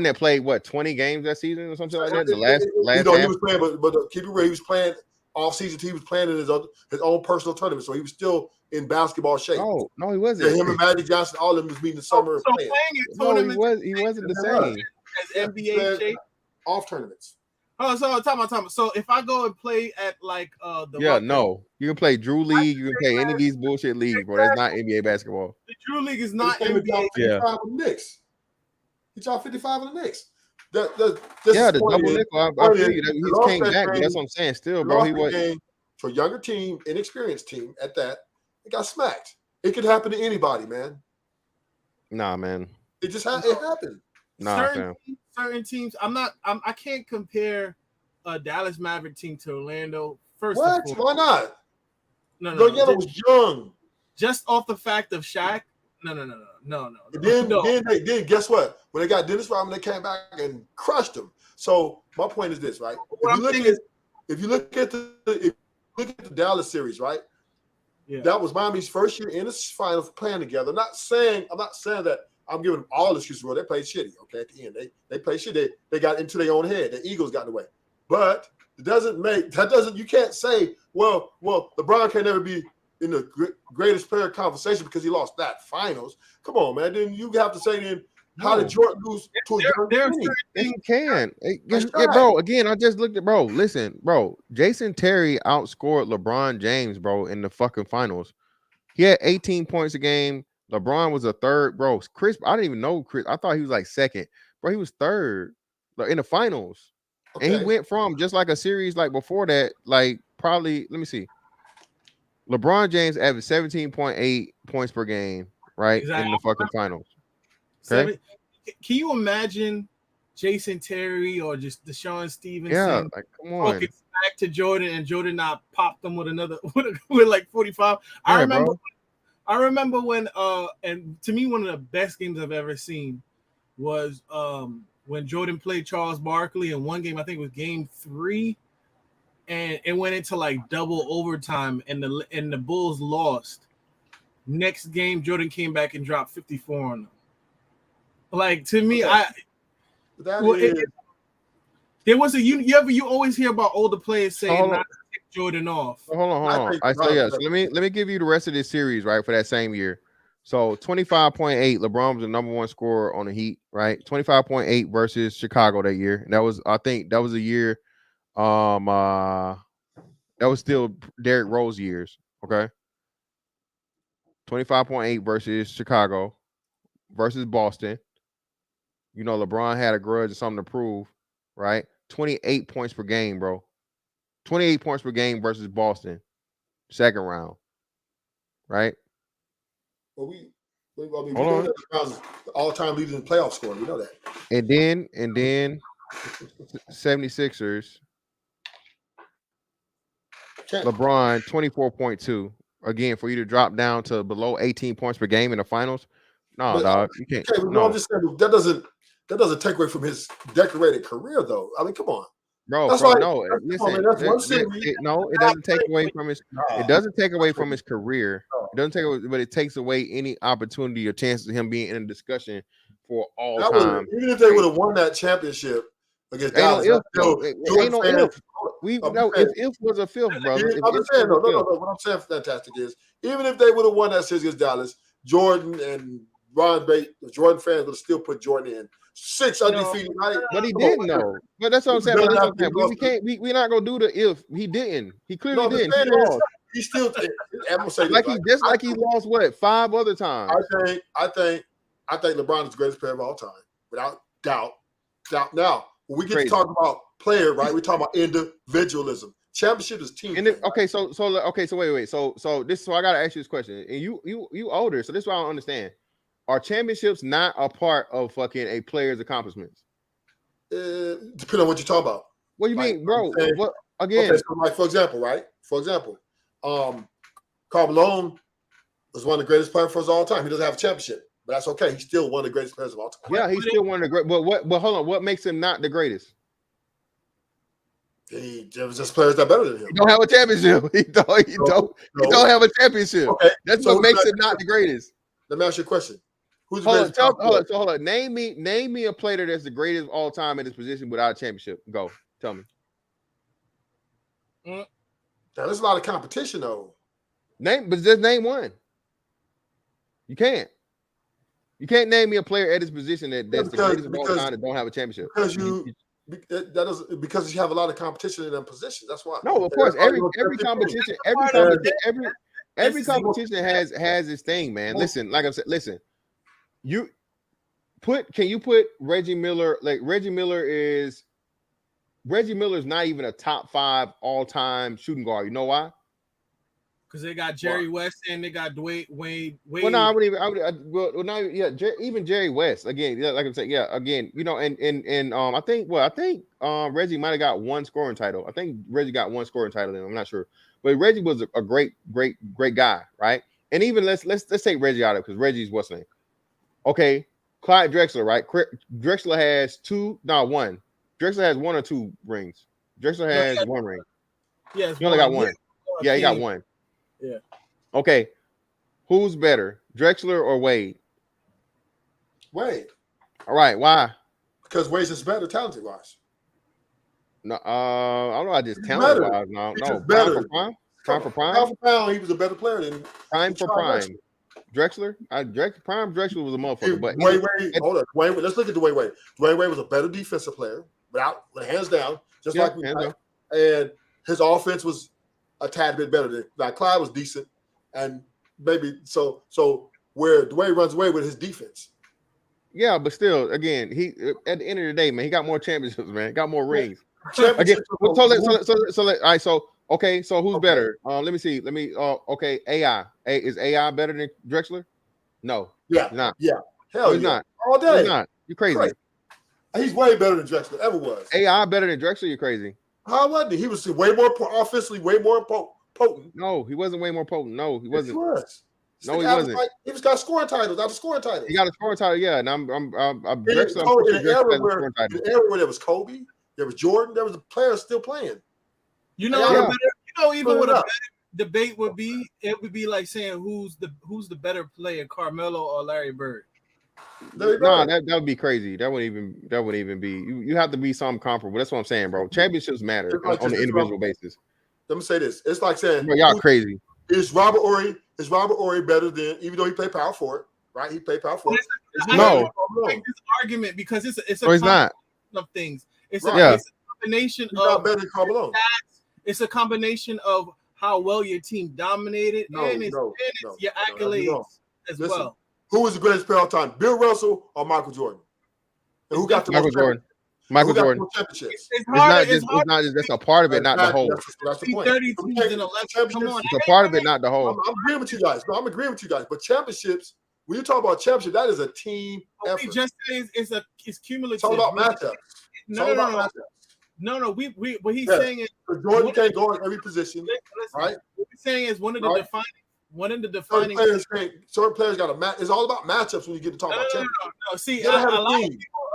had played what 20 games that season or something like that. The last he was playing, but keep it real, he was playing off season. He was playing in his own personal tournament, so he was still in basketball shape. No, he wasn't. Him and Magic Johnson, all of them was meeting the summer. So playing in he wasn't the same as NBA shape off tournaments. Oh, so time. So if I go and play at like you can play Drew League, you can play any of these bullshit leagues, bro. That's not NBA basketball. The Drew League is not NBA. He dropped 55 in the Knicks. The double nickel. I feel you. He came back, but that's what I'm saying. Still, bro, he was to a younger team, inexperienced team at that. It got smacked. It could happen to anybody, man. Nah, man. It just it happened. Nah, certain teams. I can't compare a Dallas Maverick team to Orlando. First, what? Why not? No. Yellow was young. Just off the fact of Shaq. No. Then guess what? When they got Dennis Rodman, they came back and crushed them. So my point is this, right? If you look at the Dallas series, right? Yeah. That was Miami's first year in the finals playing together. I'm not saying that I'm giving them all excuses. Well, they played shitty. Okay, at the end, they played shitty. They got into their own head. The Eagles got in the way. But you can't say, well, LeBron can never be in the greatest player conversation because he lost that finals. Come on, man. Then you have to say then, how did Jordan lose to a young team? He can. Bro, again, I just looked at, bro, listen, bro, Jason Terry outscored LeBron James, bro, in the fucking finals. He had 18 points a game. LeBron was a third, bro. Chris, I didn't even know Chris. I thought he was like second. Bro, he was third in the finals. Okay. And he went from just like a series like before that, like probably, let me see. LeBron James averaged 17.8 points per game, right? Exactly. In the fucking finals. Okay. Can you imagine Jason Terry or just Deshaun Stevenson? Yeah, like come on. Talking back to Jordan and Jordan not popped them with another with like 45. Yeah, I remember when and to me one of the best games I've ever seen was when Jordan played Charles Barkley in one game. I think it was game 3. And it went into like double overtime, and the Bulls lost. Next game, Jordan came back and dropped 54 on them. Like to me, there was you always hear about older players saying not to take Jordan off. Hold on. I say yes. Let me give you the rest of this series, right, for that same year. So 25.8, LeBron was the number 1 scorer on the Heat, right? 25.8 versus Chicago that year. And I think that was a year. That was still Derrick Rose years, okay? 25.8 versus Chicago versus Boston. You know, LeBron had a grudge or something to prove, right? 28 points per game, bro. 28 points per game versus Boston, second round, right? Well, we know that all-time leader in playoff scorer. We know that. And then 76ers. LeBron 24.2 again for you to drop down to below 18 points per game in the finals. No, dog, you can't. Okay, no. I'm just saying that that doesn't take away from his decorated career, though. I mean, come on. Bro, That's bro, like- no, that's- listen. come on, man, that's one it series. doesn't take away from his. It doesn't take away from his career. No. It doesn't take away, but it takes away any opportunity or chances of him being in a discussion for all That time. even if they would have won that championship against Ain't no Dallas, if, still, though. Ain't Jordan no fans- if. We I'm know saying- if was a fifth, brother. If I'm if just saying, was a no. fifth. What I'm saying, fantastic is even if they would have won that series against Dallas, Jordan and Ron Bate, the Jordan fans would have still put Jordan in 6 undefeated. Right? But he Come on, didn't know. But that's what I'm He's saying. better But that's than what I'm saying. We can't. We're not gonna do the if. He didn't. He clearly No, the didn't. thing He is, lost. he still. I'm gonna say this, Like he right? just like he lost what 5 other times. I think LeBron is the greatest player of all time, without doubt. Now, when we get Crazy. to talk about player, right? We're talking about individualism. Championship is team. And thing, then, okay, so wait. So I gotta ask you this question. And you older, so this is why I don't understand. Are championships not a part of fucking a player's accomplishments? Depending on what you talk about. What do you Like, mean, bro? I'm saying- What again? Okay, so like for example, right? For example, Karl Malone was one of the greatest players for us all time. He doesn't have a championship, but that's okay. He's still one of the greatest players of all time. Yeah, he's still one of the great. But hold on, what makes him not the greatest? There was just players that are better than him. He don't have a championship. He don't have a championship. Okay, That's so what makes him not the greatest. let me ask you a question. Who's the Hold on, greatest? power forward? hold on. Name me a player that's the greatest of all time in his position without a championship. Go, tell me. Now, there's a lot of competition though. But just name one. You can't. You can't name me a player at his position that's the greatest of all time that don't have a championship. Because you have a lot of competition in them positions. That's why. No, of course. Every competition has its thing, man. Listen, like I said, listen. Can you put Reggie Miller? Like Reggie Miller is not even a top 5 all-time shooting guard. You know why? Because they got Jerry West and they got Dwight Wade. Well, no, I wouldn't even. Even Jerry West again. Yeah, like I'm saying, yeah, again, and I think Reggie might have got 1 scoring title. I think Reggie got 1 scoring title. I'm not sure, but Reggie was a great guy, right? And even let's take Reggie out of it because Reggie's what's name? Okay, Clyde Drexler, right? Drexler has 1. Drexler has 1 or 2 rings. Drexler has 1 ring. Yeah, he only got 1. Yeah, he got 1. Yeah. Okay. Who's better, Drexler or Wade? Wade. All right. Why? Because Wade's just better talented wise. No, I don't know. I just talent wise. No. Prime for prime. Pound for pound, he was a better player than Prime for prime. Drexler. Prime Drexler was a motherfucker. But Wade, hold on. Wade, let's look at Dwayne Wade. Dwayne Wade was a better defensive player, hands down, just like we had. And his offense was a tad bit better than like Clyde was decent, and maybe so where Dwayne runs away with his defense. Yeah, but still, again, he at the end of the day, man, he got more championships, man. Got more rings. Again, all right. So who's better? Let me see. Okay, AI. Is AI better than Drexler? No. Yeah. He's not. Yeah. Hell he's yeah. not. All day. He's not. You're crazy. He's way better than Drexler ever was. AI better than Drexler? You're crazy. How wasn't he? He was way more offensively, way more potent. No, he wasn't way more potent. No, he wasn't. He was. No, he wasn't. He just got scoring titles after scoring titles. He got a scoring title, yeah. And I'm Drexler. In an era where there was Kobe, there was Jordan, there was the players still playing. Even what a better debate would be, it would be like saying who's the better player, Carmelo or Larry Bird. No, that would be crazy. That wouldn't even be. You have to be something comparable. That's what I'm saying, bro. Championships matter on the individual basis. Let me say this: it's like saying, bro, y'all crazy. Is Robert Horry better than, even though he played power forward, right? He played power forward. No, this argument because it's a he's not of things. It's right. a combination of better than Carmelo. It's a combination of how well your team dominated and your accolades as well. Who was the greatest player of all time, Bill Russell or Michael Jordan? And who got the Michael Jordan? Michael Jordan. Championships? It's not just that's a part of it, not the whole. That's the point. 30 teams in 11. Come on, it's a part of it, not the whole. I'm agreeing with you guys. No, I'm agreeing with you guys. But championships, when you talk about championship, that is a team effort. We just say it's cumulative. It's all about matchups. No. What he's saying is Jordan can't go in every position, right? What he's saying is one of the defining certain players got to match. It's all about matchups when you get to talk about championships. No. See,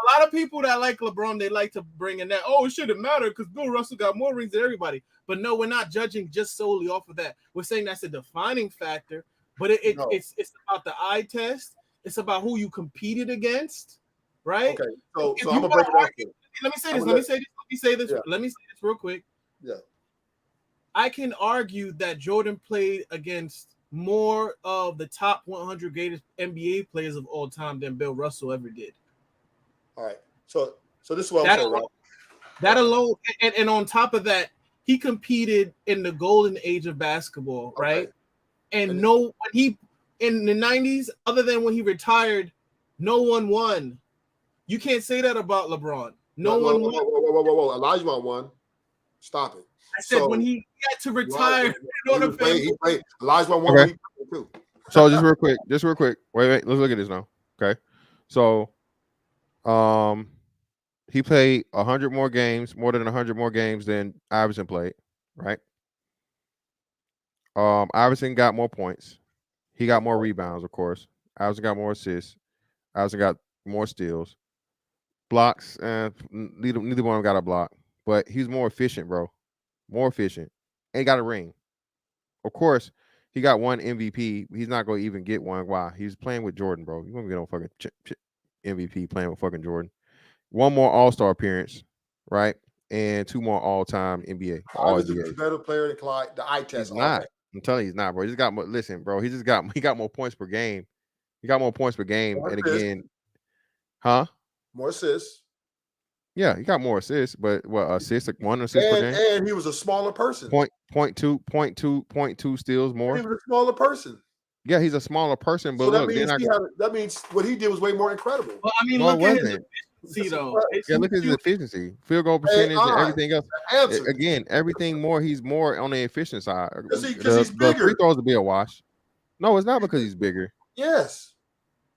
a lot of people that like LeBron, they like to bring in that. Oh, it shouldn't matter because Bill Russell got more rings than everybody. But no, we're not judging just solely off of that. We're saying that's a defining factor. But it's about the eye test. It's about who you competed against, right? Okay, so I'm gonna break it down. Let me say this. Yeah. Let me say this real quick. Yeah. I can argue that Jordan played against more of the top 100 greatest NBA players of all time than Bill Russell ever did. All right. So this is what I'm saying, right? That alone, and on top of that, he competed in the golden age of basketball, right? And in the 90s, other than when he retired, no one won. You can't say that about LeBron. No one won. Whoa. Olajuwon won. Stop it. I said when he had to retire. He played. Olajuwon won. Okay. Too. So just real quick. Wait. Let's look at this now. Okay. So, he played 100 more games, more than 100 more games than Iverson played, right? Iverson got more points. He got more rebounds, of course. Iverson got more assists. Iverson got more steals. Blocks, neither one of them got a block. But he's more efficient, bro. More efficient. Ain't got a ring. Of course, he got one MVP. He's not going to even get one. Why? He's playing with Jordan, bro. You won't get no fucking MVP playing with fucking Jordan. One more All-Star appearance, right? And 2 more all-time NBA. He's a better player than Clyde. The eye test. He's not. I'm telling you, he's not, bro. He just got more. Listen, bro. He got more points per game. He got more points per game. More and assists. Again, huh? More assists. Yeah, he got more assists, but what assists? Like 1 assist per game. And he was a smaller person. Point two steals more. He was a smaller person. Yeah, he's a smaller person, but So look, that means what he did was way more incredible. Well, I mean, No, it look at his wasn't. efficiency, though. Yeah, look at his efficiency, field goal percentage, and everything else. Answer. Again, everything more. He's more on the efficient side. Because he's The bigger. free throws will be a wash. No, it's not because he's bigger. Yes.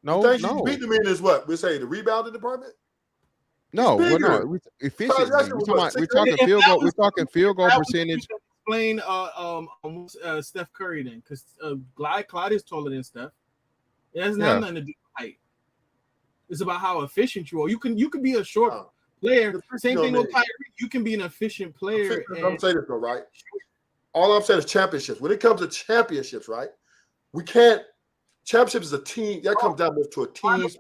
No, The thing no. she's beating him in is what? We say the rebounding department? No, He's well, bigger. no. Efficiency. That's what We're talking field goal. We're talking field goal That was percentage. Explain Steph Curry then, because Clyde is taller than Steph. It doesn't have nothing to do with height. It's about how efficient you are. You can be a short player. Same thing with Kyrie. You can be an efficient player. I'm saying this though, right? All I'm saying is championships. When it comes to championships, right? We can't. Championships is a team. That comes down to a team. It's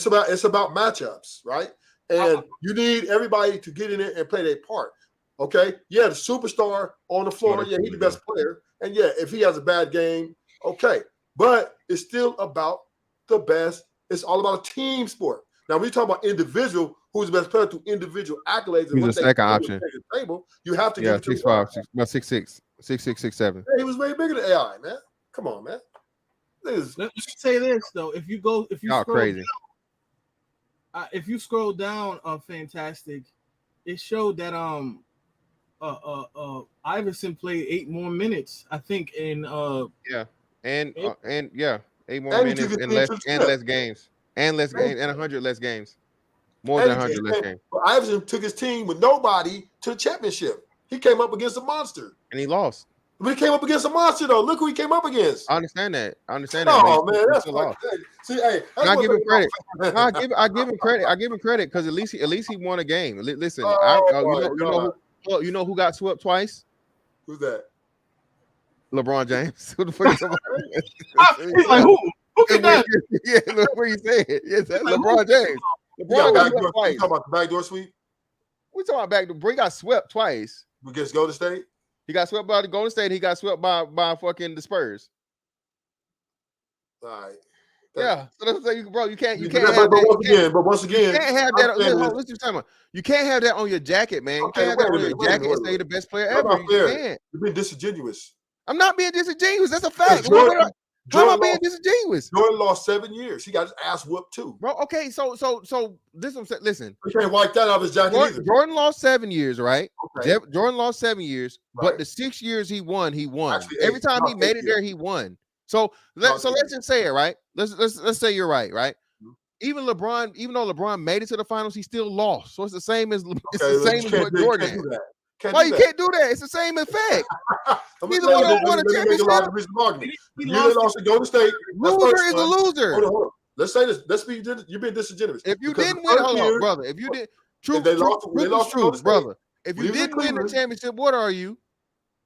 about matchups, right? And you need everybody to get in there and play their part. Okay? Yeah, the superstar on the floor. Yeah, he's the best player. And yeah, if he has a bad game, okay. But it's still about the best. It's all about a team sport. Now, when you talk about individual, who's the best player through individual accolades, and He's a second option. Table, you have to give it to 6'5", 6'6", 6'7". Yeah, he was way bigger than AI, man. Come on, man. Let me say this though: if you crazy. If you scroll down, fantastic, it showed that Iverson played 8 more minutes, I think, in 8 more minutes and less games and 100 less games, more than 100 less games. Iverson took his team with nobody to the championship. He came up against a monster, and he lost. But he came up against a monster, though. Look who he came up against. I understand that. Oh man, that's like, see, hey, I give him credit. I give him credit. I give him credit because at least he won a game. Listen, you know who got swept twice? Who's that? LeBron James. Who the fuck is LeBron? He's like, who can that? Yeah, look where you say it. Yes, that's LeBron James. LeBron got swept twice. You talking about the backdoor sweep? We talking about backdoor. He got swept twice. Against Golden State? He got swept by the Golden State. He got swept by fucking the Spurs. All right. Yeah. So that's what I'm saying, bro. You can't have that. But once again, you can't have that. Listen, time. You can't have that on your jacket, man. You can't have that on your jacket and say the best player ever. You can't. You're being disingenuous. I'm not being disingenuous. That's a fact. How am I being disingenuous? Jordan lost 7 years. He got his ass whooped too. Bro, okay, so this I'm saying. Listen, you can't wipe that off his jacket either. Jordan lost 7 years, right? Okay. Jordan lost 7 years, but the 6 years he won. Actually, every time he made it there, he won. So let's just say it, right? Let's say you're right? Mm-hmm. Even though LeBron made it to the finals, he still lost. So it's the same as what Jordan did. Why you can't do that? It's the same effect. Neither one of them won a championship. You lost to Golden State. Loser is a loser. let's say this. Let's be you're being disingenuous. If you Because didn't the win, first hold year, on, brother. If you did, truth, they truth, lost to Golden truth, State. brother. If When you he was in didn't win the Cleveland- championship, what are you?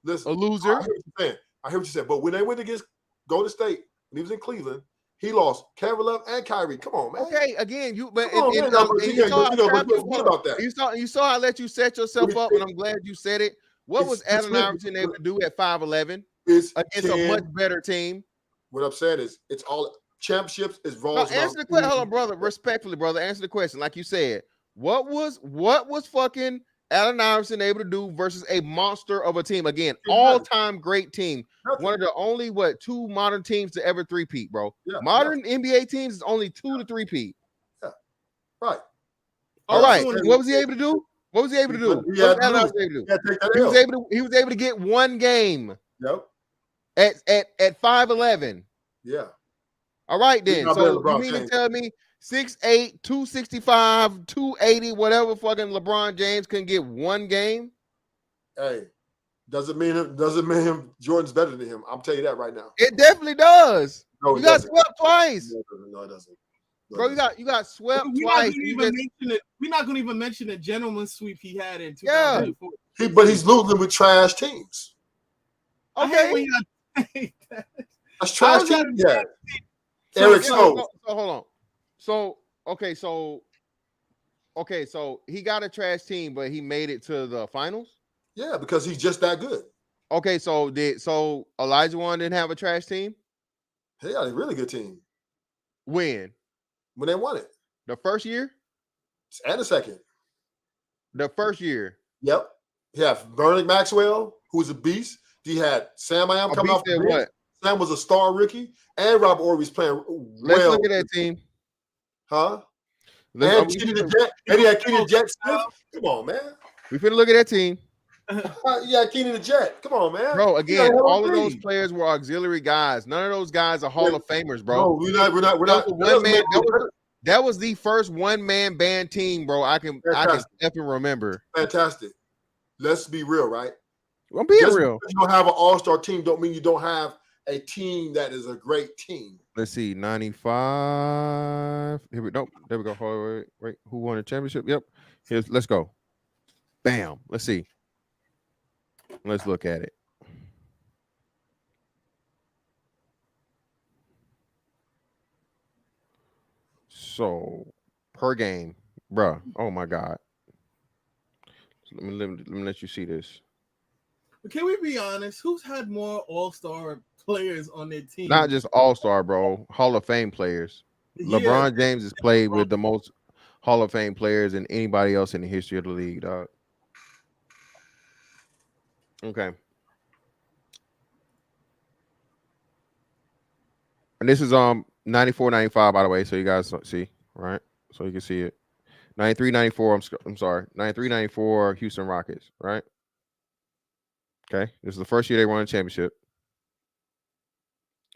Listen, A loser? I hear what you're saying. I hear what you said. But when they went against Golden State, when he was in Cleveland, he lost Kevin Love and Kyrie. Come on, man. Okay, again, you but Come on, man. No, but you you saw can't- but you how don't forget about that. you saw I let you set yourself up, and I'm glad you said it. What was It's- Allen Iverson able to do at 5'11" It's against a much better team? What I'm saying is, it's all championships is No, revolves answer the question. Hold on, brother. Respectfully, brother. Answer the question. Like you said, what was fucking Allen Iverson able to do versus a monster of a team? Again, all-time great team. Nothing. One of the only two modern teams to ever three-peat, bro. Yeah, Modern NBA teams is only 2 to 3-peat. Right. All right. What was he able to do? What was he able to do? He What had was Allen to Iverson able to do? Yeah, take that He was L. able to get one game Yep. at 5'11". Yeah. All right, He's then. not better So than you LeBron mean to James. tell me 6'8", 265, 280, whatever fucking LeBron James couldn't get one game? Hey, doesn't mean him Jordan's better than him. I'm telling you that right now. It definitely does. No, You it got doesn't. swept twice. No, it doesn't. No, Bro, it doesn't. you got swept We're twice. not going to even mention the gentleman sweep he had in Yeah. 2004. But he's losing with trash teams. I hate Okay. when y'all say that. That's trash How's that- teams. Yeah. Eric Stokes. So hold on. So he got a trash team, but he made it to the finals. Yeah, because he's just that good. Okay, so Olajuwon didn't have a trash team? They got a really good team When? when they won it. The first year? And the second. The first year. Yep. You have Vernon Maxwell, who's a beast. You had Sam I am A coming beast off the at bench. what? Sam was a star rookie, and Robert Ory's playing Let's well. look at that team. Huh? Let's- And Kenny the Jet. And he had Kenny the Jet Smith. Come on, man. we finna look at that team. Yeah, Kenny the Jet. Come on, man. Bro, You again, gotta have all a of those team. players were auxiliary guys. None of those guys are Hall of Famers, bro. No, we're not. That was a one-man- That That was the first one-man band team, bro. I can effing remember. fantastic. Let's be real, right? I'm being Just real. because you don't have an all-star team don't mean you don't have a team that is a great team. Let's see, 95. Here we go. There we go. Wait. Who won the championship? Yep. Let's go. Bam. Let's see. Let's look at it. So per game, bruh. Oh my God. Let me let you see this. But can we be honest? Who's had more all-star players on their team? Not just all-star, bro. Hall of Fame players. Yeah. LeBron James has played with the most Hall of Fame players than anybody else in the history of the league, dog. Okay. And this is 94-95, by the way, so you guys see, right? So you can see it. 93-94, I'm sorry. 93-94 Houston Rockets, right? Okay. This is the first year they won a championship.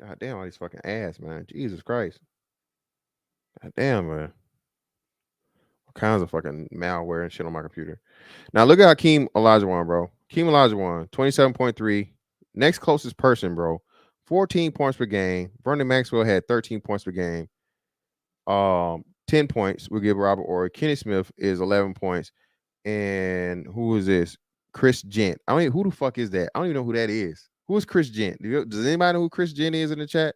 God damn, all these fucking ass, man. Jesus Christ. God damn, man. All kinds of fucking malware and shit on my computer. Now look at Hakeem Olajuwon, bro. Hakeem Olajuwon, 27.3. Next closest person, bro. 14 points per game. Vernon Maxwell had 13 points per game. 10 points. We'll give Robert Ory. Kenny Smith is 11 points. And who is this? Chris Gent. I don't even, who the fuck is that? I don't even know who that is. Who is Chris Gent? Does anybody know who Chris Gent is in the chat?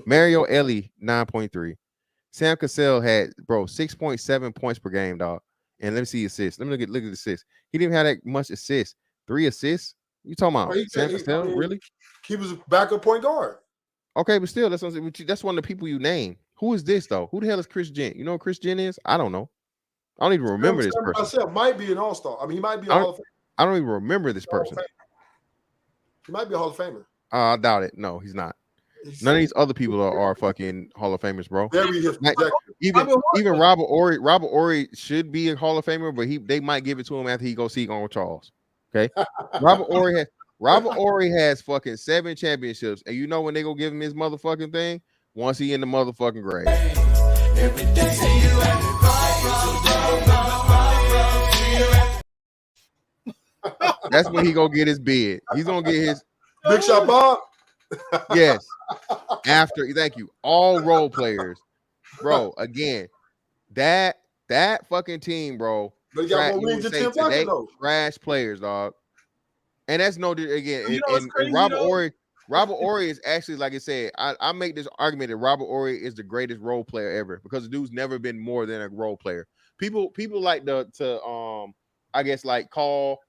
Mario Ellie, 9.3. Sam Cassell had, bro, 6.7 points per game, dog. And let me see assists. Let me look at the assists. He didn't have that much assists. 3 assists? You talking about Sam Cassell? Really? He was a backup point guard. Okay, but still, that's one of the people you name. Who is this though? Who the hell is Chris Gent? You know who Chris Gent is? I don't know. I don't even remember this person. Cassell might be an all-star. I mean, he might be a Hall of Famer. I don't even remember this person. He might be a Hall of Famer. I doubt it. No, he's not. None of these other people are fucking Hall of Famers, bro. Even Robert Ory should be a Hall of Famer, but they might give it to him after he goes see Uncle Charles. Okay, Robert Ory has fucking 7 championships, and you know when they go give him his motherfucking thing once he in the motherfucking grave. That's when he gonna get his bid. He's gonna get his Big Shot Bob. yes. After, thank you. All role players bro. Again, that fucking team, bro. But he got more You rings would than say Tim Duncan, today though. trash players, dog. And that's no again. You know what's And crazy, Robert though? Horry. Robert Horry is actually, like I said, I make this argument that Robert Horry is the greatest role player ever because the dude's never been more than a role player. People like to I guess like call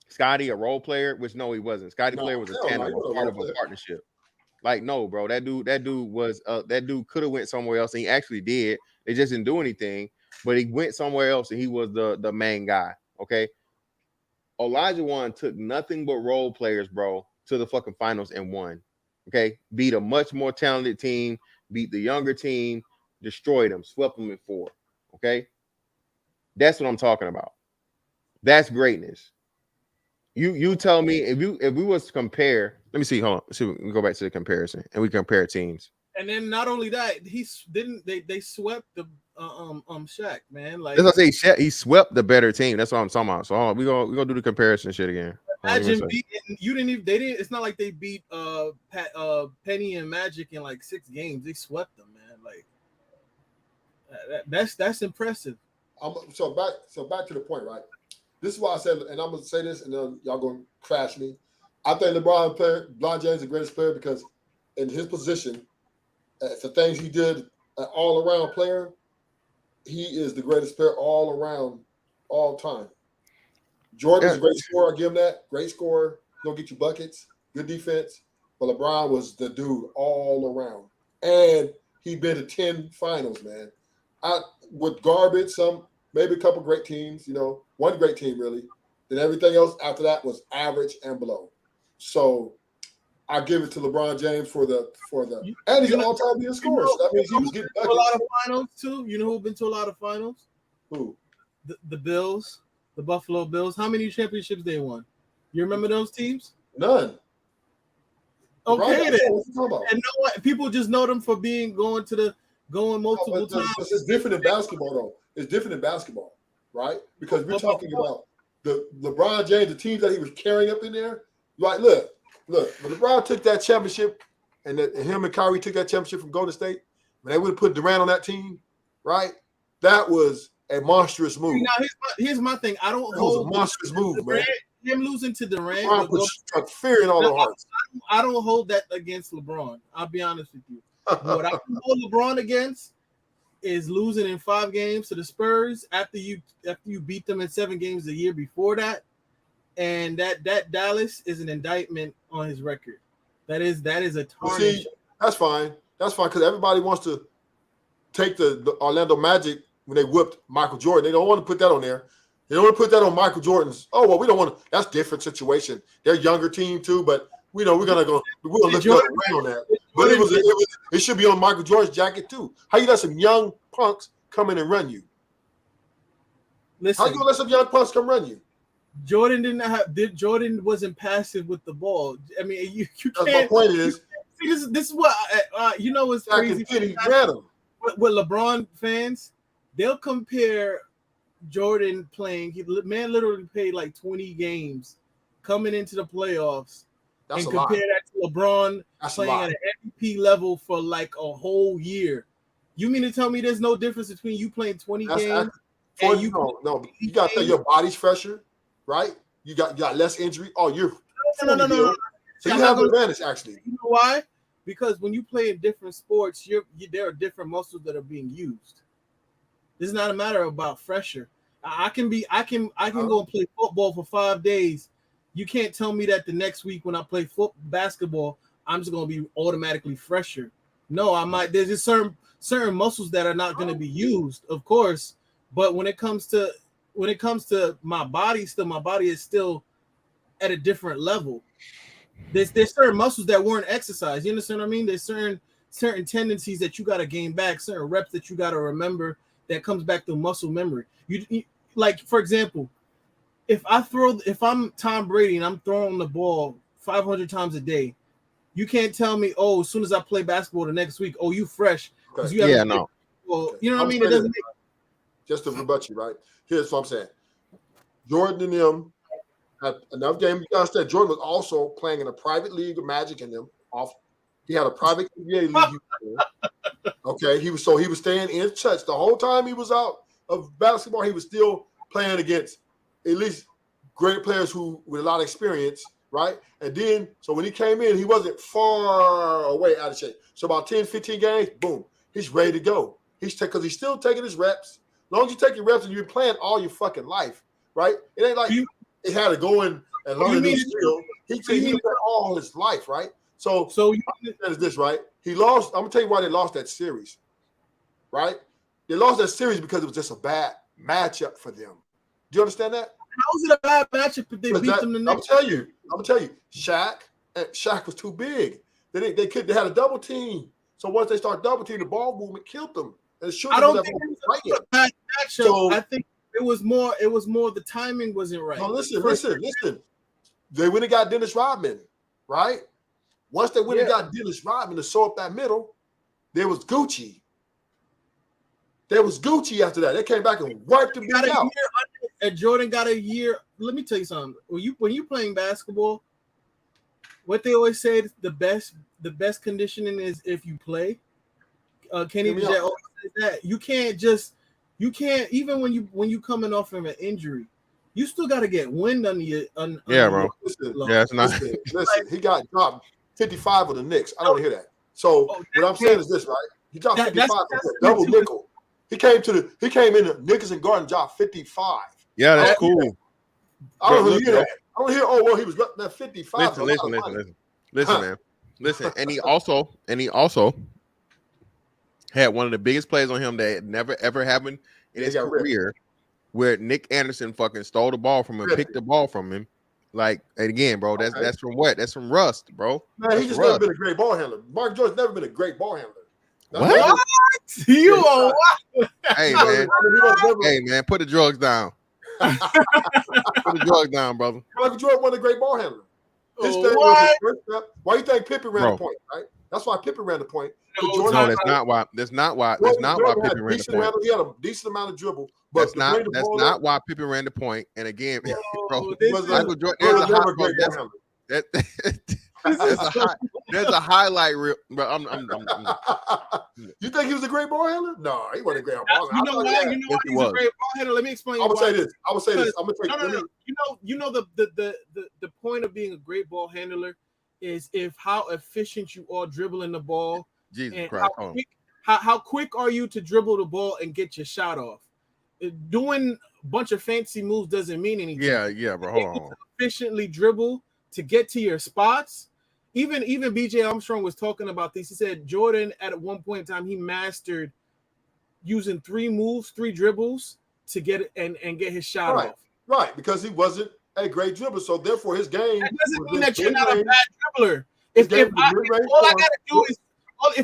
Scotty a role player, which no, he wasn't. Scotty Player was a tandem, part of a partnership. Like, no, bro, that dude was that dude could have went somewhere else, and he actually did. They just didn't do anything, but he went somewhere else, and he was the main guy. Okay. Olajuwon took nothing but role players, bro, to the fucking finals and won. Okay, beat a much more talented team, beat the younger team, destroyed them, swept them in 4. Okay, that's what I'm talking about. That's greatness. You tell me if we was to compare. Let me see. Hold on. Let's see. We can go back to the comparison and we compare teams. And then not only that, they swept the Shaq, man. Like, that's what I say. He swept the better team. That's what I'm talking about. So hold on, we gonna do the comparison shit again. Imagine beating, you didn't even, they didn't, it's not like they beat Penny and Magic in like 6 games. They swept them, man. Like that's impressive. So back to the point, right? This is why I said, and I'm gonna say this, and then y'all gonna crash me. I think LeBron James is the greatest player because in his position, the things he did, an all-around player, he is the greatest player all around, all time. Jordan's a great scorer. I give him that. Great scorer. He'll get you buckets. Good defense. But LeBron was the dude all around. And he been to 10 finals, man. With garbage, maybe a couple great teams, one great team really. Then everything else after that was average and below. So I give it to LeBron James for the and he's an all-time leading scorer. So that means he was getting buckets. A lot of finals too. You know who's been to a lot of finals? Who? The Bills, the Buffalo Bills. How many championships they won? You remember those teams? None. Okay, then. What you talking about? And know what? People just know them for going multiple times. It's different in basketball, though. It's different in basketball, right? Because we're talking about the LeBron James, the teams that he was carrying up in there. Like, look, when LeBron took that championship, and him and Kyrie took that championship from Golden State, when they would have put Durant on that team, right? That was a monstrous move. Now, here's my thing. I don't hold a monstrous move, Durant, man. Him losing to Durant, struck fear in all their hearts. I don't hold that against LeBron. I'll be honest with you. What I can hold LeBron against is losing in 5 games to the Spurs after you beat them in 7 games the year before that. And that Dallas is an indictment on his record. That is a tarnish. See, that's fine. That's fine because everybody wants to take the Orlando Magic when they whipped Michael Jordan. They don't want to put that on there. They don't want to put that on Michael Jordan's. Oh, well, we don't want to. That's a different situation. They're a younger team too, but we're gonna lift up on that. But it should be on Michael Jordan's jacket too. How you let some young punks come in and run you? Listen, how you gonna let some young punks come run you? Jordan wasn't passive with the ball. I mean, you can't. That's my point is. See, this is what what's crazy. With LeBron fans, they'll compare Jordan playing. Man literally played like 20 games coming into the playoffs. That's and compare that to LeBron playing at an MVP level for like a whole year. You mean to tell me there's no difference between you playing 20 games and you got to say your body's fresher, right? You got less injury. Oh, you're no. So you have an advantage actually. You know why? Because when you play in different sports, there are different muscles that are being used. This is not a matter about fresher. I can go and play football for 5 days. You can't tell me that the next week when I play basketball, I'm just going to be automatically fresher. No, I might. There's just certain muscles that are not going to be used, of course. But when it comes to my body, my body is still at a different level. There's certain muscles that weren't exercised. You understand what I mean? There's certain tendencies that you got to gain back, certain reps that you got to remember that comes back to muscle memory. You like, for example, if I'm Tom Brady and I'm throwing the ball 500 times a day, you can't tell me, oh, as soon as I play basketball the next week, oh, you fresh. Okay. You no. Well, you know what I mean? It doesn't make just to rebut you, right? Here's what I'm saying. Jordan and them had enough games. You understand, Jordan was also playing in a private league with Magic and them off He had a private NBA league. He was in. Okay, he was staying in touch the whole time he was out of basketball. He was still playing against at least great players who with a lot of experience, right? And then, so when he came in, he wasn't far away out of shape. So about 10, 15 games, boom, he's ready to go. Because he's still taking his reps. As long as you take your reps and you've been playing all your fucking life, right? It ain't like he had to go in and learn a new skill. He played all his life, right? So is this, right? He lost. I'm gonna tell you why they lost that series, right? They lost that series because it was just a bad matchup for them. Do you understand that? How was it a bad matchup if they beat them the next? I'm gonna tell you, Shaq was too big. They had a double team. So once they start double team, the ball movement killed them. And I don't think it was a bad matchup. So, I think it was more the timing wasn't right. No, listen. They went and got Dennis Rodman, right? Once they went and got Dennis Rodman to sew up that middle, there was Gucci. After that. They came back and wiped them out. And Jordan got a year. Let me tell you something. When you playing basketball, what they always say is the best conditioning is if you play. Kenny Jet always says that. You can't even when you coming off from an injury, you still got to get wind under your. Bro. It's not. Listen, he got dropped 55 with the Knicks. I don't hear that. So what I'm saying is this, right? He dropped 55 double nickel. He came in the Knicks and Garden dropped 55. Yeah, that's cool. I don't hear that. I don't hear. Oh well, he was that 55. Listen, man. Listen, and he also had one of the biggest plays on him that had never ever happened in his career, where Nick Anderson fucking stole the ball from him, picked the ball from him. Like, and again, bro, that's from what? That's from rust, bro. Man, he just never been a great ball handler. Mark Jordan's never been a great ball handler. What? You are what? Hey man, put the drugs down. Put the drugs down, brother. Michael Jordan wasn't a great ball handler. His thing was his first step. Why you think Pippen ran the point, right? That's why Pippen ran the point. No, that's not why Pippen ran the point. He had a decent amount of dribble. But that's not why Pippen ran the point. And again, bro, Michael Jordan, there's a highlight reel. But You think he was a great ball handler? No, he wasn't a great ball handler. You know why he's a great ball handler? Let me explain. I would say this. I'm gonna take no. You know the point of being a great ball handler is how efficient you are dribbling the ball. Jesus Christ! How quick are you to dribble the ball and get your shot off? Doing a bunch of fancy moves doesn't mean anything. Yeah, bro. Hold on. Efficiently dribble to get to your spots. Even BJ Armstrong was talking about this. He said Jordan at one point in time he mastered using 3 dribbles to get it and get his shot off. Right, because he wasn't a great dribbler, so therefore his game. That doesn't mean that you're not a bad dribbler. If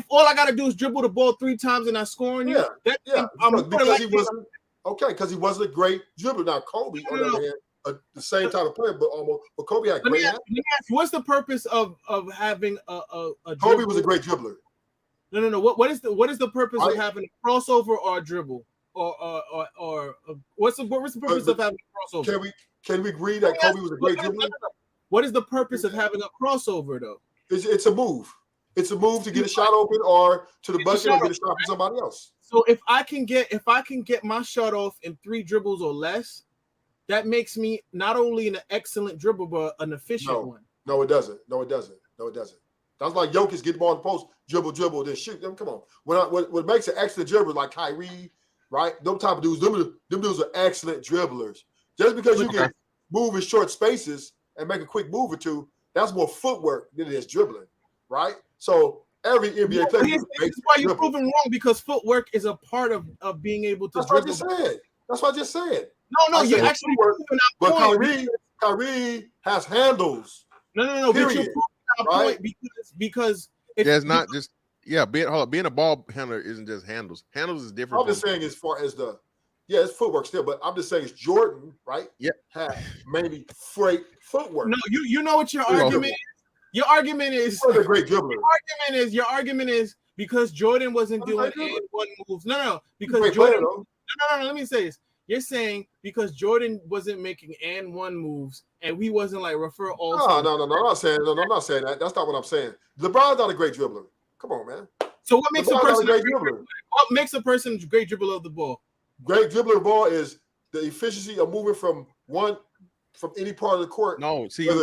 all I gotta do is dribble the ball 3 times and I score on you, because he wasn't a great dribbler. Now Kobe, on the other hand, the same type of player, but Kobe had great hands. What's the purpose of having a Kobe was a great dribbler. No. What is the purpose of having a crossover or a dribble? Or what's the purpose of having a crossover? Can we agree that Kobe was a great dribbler? What is the purpose of having a crossover though? It's a move. It's a move to get a shot open or to the bucket or get a shot from somebody else. So if I can get my shot off in 3 dribbles or less, that makes me not only an excellent dribbler but an efficient one. No, it doesn't. That's like Jokic get the ball in the post, dribble, then shoot. Come on. What makes an excellent dribbler like Kyrie, right? Them type of dudes, them dudes are excellent dribblers. Just because you can move in short spaces and make a quick move or two, that's more footwork than it is dribbling, right? So every NBA player. This is why you're proving wrong, because footwork is a part of being able to dribble. That's what I just said. No, you're actually proving that point. But Kyrie has handles. No. But you're proving that point because there's not just being a ball handler isn't just handles. Handles is different. I'm just saying as far as it's footwork still, but I'm just saying it's Jordan, right? Yeah, had maybe freight footwork. No, you know what your argument is? Your argument is a great dribbler. Your argument is because Jordan wasn't doing one moves. No, because Jordan. No. Let me say this. You're saying because Jordan wasn't making and one moves and we wasn't like refer all. No. I'm not saying that. That's not what I'm saying. LeBron's not a great dribbler. Come on, man. So what makes LeBron's a person not a great dribbler? What makes a person a great dribbler of the ball? Great dribbler of the ball is the efficiency of moving from any part of the court. No, see, no,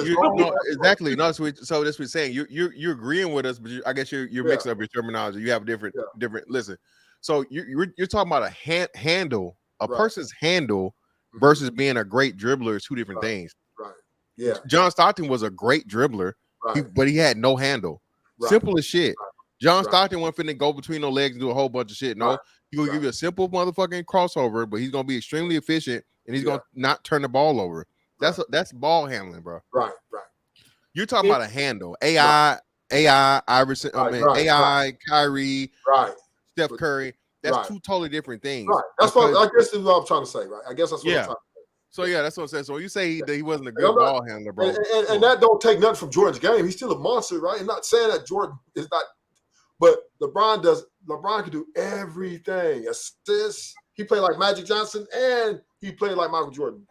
exactly. No, so that's what we're saying. You're agreeing with us, but I guess you're mixing up your terminology. You have different. Listen, so you're talking about a handle, a person's handle versus being a great dribbler is two different things. Right. Yeah. John Stockton was a great dribbler, but he had no handle. Simple as shit. John Stockton wasn't finna go between the legs and do a whole bunch of shit. No, he's gonna give you a simple motherfucking crossover, but he's gonna be extremely efficient and he's gonna not turn the ball over. That's ball handling, bro. Right. You're talking about a handle. AI, Iverson, AI, Kyrie, Steph Curry. That's two totally different things. Right. That's what I guess is what I'm trying to say, right? I guess that's what I'm trying to say. So that's what I'm saying. So when you say that he wasn't a good ball handler, bro. And that don't take nothing from Jordan's game. He's still a monster, right? I'm not saying that Jordan is not, but LeBron can do everything. Assists. He played like Magic Johnson and he played like Michael Jordan.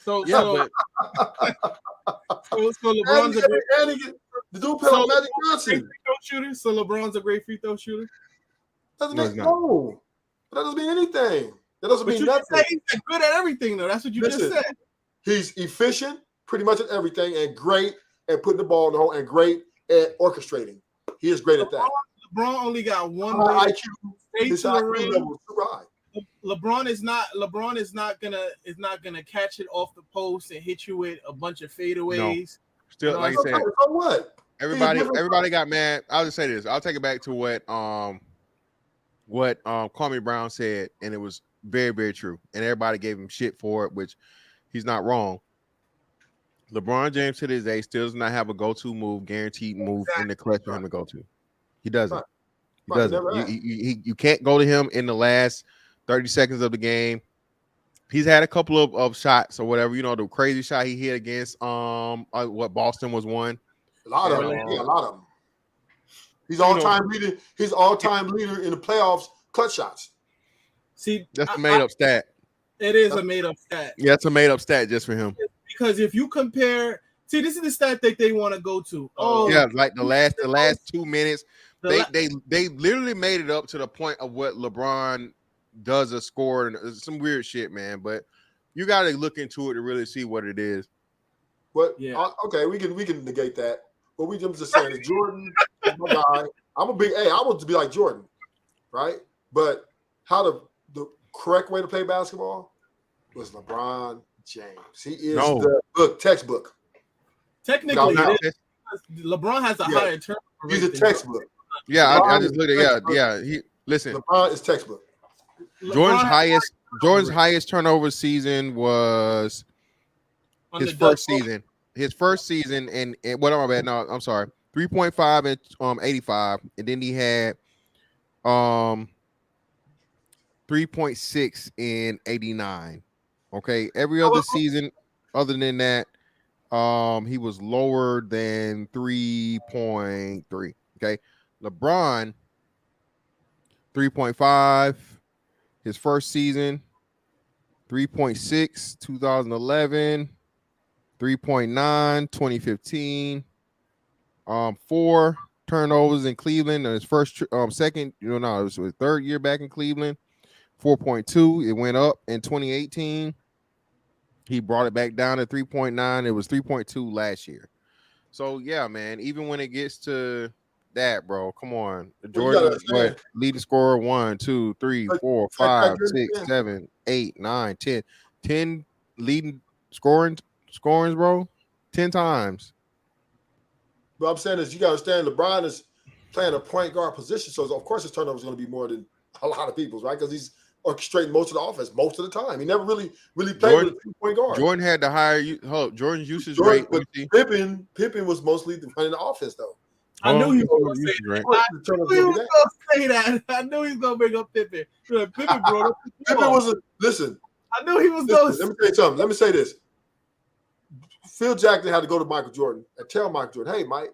So LeBron's the dude played like Magic Johnson. Shooter. So LeBron's a great free throw shooter. That doesn't mean anything. That doesn't mean nothing. He's good at everything, though. That's what you just said. He's efficient, pretty much at everything, and great at putting the ball in the hole, and great at orchestrating. He is great at that. LeBron only got one IQ. His IQ level is too high. LeBron is not gonna catch it off the post and hit you with a bunch of fadeaways. No. Still, like you said, so what? Everybody got mad. I'll just say this. I'll take it back to what Kwame Brown said, and it was very, very true. And everybody gave him shit for it, which he's not wrong. LeBron James to this day still does not have a go-to move, guaranteed move in the clutch for him to go to. He doesn't. He doesn't. You can't go to him in the last 30 seconds of the game. He's had a couple of shots or whatever. You know, the crazy shot he hit against what Boston was one. A lot of them. Yeah, a lot of them. He's all-time leader. He's all-time leader in the playoffs clutch shots. See, that's a made-up stat. It is a made-up stat. Yeah, it's a made-up stat just for him. Because if you compare, this is the stat that they want to go to. Like the last 2 minutes, they literally made it up to the point of what LeBron does a score and some weird shit, man. But you got to look into it to really see what it is. What? Yeah. Okay, we can negate that. But we just saying that Jordan is my guy. I want to be like Jordan, right? But how the correct way to play basketball was LeBron James. He is the textbook. Technically, LeBron has a higher turnover rate. He's a textbook. Yeah, I just looked at listen. LeBron is textbook. Jordan's highest turnover season was his first season. His first season, and what am I bad? No, I'm sorry. 3.5 and 85, and then he had 3.6 in 89. Okay, every other season other than that, he was lower than 3.3. Okay, LeBron 3.5 his first season, 3.6 2011. 3.9 2015, 4 turnovers in Cleveland in his first it was his third year back in Cleveland. 4.2, it went up in 2018. He brought it back down to 3.9. It was 3.2 last year. So yeah, man, even when it gets to that, bro, come on. Jordan leading scorer 1, 2, 3, 4, 5, 6, 7, 8, 9, 10. 10 leading scorings, bro, 10 times. But I'm saying is you got to understand LeBron is playing a point guard position, so of course his turnover is going to be more than a lot of people's, right? Because he's orchestrating most of the offense most of the time. He never really played with a point guard. Jordan had the higher Jordan's usage rate. But Pippen was mostly running the offense, though. I knew he was going to say that. I knew he was going to bring up Pippen. Pippen, bro. Pippen was listen. I knew he was going to. Let me tell you something. Let me say this. Phil Jackson had to go to Michael Jordan and tell Michael Jordan, "Hey, Mike,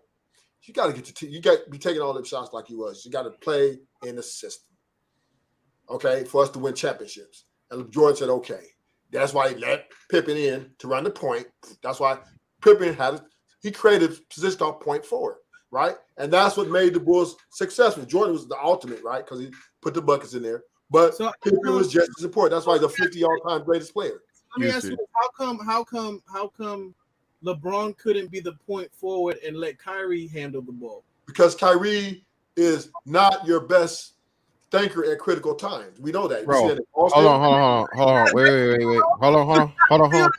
you got to be taking all them shots like he was. You got to play in the system, okay, for us to win championships." And Jordan said, okay. That's why he let Pippen in to run the point. That's why Pippen he created a position called point forward, right? And that's what made the Bulls successful. Jordan was the ultimate, right? Because he put the buckets in there. But Pippen was just as important. That's why he's a 50 all-time greatest player. Let me ask you, how come LeBron couldn't be the point forward and let Kyrie handle the ball? Because Kyrie is not your best thinker at critical times. We know that. Bro, hold on. Wait. Hold on.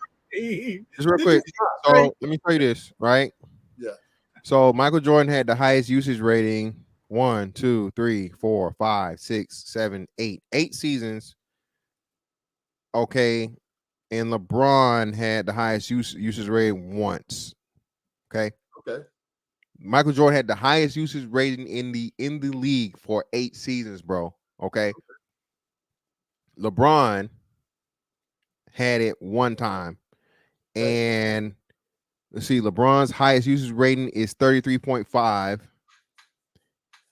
Just real quick. So let me tell you this, right? Yeah. So Michael Jordan had the highest usage rating 1, 2, 3, 4, 5, 6, 7, 8. 8 seasons. Okay. And LeBron had the highest usage rating once. Okay. Michael Jordan had the highest usage rating in the league for 8 seasons, bro. Okay. LeBron had it one time. And let's see, LeBron's highest usage rating is 33.5.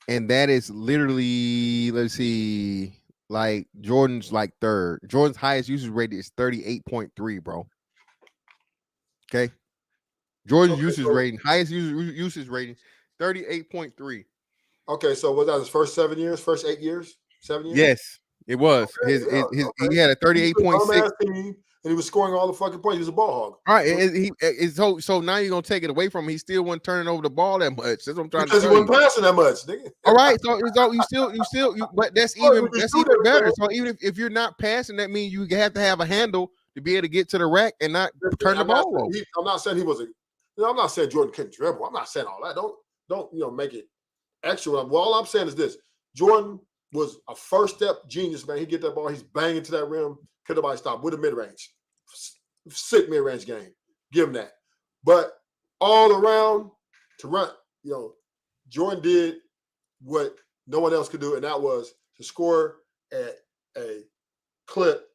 And that is literally, let's see, like Jordan's like third. Jordan's highest usage rating is 38.3, bro. Okay. Jordan's usage rating, highest usage rating, 38.3. Okay, so was that his first 7 years, first 8 years, 7 years? Yes, it was. He had a 38.6. And he was scoring all the fucking points. He was a ball hog. All right, so now you're gonna take it away from him. He still wasn't turning over the ball that much. That's what I'm trying to say. Because he wasn't passing that much, nigga. All right, so you still, but that's even better. So even if you're not passing, that means you have to have a handle to be able to get to the rack and not turn the ball over. I'm not saying he was I'm not saying Jordan couldn't dribble. I'm not saying all that. Don't make it extra. Well, all I'm saying is this: Jordan was a first step genius, man. He get that ball, he's banging to that rim. Could nobody stop with a mid range? Sick mid range game. Give him that. But all around to run, Jordan did what no one else could do, and that was to score at a clip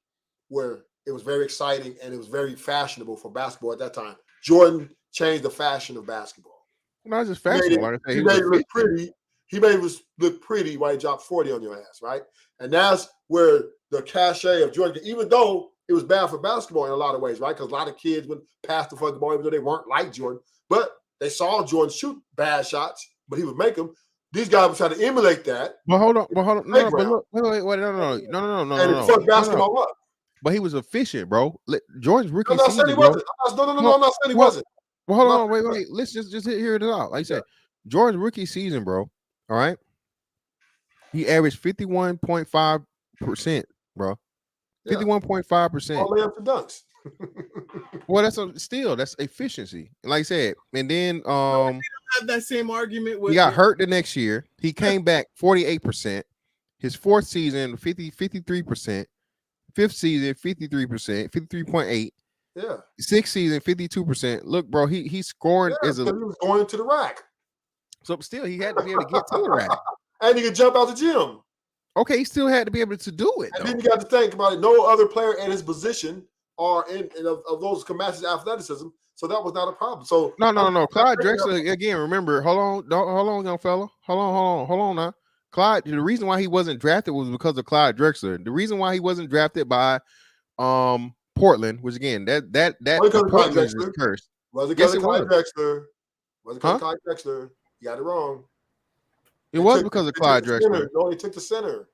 where it was very exciting and it was very fashionable for basketball at that time. Jordan changed the fashion of basketball. Not just fashionable. He made it look pretty. He made it look pretty while he dropped 40 on your ass, right? And that's where the cachet of Jordan, even though it was bad for basketball in a lot of ways, right? Because a lot of kids would pass the fucking ball even though they weren't like Jordan. But they saw Jordan shoot bad shots, but he would make them. These guys were trying to emulate that. But hold on. No. And it fucked basketball up. But he was efficient, bro. Jordan's rookie season. I'm not saying he wasn't. Well, hold on, wait. Let's just hear it out. Like I said, Jordan's rookie season, bro. All right. He averaged 51.5%, bro. 51.5%. All the way up to dunks. Well, that's efficiency. Like I said, and then have that same argument with he got hurt the next year. He came back 48%. His fourth season, 53%. Fifth season, 53%, 53.8. Yeah. Sixth season, 52%. Look, bro, he's scoring he was going to the rack. So still, he had to be able to get to the rack. And he could jump out the gym. Okay, he still had to be able to do it. And then you got to think about it. No other player at his position are of those can match his athleticism. So that was not a problem. So no. Clyde Drexler, again, remember, hold on, young fella. Hold on now. Clyde, the reason why he wasn't drafted was because of Clyde Drexler. The reason why he wasn't drafted by Portland, which again, that Portland is cursed. Was it because of Clyde Drexler? Was it because of Clyde Drexler? You got it wrong. It was because of Clyde Drexler. No, he took the center.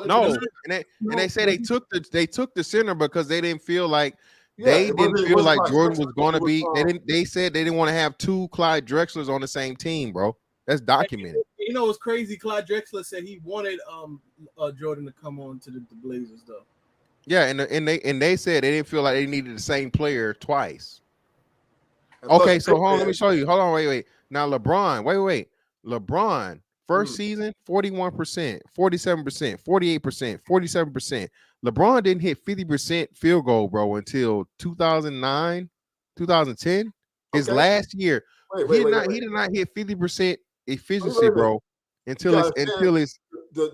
No, and they say they took the center because they didn't feel like Jordan was going to be. They said they didn't want to have two Clyde Drexlers on the same team, bro. That's documented. You know, it's crazy. Clyde Drexler said he wanted Jordan to come on to the Blazers, though. Yeah, and they said they didn't feel like they needed the same player twice. Okay, so hold on, let me show you. Hold on, wait. Now LeBron, wait. LeBron, first season, 41%, 47%, 48%, 47%. LeBron didn't hit 50% field goal, bro, until 2009, 2010. His last year. He did not hit 50% efficiency, bro, until his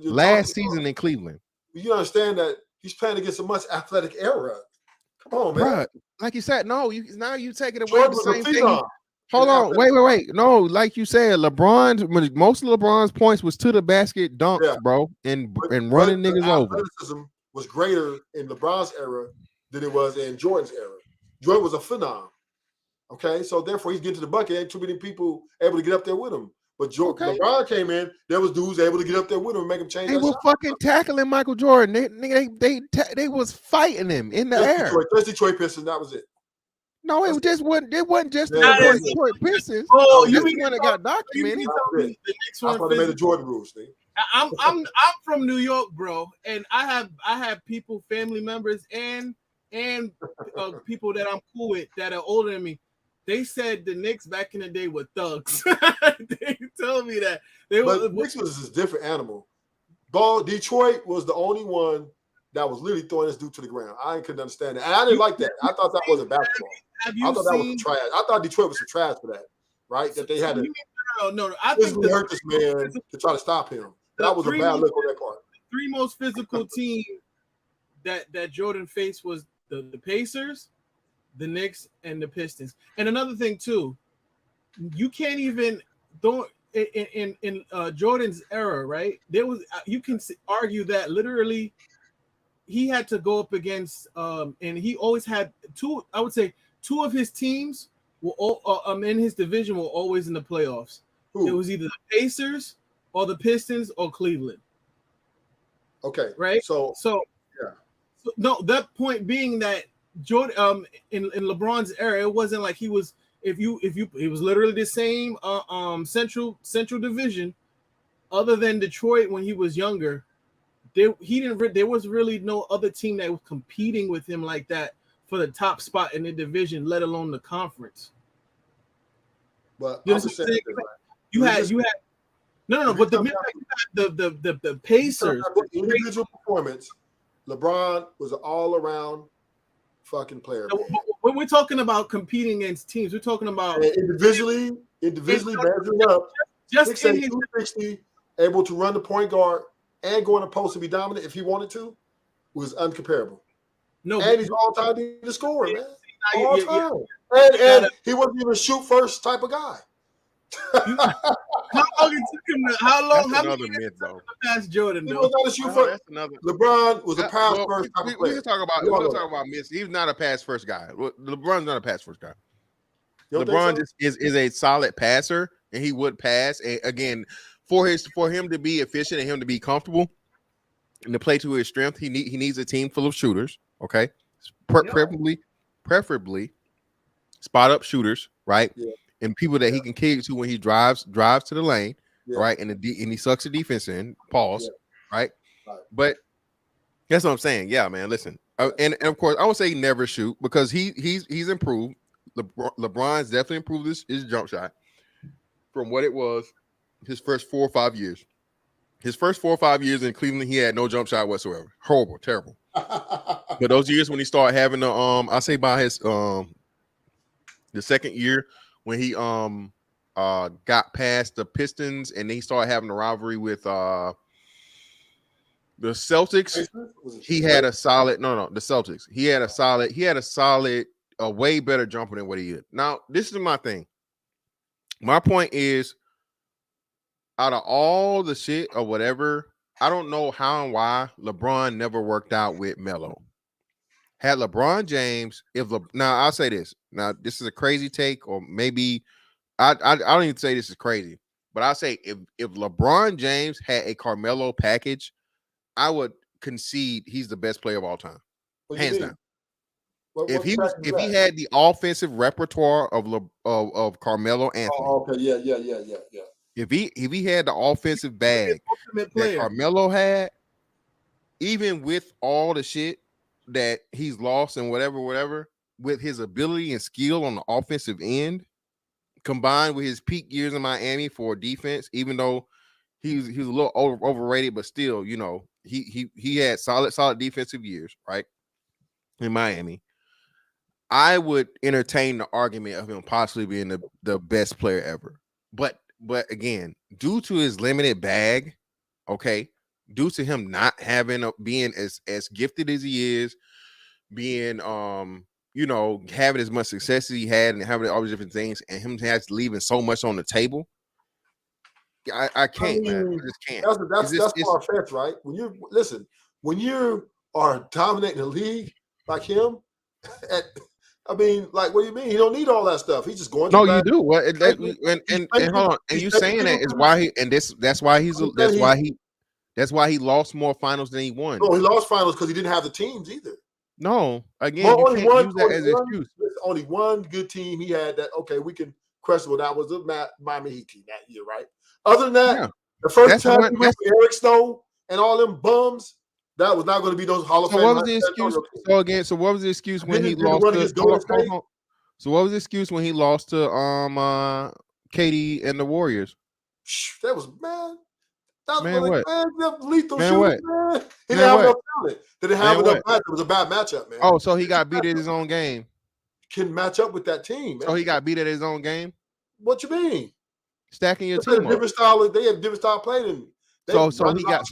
last season in Cleveland. You understand that he's playing against a much athletic era. Come on, man. Bruh, like you said, no, you take it away the same thing. Hold on, wait. No, like you said, most of LeBron's points was to the basket dunks, bro, and running niggas over. was greater in LeBron's era than it was in Jordan's era. Jordan was a phenom. Okay, so therefore he's getting to the bucket. Ain't too many people able to get up there with him. But LeBron came in, there was dudes able to get up there with him and make him change. They were fucking tackling Michael Jordan. They was fighting him in the air. Detroit Pistons, that was it. No, it just wasn't. It wasn't just the Detroit Pistons. Oh, you mean one that got documented? The next one. That's why they made the Jordan rules, Steve. I'm from New York, bro, and I have people, family members, and people that I'm cool with that are older than me. They said the Knicks back in the day were thugs. They told me that. But Knicks was a different animal. Detroit was the only one that was literally throwing this dude to the ground. I couldn't understand it. And I didn't like that. I thought that wasn't basketball. I thought that was trash. I thought Detroit was some trash for that, right? That they had to no. I think hurt this man to try to stop him. That was a bad look on that part. The three most physical teams that Jordan faced was the Pacers, the Knicks, and the Pistons. And another thing too, you can't even in Jordan's era, right? There was you can argue that literally he had to go up against and he always had two. I would say two of his teams were all in his division were always in the playoffs. Who? It was either the Pacers or the Pistons or Cleveland. Okay, right. So yeah. So, no, that point being that Jordan in LeBron's era, it wasn't like he was. If you it was literally the same central division, other than Detroit when he was younger. There was really no other team that was competing with him like that for the top spot in the division, let alone the conference. But you had no. But the Pacers individual performance. LeBron was an all-around fucking player. When we're talking about competing against teams, we're talking about individually measuring up. Just 6'8", 260, able to run the point guard and go in the post and be dominant if he wanted to, was uncomparable. No, and he's all-time leading scorer, man. All time. And he wasn't even a shoot first type of guy. How long it took him? How many years to pass Jordan? He was not a shoot first. LeBron was a pass first type of player. We can talk about miss. He's not a pass first guy. LeBron's not a pass first guy. LeBron just is a solid passer, and he would pass. And again, for him to be efficient and him to be comfortable and to play to his strength, he needs a team full of shooters. Okay, preferably spot up shooters, right? Yeah. And people that he can kick to when he drives to the lane, right? And he sucks the defense in. Pause, right? But that's what I'm saying. Yeah, man. Listen, and of course, I would say never shoot because he's improved. LeBron's definitely improved his jump shot from what it was his first 4 or 5 years. His first 4 or 5 years in Cleveland, he had no jump shot whatsoever. Horrible, terrible. But those years when he started having the I say by his the second year when he got past the Pistons and then he started having a rivalry with the Celtics, he had a solid the Celtics. He had a solid way better jumper than what he did. Now, this is my thing. My point is, out of all the shit or whatever, I don't know how and why LeBron never worked out with Melo. Had LeBron James, now I'll say this. Now, this is a crazy take, or maybe I don't even say this is crazy, but I'll say if LeBron James had a Carmelo package, I would concede he's the best player of all time. Hands down. If he had the offensive repertoire of Carmelo Anthony. Oh, okay, yeah. If he had the offensive bag that Carmelo had, even with all the shit that he's lost and whatever, with his ability and skill on the offensive end, combined with his peak years in Miami for defense, even though he was a little overrated, but still, you know, he had solid defensive years, right? In Miami. I would entertain the argument of him possibly being the best player ever. But again, due to his limited bag, okay, due to him not being as gifted as he is, being having as much success as he had and having all these different things, and him leaving so much on the table, I can't, man. I just can't. That's far-fetched, right? When you're are dominating the league like him. I mean, like, what do you mean? He don't need all that stuff. He's just going. No, you do. Well, and hold on. And you saying that is why he and that's why he lost more finals than he won. No, he lost finals because he didn't have the teams either. No, again, you can't use that as an excuse. There's only one good team he had that. Okay, we can question. Well, that was the Miami Heat team that year, right? Other than that, the first time he went with Eric Snow and all them bums, that was not going to be those Hall of Fame. What was the excuse? So what was the excuse when he lost to? So what was the excuse when he lost to KD and the Warriors? That was man. That man, was what? Lethal man, shooters, what? man. He didn't have enough talent. They didn't have enough matchup. It was a bad matchup, man. Oh, so he got beat at his own game. Can match up with that team, man. So he got beat at his own game. What you mean? Stacking your team up. Different style. They have different style playing. So he got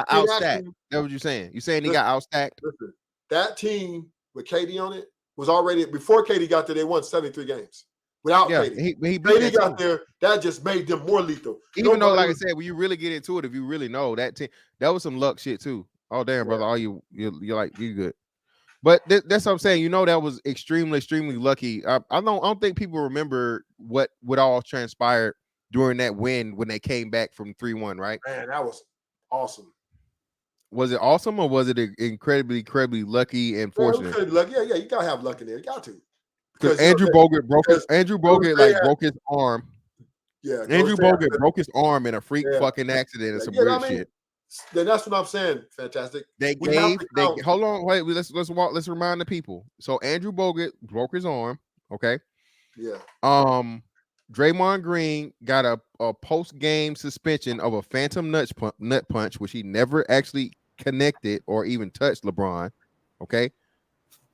outstacked. That's what you're saying. You're saying he got outstacked. Listen, that team with KD on it was already before KD got there. They won 73 games without KD. KD got there. That just made them more lethal. Even though, like I said, when you really get into it, if you really know that team, that was some luck shit too. Oh damn, brother! Oh, you're like you good. But that's what I'm saying. You know, that was extremely lucky. I don't think people remember what all transpired during that win when they came back from 3-1, right? Man, that was awesome. Was it awesome or was it incredibly lucky and fortunate? Yeah, you gotta have luck in there. You got to. Because Andrew Bogut broke his arm. Yeah, Andrew Bogut broke his arm in a freak fucking accident and some weird shit. Then that's what I'm saying. Fantastic. Hold on, wait. Let's remind the people. So Andrew Bogut broke his arm. Okay. Yeah. Draymond Green got a post-game suspension of a phantom nut punch, which he never actually connected or even touched LeBron. Okay.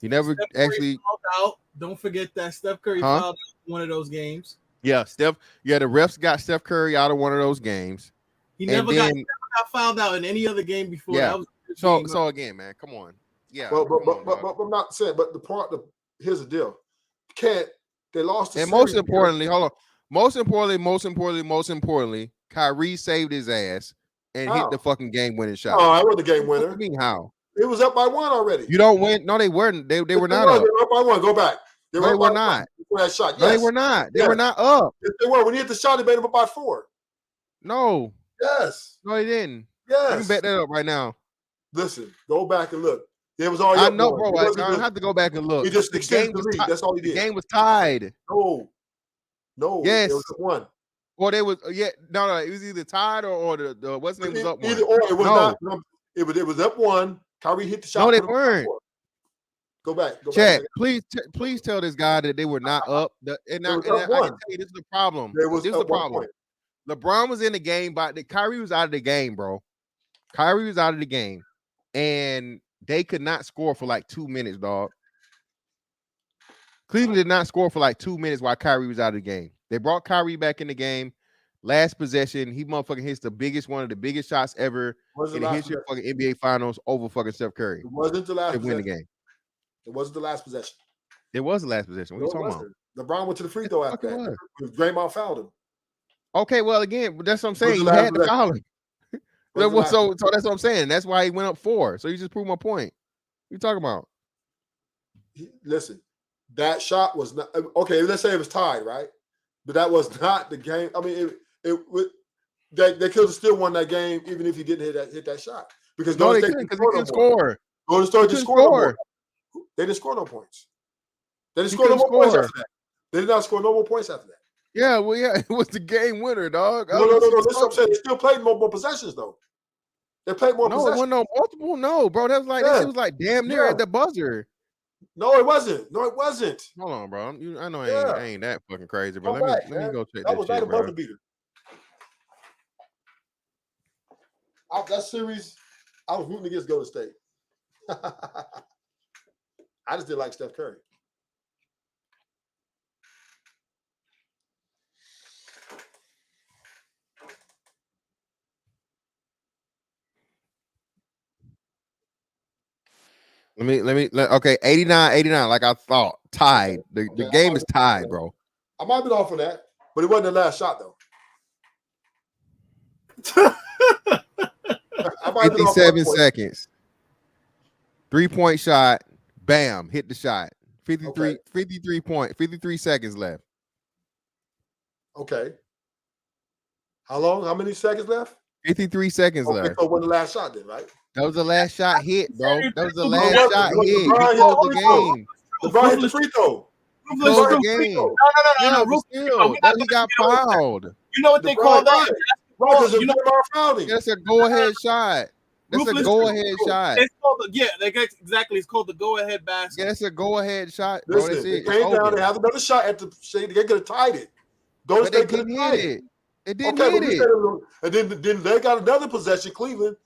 He never actually fouled out. Don't forget that Steph Curry fouled out one of those games. Yeah, the refs got Steph Curry out of one of those games. He never got fouled out in any other game before. Yeah. So again, man, come on. Yeah. But I'm not saying. But here's the deal. They lost. And most importantly, hold on. Most importantly, Kyrie saved his ass and hit the fucking game-winning shot. Oh, I was the game winner. What do you mean how? It was up by one already. You don't win. No, they weren't. They were not up. They were up by one. Go back. They were not. That shot. Yes. No, they were not. They were not up. Yes, they were. When he hit the shot, they made them up by 4. No. Yes. No, they didn't. Yes. You can bet that up right now. Listen, go back and look. It was already. I know, bro. I don't have to go back and look. He just extended the lead. That's all he did. The game was tied. No. Yes. It was one. Or they was no. It was either tied or the what's name was up one. Either or it was not. It was up one. Kyrie hit the shot. No, they weren't. Go back. Chat, please tell this guy that they were not up. I can tell you this is the problem. This is the problem. LeBron was in the game, but Kyrie was out of the game, bro. Kyrie was out of the game, and they could not score for like 2 minutes, dog. Cleveland did not score for like 2 minutes while Kyrie was out of the game. They brought Kyrie back in the game. Last possession, he motherfucking hits one of the biggest shots ever in the history of fucking NBA Finals over fucking Steph Curry. It wasn't the last possession. Win the game. It wasn't the last possession. It was the last possession. What are you talking about? LeBron went to the free throw after that. Draymond fouled him. Okay, well, again, that's what I'm saying. You had to foul him. So that's what I'm saying. That's why he went up 4. So you just proved my point. What you talking about? Listen, that shot was not okay. Let's say it was tied, right? But that was not the game. I mean, they could have still won that game even if he didn't hit that shot because they couldn't score. Golden State just scored. They didn't score no points. They didn't score no more points after that. They did not score no more points after that. Yeah, well, yeah, it was the game winner, dog. No. That's what I'm saying. They still played more possessions though. They played more possessions. No, it wasn't no multiple. No, bro. That was like it was like damn near at the buzzer. No, it wasn't. Hold on, bro. I know I ain't that fucking crazy, but let me go check that shit, not a bro. buzzer beater. That series, I was rooting against Golden State. I just didn't like Steph Curry. Okay, 89, like I thought. Tied. The game is tied, bro. I might be off on that, but it wasn't the last shot, though. 57 seconds. 3-point shot, bam, hit the shot. 53, Okay. 53 seconds left. Okay. How long? How many seconds left? 53 seconds Okay, left. so when the last shot then, right? That was the last shot hit, bro. That was the But last what- shot what hit. He LeBron hit closed the the free throw. game. LeBron hit the free throw. Ruthless Closed the ruthless- game. No, Yeah, but ruthless- still, we're that not he got gonna get over fouled. You know what they LeBron, call that? Right, because You know- LeBron fouled him. That's a go-ahead shot. That's a Ruthless- go-ahead shot. It's called exactly. It's called the go-ahead basket. Yeah, that's a go-ahead shot, bro. Listen, That's they it. It's came down. over. They have another shot at the shade. They could have tied it. Golden But they State could didn't have hit tied it. They didn't Okay, hit but we it. said it was- and then they got another possession. Cleveland,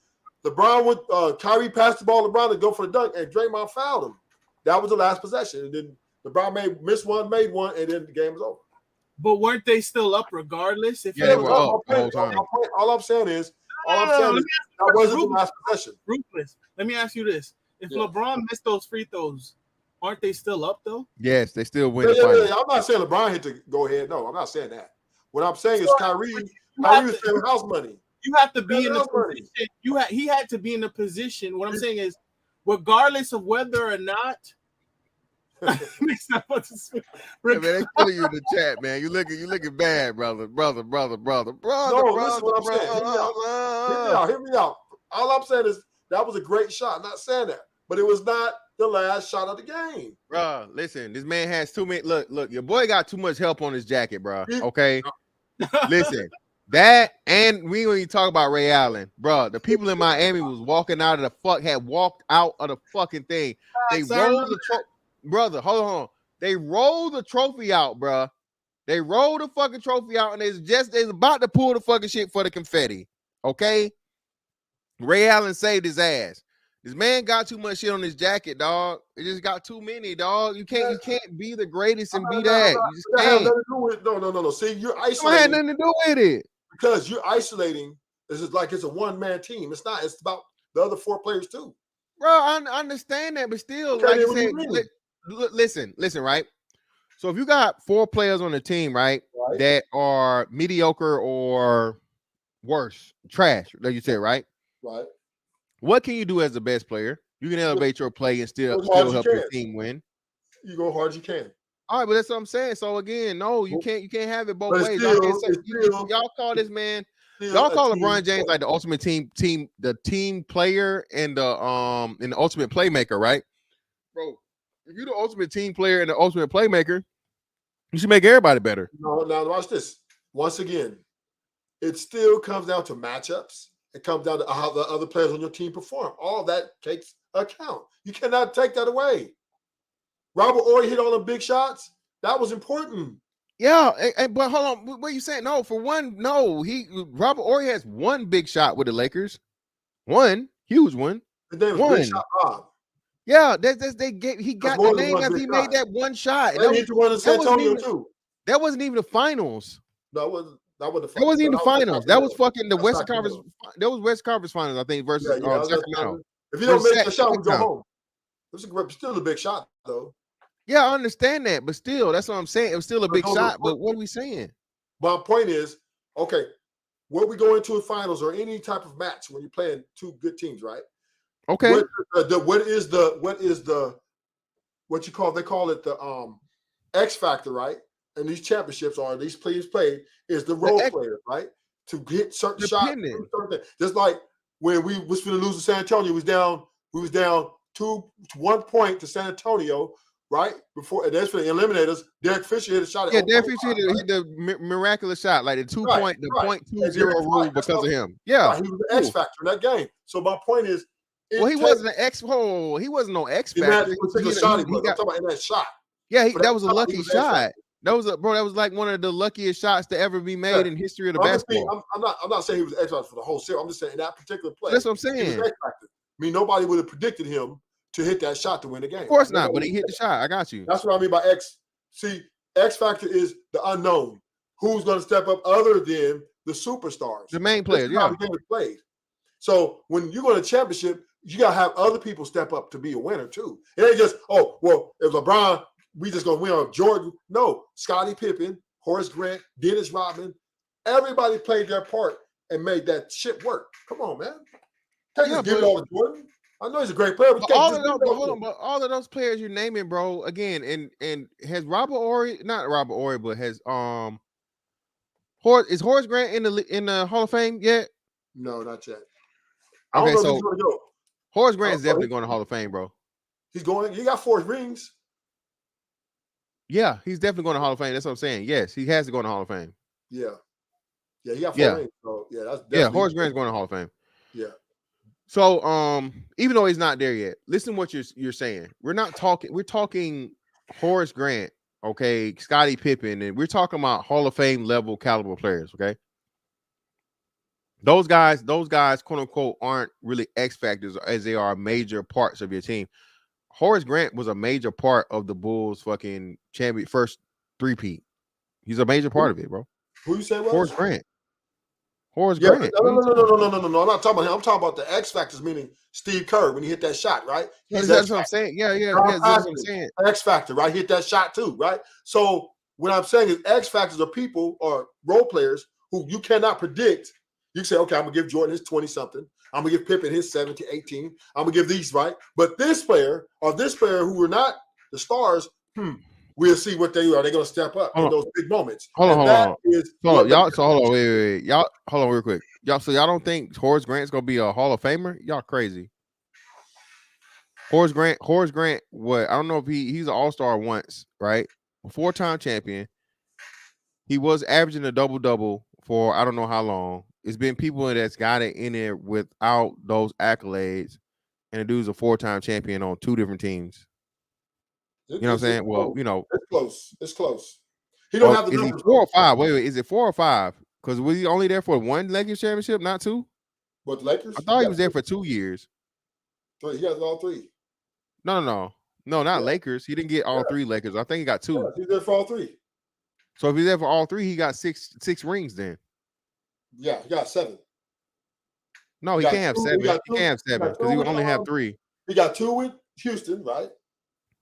LeBron with Kyrie passed the ball to LeBron to go for the dunk, and Draymond fouled him. That was the last possession, and then LeBron missed one, made one, and then the game was over. But weren't they still up regardless? If Yeah, you they were were up the whole time. All I'm saying is, No, that wasn't the last possession. ruthless. Let me ask you this: if Yeah. LeBron missed those free throws, aren't they still up though? Yes, they still win Yeah, the final. I'm not saying LeBron hit to go ahead. No, I'm not saying that. What I'm saying is Kyrie You was have to- paying house money. You have to be in the That's money. position. He had to be in the position. What I'm saying is, regardless of whether or not. Makes that much sense. Yeah, man, they killing you in the chat, man. You looking bad, brother. No, listen what I'm saying. Hear me out. All I'm saying is that was a great shot. I'm not saying that, but it was not the last shot of the game. Bro, listen, this man has too many. Look, your boy got too much help on his jacket, bro. Okay, listen, that and we ain't even talk about Ray Allen, bro. The people in Miami was walking out of had walked out of the fucking thing. They rolled the brother. Hold on, they rolled the trophy out, bro. They rolled the fucking trophy out, and they's about to pull the fucking shit for the confetti. Okay, Ray Allen saved his ass. This man got too much shit on his jacket, dog. It just got too many, dog. You can't be the greatest and be that. You just can't. No. See, you're It had isolating nothing to do with it. because you're isolating. This is like it's a one-man team. It's not. It's about the other four players too. Bro, I understand that, but still, Okay, like then you what do you said, mean? listen, right? So if you got 4 players on the team, right, Right. that are mediocre or worse, trash, like you said, right? Right. What can you do as the best player? You can elevate your play and still As hard as you help your can. team win. You go hard as you can. All right, but that's what I'm saying. So again, no, you can't have it both But it's ways. still- Like I said, it's still- y'all call this man. Still Y'all a call team LeBron James sport. like the ultimate team player and the ultimate playmaker, right? Bro, if you're the ultimate team player and the ultimate playmaker, you should make everybody better. No, now watch this. Once again, it still comes down to matchups. It comes down to how the other players on your team perform. All that takes account. You cannot take that away. Robert Horry hit all the big shots. That was important. Yeah, but hold on, what are you saying? No, for one, no. Robert Horry has one big shot with the Lakers, one huge one. His name was One. Big Shot Bob. Yeah, he got more the than name one after big he made shot. that one shot. And he hit the one in San that wasn't Antonio even- too. That wasn't even the finals. That wasn't the That wasn't even the finals. That was fucking the That's Western Sacramento. Conference. That was West Conference Finals, I think, versus Yeah, Sacramento. if you don't Versus make the shot, we go Sacramento. home. It was still a big shot though. Yeah, I understand that, but still, that's what I'm saying. It was still a big hold shot. on. But what are we saying? My point is, okay, when we go into a finals or any type of match when you're playing two good teams, right? Okay, What you call, they call it the X factor, right? And these championships are these players play is the role player, right? To hit certain shots. Dependent. Just like when we was going to lose to San Antonio, we was down 1 point to San Antonio, right? Before and that's for the eliminators. Derek Fisher hit a shot. yeah, Derek Fisher hit the miraculous shot, like the 2 Right, point, the right. .20 And Derek- rule right, that's because of what- him. Yeah, Right, he was the X factor in that game. So my point is, well, he wasn't an X. Oh, he wasn't no X in that factor. particular shot. I'm talking about in that shot. Yeah, But that was a that's how lucky he was the X shot. factor. That was like one of the luckiest shots to ever be made in history of the basketball. I'm not saying he was X factor for the whole series. I'm just saying in that particular play. That's what I'm He was saying. X factor. I mean, nobody would have predicted him to hit that shot to win the game. Of course not, but he hit the shot. I got you. That's what I mean by X. See, X factor is the unknown. Who's going to step up other than the superstars? The main This players, is how yeah. the game is played. So when you go to a championship, you got to have other people step up to be a winner too. It ain't just, oh, well, if LeBron, we just going to win on Jordan. No, Scottie Pippen, Horace Grant, Dennis Rodman, everybody played their part and made that shit work. Come on, man. Can't Yeah, just give it but- all to Jordan. I know he's a great player, but all of those, but all of those players you're naming, bro, again, and has not Robert Ory, but has is Horace Grant in the Hall of Fame yet? No, not yet. I don't know if he's going to go. Horace Grant is definitely going to Hall of Fame, bro. He's going. He got 4 rings. Yeah, he's definitely going to Hall of Fame. That's what I'm saying. Yes, he has to go to Hall of Fame. Yeah, he got 4 rings. So yeah, that's definitely Horace Grant's going to Hall of Fame. Yeah. So even though he's not there yet, listen to what you're saying. We're talking Horace Grant, okay, Scottie Pippen, and we're talking about Hall of Fame level caliber players, okay? Those guys, quote unquote, aren't really X factors as they are major parts of your team. Horace Grant was a major part of the Bulls' fucking first three-peat. He's a major part of it, bro. Who you say was? Horace Grant. Grant. No. I'm not talking about him. I'm talking about the X factors, meaning Steve Kerr when he hit that shot, right? That's what I'm saying. Yeah, that's what I'm saying. X factor, right? He hit that shot too, right? So what I'm saying is X factors are people or role players who you cannot predict. You say, okay, I'm gonna give Jordan his 20-something. I'm gonna give Pippen his 17, 18. I'm gonna give these, right? But this player who were not the stars, we'll see what they are. They're gonna step up in those big moments. Hold on. Y'all. So hold on, wait. Y'all, hold on real quick. So y'all don't think Horace Grant's gonna be a Hall of Famer? Y'all crazy. Horace Grant. What? I don't know if he's an All-Star once, right? A 4-time champion. He was averaging a double-double for I don't know how long. It's been people that's got it in there without those accolades, and the dude's a 4-time champion on 2 different teams. You know what I'm saying? Well, you know, it's close. He don't have the numbers. Is he 4 or 5? Wait, is it 4 or 5? Because was he only there for 1 Lakers championship, not 2? But Lakers? I thought he was there for 2 years. He got all 3. No, not Lakers. He didn't get all 3 Lakers. I think he got 2. Yeah, he's there for all 3. So if he's there for all 3, he got six rings then. Yeah, he got 7. No, he can't have 7. He can't have 7 because he would only have 3. He got 2 with Houston, right?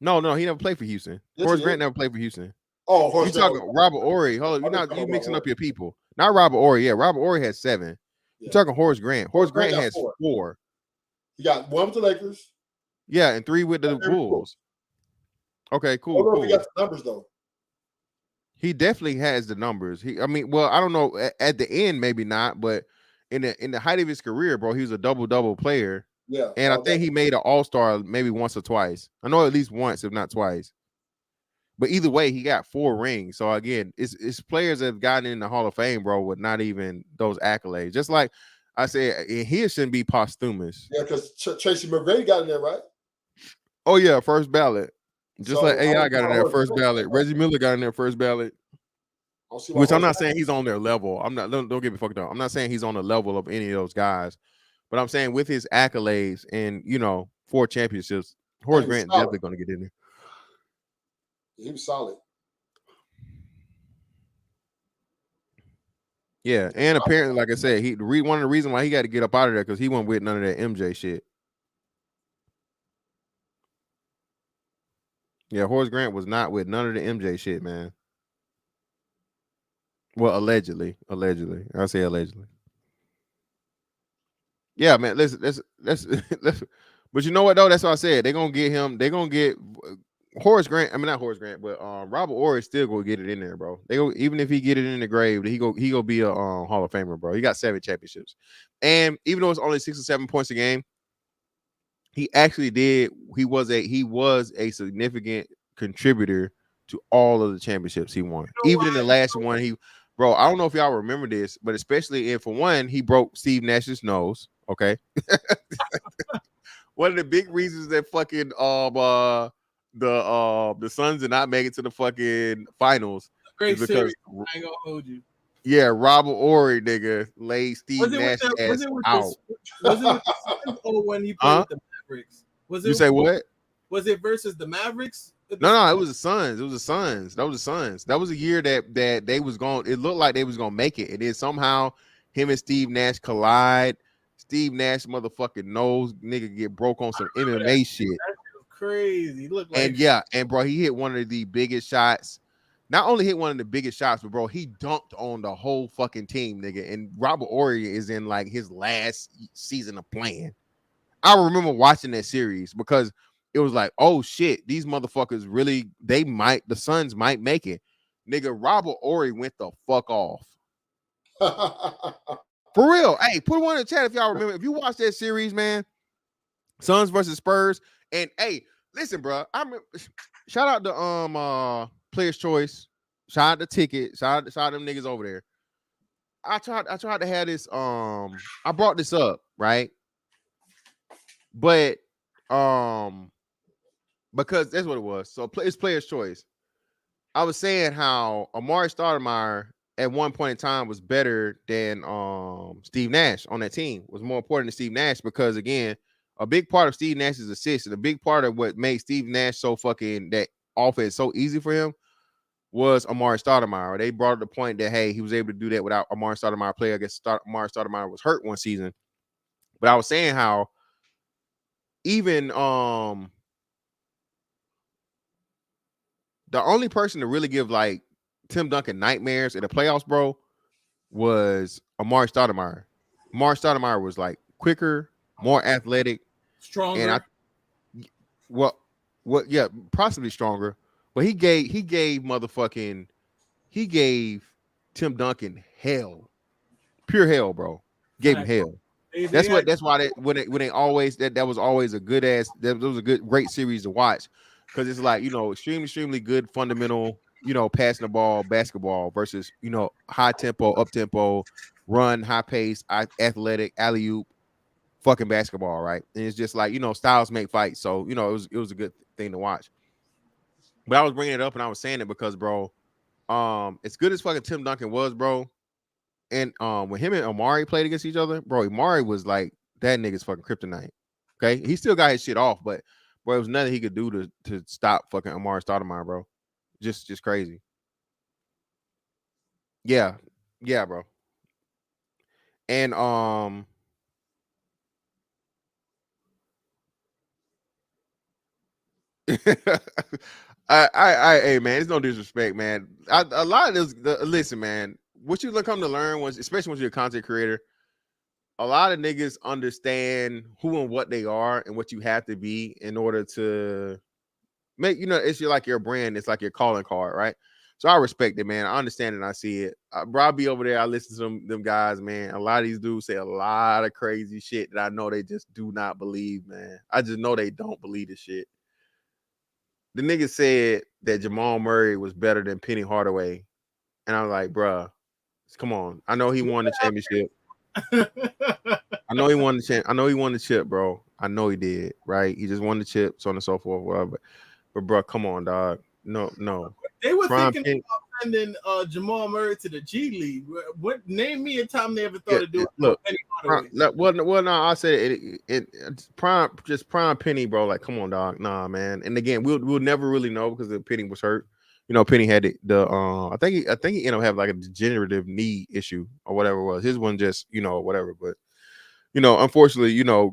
No, he never played for Houston. Yes, Horace Grant never played for Houston. Oh, Horace Grant. You talking Robert Ory? Hold on, you mixing up your people. Not Robert Ory. Yeah, Robert Ory has 7. Yeah. You're talking Horace Grant. Horace Grant has 4. He got 1 with the Lakers. Yeah, and 3 with the Bulls. Okay, cool. I don't know if he got the numbers though. He definitely has the numbers. I don't know. At the end, maybe not, but in the height of his career, bro, he was a double player. Yeah, and I think he made an All-Star maybe once or twice. I know at least once, if not twice. But either way, he got 4 rings. So again, it's players that have gotten in the Hall of Fame, bro, with not even those accolades. Just like I said, he shouldn't be posthumous. Yeah, because Tracy McGrady got in there, right? Oh yeah, first ballot. Just like AI got in there first ballot. Reggie Miller got in there first ballot. Which I'm not saying he's on their level. I'm not. Don't get me fucked up. I'm not saying he's on the level of any of those guys. But I'm saying with his accolades and 4 championships, Horace Grant is definitely going to get in there. He was solid. Yeah, and apparently, like I said, one of the reasons why he got to get up out of there because he wasn't with none of that MJ shit. Yeah, Horace Grant was not with none of the MJ shit, man. Well, allegedly. I say allegedly. Yeah, man. Let's. But you know what though? That's what I said. They're gonna get him. They're gonna get Horace Grant. I mean, not Horace Grant, but Robert Ory still gonna get it in there, bro. They go even if he get it in the grave, he go be a Hall of Famer, bro. He got 7 championships, and even though it's only 6 or 7 points a game, he actually did. He was a significant contributor to all of the championships he won. Even in the last one, Bro, I don't know if y'all remember this, but especially for one, he broke Steve Nash's nose. Okay. One of the big reasons that fucking the Suns did not make it to the fucking finals. Great series. I ain't gonna hold you. Yeah, Robert Ory, nigga, laid Steve Nash ass out. Was it with the Suns or when he played with the Mavericks? You say what? Was it versus the Mavericks? No, it was the Suns. That was the Suns. That was a year that they was going. It looked like they was gonna make it, and then somehow him and Steve Nash collide. Steve Nash motherfucking nose nigga get broke on some MMA shit. That's crazy. Look like and bro, he hit one of the biggest shots. Not only hit one of the biggest shots, but bro, he dunked on the whole fucking team, nigga. And Robert Ory is in like his last season of playing. I remember watching that series because it was like, oh shit, these motherfuckers really, the Suns might make it. Nigga, Robert Horry went the fuck off. For real. Hey, put one in the chat if y'all remember. If you watch that series, man, Suns versus Spurs. And hey, listen, bro. Shout out to Player's Choice. Shout out to Ticket. Shout out them niggas over there. I tried to have this. I brought this up, right? But because that's what it was. So it's Player's Choice. I was saying how Amar'e Stoudemire at one point in time was better than Steve Nash on that team, was more important than Steve Nash because, again, a big part of Steve Nash's assist and a big part of what made Steve Nash so fucking that offense so easy for him was Amar'e Stoudemire. They brought up the point that, hey, he was able to do that without Amar'e Stoudemire play. I guess Amar'e Stoudemire was hurt one season. But I was saying how even the only person to really give like Tim Duncan nightmares in the playoffs, bro, was Amar'e Stoudemire. Amar'e Stoudemire was like quicker, more athletic, stronger. And yeah, possibly stronger. But he gave Tim Duncan hell, pure hell, bro. Gave him hell. That's why that was always a good ass. That was a great series to watch because it's like, you know, extremely good fundamental, you know, passing the ball basketball versus, you know, high tempo, up tempo, run, high pace, athletic, alley oop, fucking basketball, right? And it's just like, you know, styles make fights, so you know it was a good thing to watch. But I was bringing it up and I was saying it because, bro, as good as fucking Tim Duncan was, bro, and when him and Amar'e played against each other, bro, Amar'e was like that nigga's fucking kryptonite. Okay, he still got his shit off, but bro, it was nothing he could do to stop fucking Amar'e Stoudemire, bro. Just crazy. Yeah, bro. And hey man, it's no disrespect, man. A lot of this, listen, man. What you come to learn was, especially when you're a content creator, a lot of niggas understand who and what they are and what you have to be in order to make, you know, it's like your brand, it's like your calling card, right? So I respect it, man. I understand it and I see it. Bro, I'll be over there, I listen to them guys, man. A lot of these dudes say a lot of crazy shit that I know they just do not believe, man. I just know they don't believe this shit. The nigga said that Jamal Murray was better than Penny Hardaway. And I was like, bruh, come on. I know he won the championship. I know he won the chip, bro. I know he did, right? He just won the chip, so on and so forth, whatever. But bro, come on, dog. No. They were thinking about sending Jamal Murray to the G League. What name me a time they ever thought of doing? Look, well, no, I said it's prime Penny, bro. Like, come on, dog. Nah, man. And again, we'll never really know because the Penny was hurt. You know, Penny had I think he ended up having like a degenerative knee issue or whatever it was. His one just, you know, whatever. But you know, unfortunately, you know,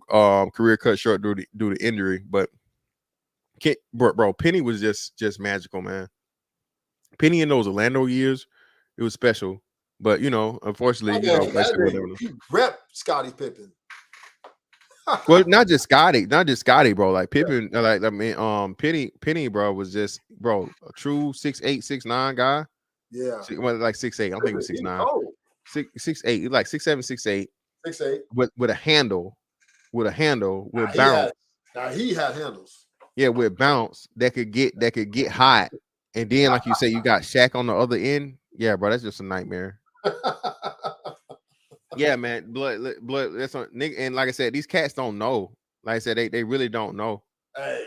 career cut short due to injury. But bro, Penny was just magical, man. Penny in those Orlando years, it was special. But you know, unfortunately, he rep Scottie Pippen. Well, not just Scotty, bro. Like Pippen, like I mean, Penny, bro, was just, bro, a true 6'8", 6'9" guy. Yeah, like 6'8". I don't think it was 6'9". 6'8", like 6'7", 6'8". 6'8". With a handle, with bounce. He had handles. Yeah, with bounce that could get hot, and then like you say, you got Shaq on the other end. Yeah, bro, that's just a nightmare. Yeah, man, blood. That's on nigga, and like I said, these cats don't know. Like I said, they really don't know. Hey,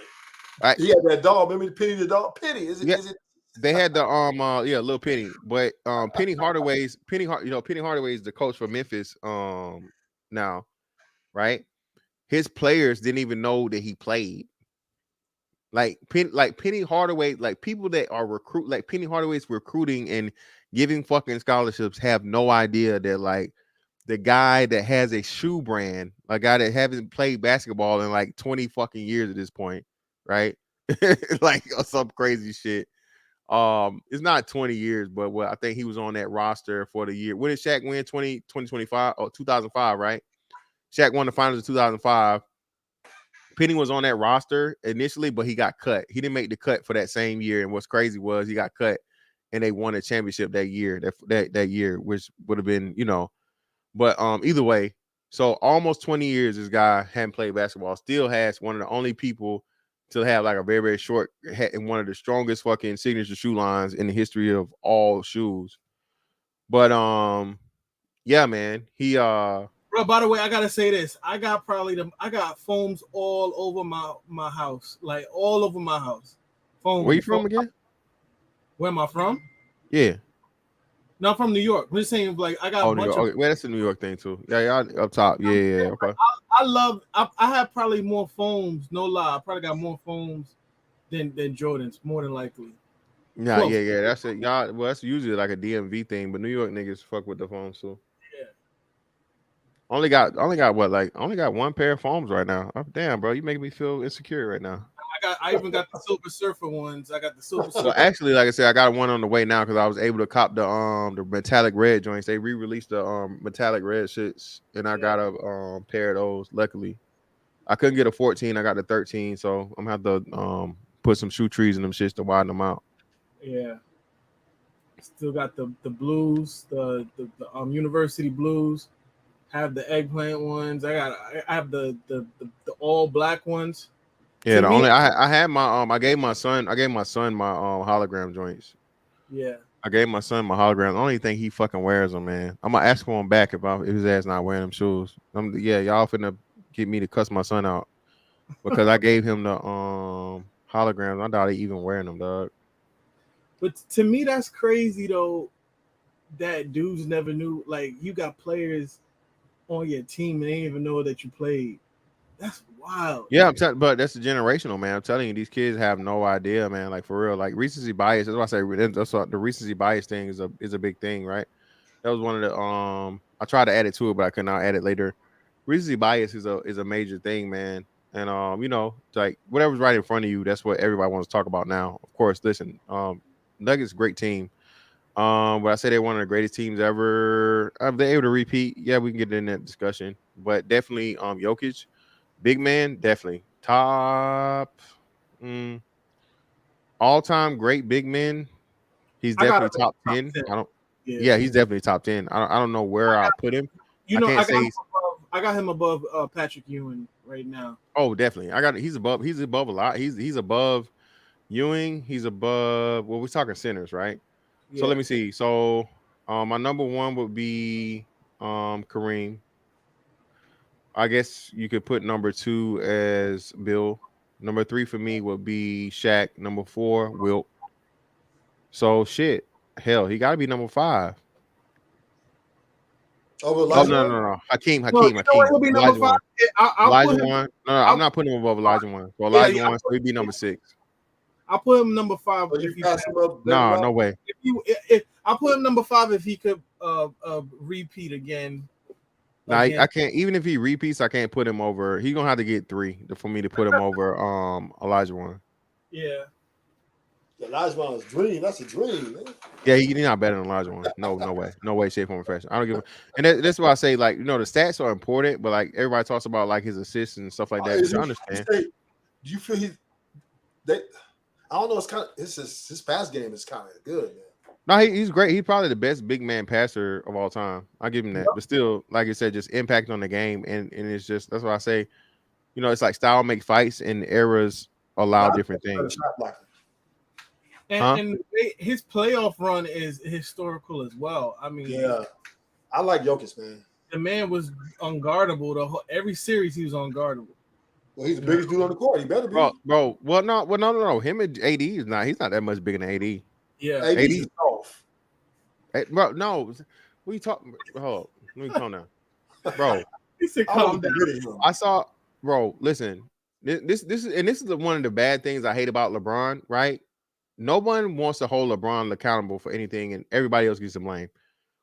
right. He had that dog. Remember Penny the dog? Penny, is it? Yeah. Is it? They had the little Penny, but Penny Hardaway is the coach for Memphis now, right? His players didn't even know that he played. Like Penny Hardaway, like people that are Penny Hardaway's recruiting and giving fucking scholarships have no idea that like the guy that has a shoe brand, a guy that hasn't played basketball in like 20 fucking years at this point, right? Like some crazy shit. It's not 20 years, but I think he was on that roster for the year. When did Shaq win? 2025 or 2005, right? Shaq won the finals in 2005. Penny was on that roster initially, but he got cut. He didn't make the cut for that same year. And what's crazy was he got cut, and they won a championship that year. That year, which would have been, But either way, so almost 20 years this guy hadn't played basketball. Still has one of the only people to have like a very, very short and one of the strongest fucking signature shoe lines in the history of all shoes. But yeah, man, he Bro, by the way, I gotta say this. I got foams all over my house, like all over my house. Foam. Where you from again? Where am I from? Yeah. No, I'm from New York. I'm just saying, like, I got a bunch of. Okay. Well, that's a New York thing too. Yeah, y'all up top. Yeah. Okay. I have probably more foams. No lie, I probably got more foams than Jordans, more than likely. Nah, close. Yeah. That's it. Y'all. Well, that's usually like a DMV thing, but New York niggas fuck with the foams too. Yeah. Only got what? Like, only got one pair of foams right now. Oh, damn, bro, you making me feel insecure right now. I even got the Silver Surfer ones. I got the Silver Surfer. So actually, like I said, I got one on the way now because I was able to cop the metallic red joints. They re-released the metallic red shits, and I got a pair of those. Luckily, I couldn't get a 14. I got the 13, so I'm gonna have to put some shoe trees in them shits to widen them out. Yeah. Still got the blues, the university blues. Have the eggplant ones. I have the all black ones. Yeah, I had my I gave my son my hologram joints. Yeah. I gave my son my hologram. The only thing he fucking wears them, man. I'm gonna ask for him back if his ass not wearing them shoes. Y'all finna get me to cuss my son out because I gave him the holograms. I doubt he even wearing them, dog. But to me, that's crazy though. That dudes never knew. Like, you got players on your team and they didn't even know that you played. That's wild. Yeah, but that's the generational, man. I'm telling you, these kids have no idea, man. Like, for real, like recency bias. That's why I say that's what the recency bias thing is a big thing, right? That was one of the I tried to add it to it, but I could not add it later. Recency bias is a major thing, man. And like whatever's right in front of you, that's what everybody wants to talk about now. Of course, listen, Nuggets, great team. But I say they're one of the greatest teams ever. Are they able to repeat? Yeah, we can get in that discussion. But definitely, Jokic. Big man, definitely top all-time great big man. He's definitely top 10. He's definitely top 10. I don't know where I'll put him. I got him above Patrick Ewing right now. Oh, definitely. He's above a lot. He's above Ewing. He's above. Well, we're talking centers, right? Yeah. So let me see. So my number one would be Kareem. I guess you could put number 2 as Bill. Number 3 for me would be Shaq. Number 4, Wilt. So shit. Hell, he got to be number 5. Oh, no. Hakeem. He'll be number 5. Olajuwon. No, I'm not putting him above Olajuwon. So Olajuwon, so he'd be number 6. I'll put him number 5. No way. I'll put him number 5 if he could repeat again. No, I can't. Even if he repeats, I can't put him over. He's gonna have to get 3 for me to put him over Olajuwon. Yeah. Olajuwon's dream. That's a dream, man. Yeah, he's not better than Olajuwon. No way, shape, form, or fashion. I don't give a. And that's why I say, like, the stats are important, but like everybody talks about like his assists and stuff like that. I understand. Do you feel I don't know. It's kind of his pass game is kind of good, man. No, he's great. He's probably the best big man passer of all time. I'll give him that. Yep. But still, like I said, just impact on the game. And it's just, that's why I say, it's like style make fights and eras allow different things. And his playoff run is historical as well. I mean, yeah, I like Jokic, man. The man was unguardable. Every series he was unguardable. Well, he's the biggest dude on the court. He better be. Bro. Well, no. Him and AD is not. He's not that much bigger than AD. Yeah, AD is off. Hey, bro, no. What are you talking? Hold up. Let me calm down, bro. He said, "Calm down." I saw, bro. Listen, this is one of the bad things I hate about LeBron. Right? No one wants to hold LeBron accountable for anything, and everybody else gets the blame.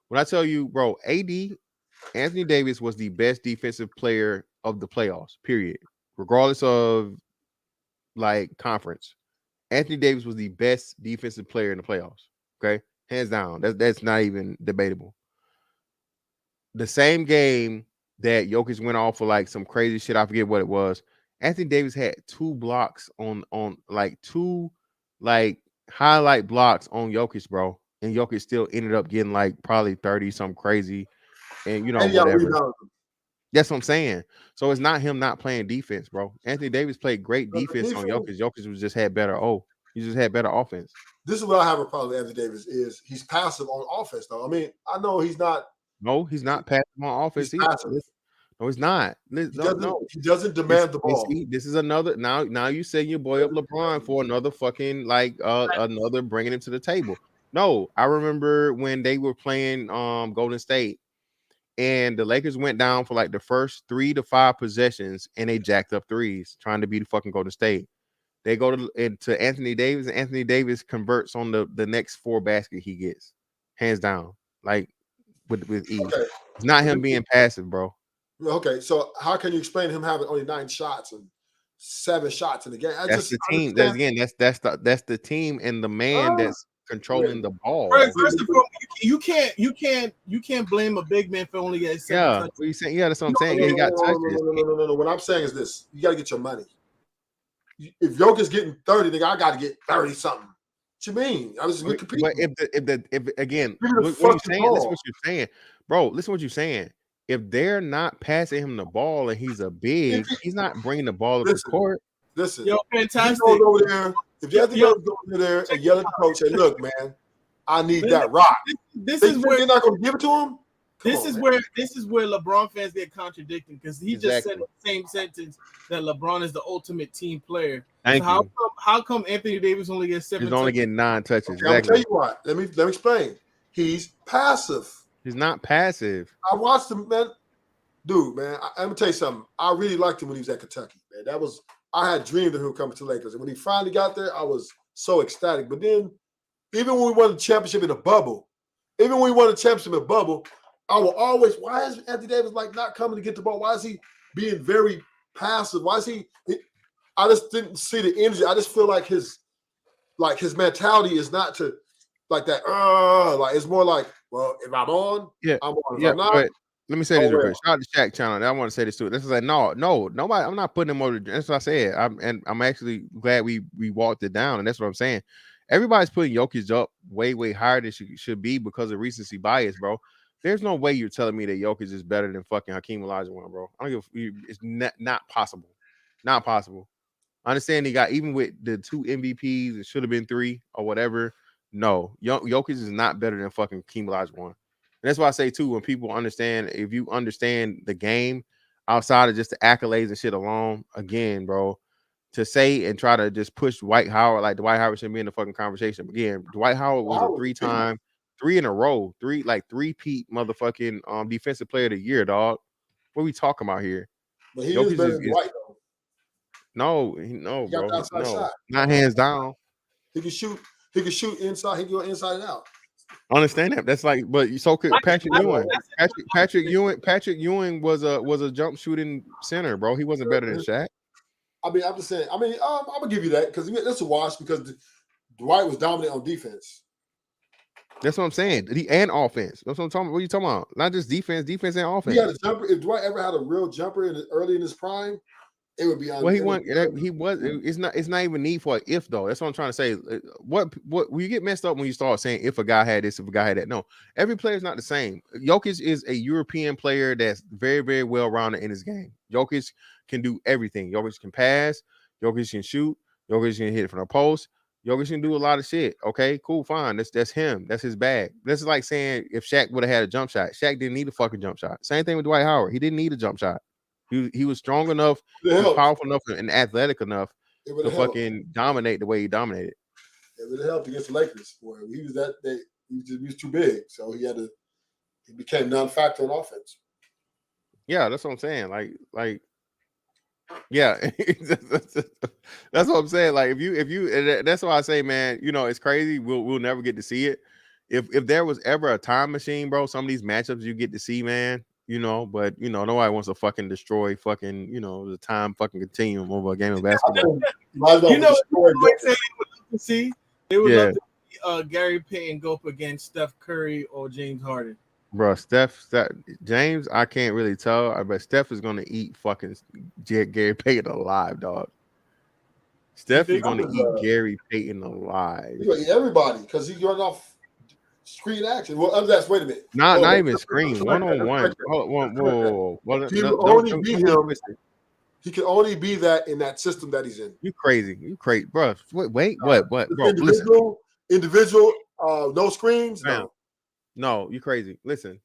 When I tell you, bro, Anthony Davis was the best defensive player of the playoffs. Period. Regardless of like conference. Anthony Davis was the best defensive player in the playoffs. Okay, hands down. That's not even debatable. The same game that Jokic went off for like some crazy shit, I forget what it was. Anthony Davis had 2 blocks on like 2 like highlight blocks on Jokic, bro. And Jokic still ended up getting like probably 30 something crazy. And And whatever. rebounded. That's what I'm saying. So it's not him not playing defense, bro. Anthony Davis played great defense on Jokic. Jokic was just had better. He just had better offense. This is what I have a problem with Anthony Davis is he's passive on offense, though. I mean, I know he's not. No, he's not passive on offense either. No, he's not. He doesn't demand the ball. This is another. Now you say your boy up LeBron for another fucking another bringing him to the table. No, I remember when they were playing Golden State. And the Lakers went down for like the first 3 to 5 possessions, and they jacked up threes, trying to beat the fucking Golden State. They go to Anthony Davis, and Anthony Davis converts on the next 4 basket he gets, hands down, like with ease. Okay. It's not him being passive, bro. Okay, so how can you explain him having only 9 shots and 7 shots in the game? That's the team. That's the team and the man that's controlling the ball. Right, first of all, you can't blame a big man for only getting 7 touches. What you saying? Yeah, that's what I'm saying. He got touches. No. What I'm saying is this: you got to get your money. If Jokic's getting 30, then I got to get 30 something. What you mean? I was just competing. But if again, what you're saying? Listen what you're saying, bro. Listen what you're saying. If they're not passing him the ball and he's a big, he's not bringing the ball up the court. Listen, yo, fantastic. Over there. If you have to go over there and yell at the coach, say, "Look, man, I need that rock." This is where you're not going to give it to him. This is where LeBron fans get contradicting because he just said the same sentence that LeBron is the ultimate team player. So how come Anthony Davis only gets 7? He's only getting 9 touches. Okay, I'll tell you what. Let me explain. He's passive. He's not passive. I watched him, man. Dude, man, I'm gonna tell you something. I really liked him when he was at Kentucky, man. I had dreamed of him coming to Lakers, and when he finally got there, I was so ecstatic. But then, even when we won the championship in the bubble, I will always. Why is Anthony Davis not coming to get the ball? Why is he being very passive? Why is he? I just didn't see the energy. I just feel like his mentality is not to that. It's more like, well, if I'm on, I'm on. If I'm not, but let me say this real quick. Shout out to Shaq channel. I want to say this too. This is nobody. I'm not putting him over. That's what I said. I'm actually glad we walked it down, and that's what I'm saying. Everybody's putting Jokic up way higher than should be because of recency bias, bro. There's no way you're telling me that Jokic is better than fucking Hakeem Olajuwon, bro. I don't give. It's not possible. Not possible. I understand he got even with the 2 MVPs. It should have been 3 or whatever. No, Jokic is not better than fucking Hakeem Olajuwon. And that's why I say too, when people understand, if you understand the game outside of just the accolades and shit alone, again, bro, to say and try to just push Dwight Howard like Dwight Howard shouldn't be in the fucking conversation. Again, Dwight Howard was a 3-time, 3 in a row, 3-peat motherfucking defensive player of the year, dog. What are we talking about here? But he is better than Dwight, though. No, bro. No. Not hands down. He can shoot. He can shoot inside. He can go inside and out. I understand that. That's but so could Patrick Ewing. Patrick Ewing was a jump shooting center, bro. He wasn't better than Shaq. I mean, I'm just saying. I mean, I'm gonna give you that because that's a wash because Dwight was dominant on defense. That's what I'm saying. And offense. That's what I'm talking about. What are you talking about? Not just defense and offense. He had a jumper. If Dwight ever had a real jumper early in his prime, it would be. Well, he was. It's not even need for an if though. That's what I'm trying to say. What you get messed up when you start saying if a guy had this, if a guy had that. No, every player is not the same. Jokic is a European player that's very, very well rounded in his game. Jokic can do everything. Jokic can pass. Jokic can shoot. Jokic can hit it from the post. Jokic can do a lot of shit. Okay, cool, fine. That's him. That's his bag. This is like saying if Shaq would have had a jump shot. Shaq didn't need a fucking jump shot. Same thing with Dwight Howard. He didn't need a jump shot. He was strong enough, powerful enough, and athletic enough to fucking dominate the way he dominated. It would have helped against the Lakers. Boy, he was too big, so he became non-factor in offense. Yeah, that's what I'm saying. Like, yeah, that's what I'm saying. Like, if you, that's why I say, man, it's crazy. We'll never get to see it. If there was ever a time machine, bro, some of these matchups you get to see, man. But nobody wants to fucking destroy fucking, the time fucking continuum over a game of basketball. What they would love to see? They would love to see Gary Payton go up against Steph Curry or James Harden. Bro, Steph, James, I can't really tell, but Steph is gonna eat fucking Gary Payton alive, dog. Steph is gonna eat Gary Payton alive. He's gonna eat everybody because he's running off screen action. Well, that's wait a minute. Not even screen, one-on-one. Whoa. Well, He will only be him. He can only be that in that system that he's in. You crazy, bro. Wait, what, bro? Individual, no screens. No, you crazy. Listen.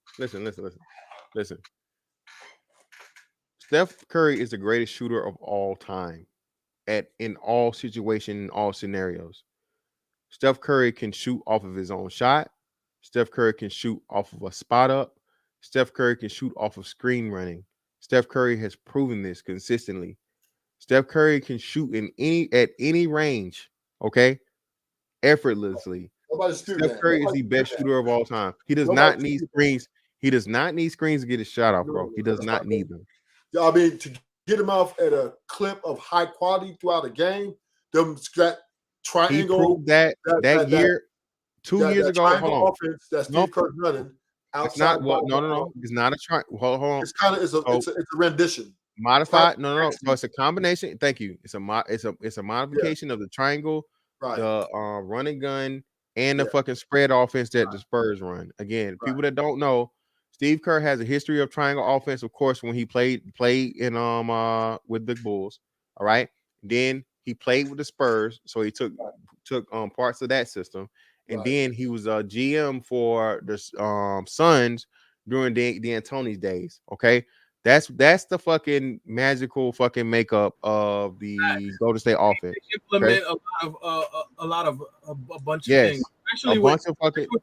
Steph Curry is the greatest shooter of all time, in all situations, in all scenarios. Steph Curry can shoot off of his own shot. Steph Curry can shoot off of a spot up. Steph Curry can shoot off of screen running. Steph Curry has proven this consistently. Steph Curry can shoot at any range, okay, effortlessly. Steph Curry is the best shooter of all time. He does not need screens. He does not need screens to get his shot off, bro. He does not need them. I mean, to get him off at a clip of high quality throughout a game, that triangle. He proved that year, 2 years ago. Hold on. Offense that Steve Kerr's running. It's not what? No. It's not a triangle. Hold on. It's kind of it's a rendition. Modified? No. So it's a combination. Thank you. It's a modification of the triangle, right. The run and gun, and the fucking spread offense that the Spurs run. Again, people that don't know, Steve Kerr has a history of triangle offense, of course, when he played in with the Bulls. All right. Then he played with the Spurs, so he took parts of that system. And then he was a GM for the Suns during the D'Antoni's days. Okay, that's the fucking magical fucking makeup of the Golden State offense. Implement a bunch of things, especially with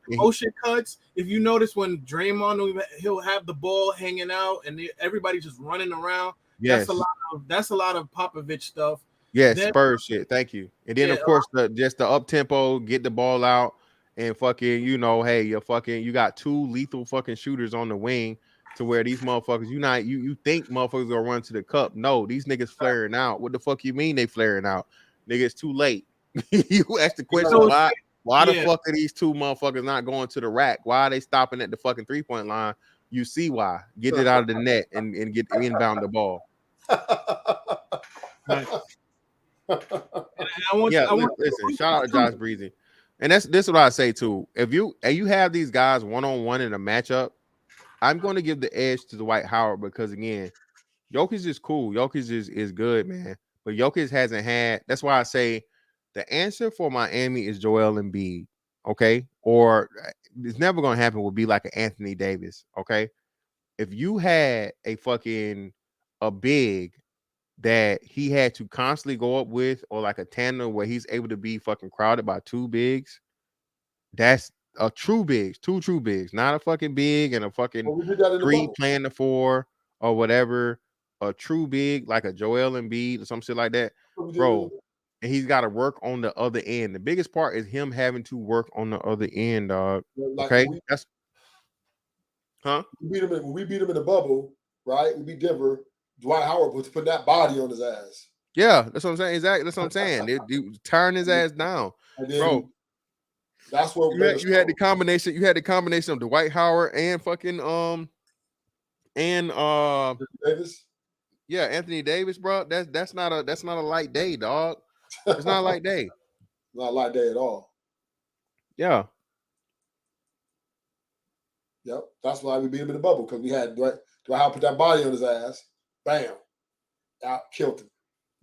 motion cuts. If you notice when Draymond, he'll have the ball hanging out and everybody just running around. Yes, that's a lot of Popovich stuff. Yes, Spurs shit. Thank you. And then of course just the up tempo, get the ball out, and fucking hey, you got two lethal fucking shooters on the wing to where these motherfuckers you think motherfuckers gonna run to the cup. No, these niggas flaring out. What the fuck you mean they flaring out? Nigga, it's too late. You ask the question why the fuck are these two motherfuckers not going to the rack? Why are they stopping at the fucking 3-point line? You see why. Get it out of the net and get inbound the ball. Listen, shout out to Josh Breezy. And this is what I say too. If you have these guys one-on-one in a matchup, I'm going to give the edge to Dwight Howard because again, Jokic is cool. Jokic is good, man. But Jokic hasn't had. That's why I say the answer for Miami is Joel Embiid. Okay, or it's never going to happen. Would be like an Anthony Davis. Okay, if you had a big that he had to constantly go up with, or like a tandem where he's able to be fucking crowded by two bigs, that's a true bigs, two true bigs, not a fucking big and a fucking three playing the four or whatever. A true big like a Joel Embiid or some shit like that, bro. And he's got to work on the other end. The biggest part is him having to work on the other end, dog. Okay, that's when we beat him in the bubble, right? We beat Denver. Dwight Howard was putting that body on his ass. Yeah, that's what I'm saying. Exactly, that's what I'm saying. They tearing his ass down, bro. That's what you had the combination. You had the combination of Dwight Howard and fucking Davis. Yeah, Anthony Davis, bro. That's not a light day, dog. It's not a light day. Not a light day at all. Yeah. Yep. That's why we beat him in the bubble because we had Dwight Howard put that body on his ass. Bam. Out, killed him.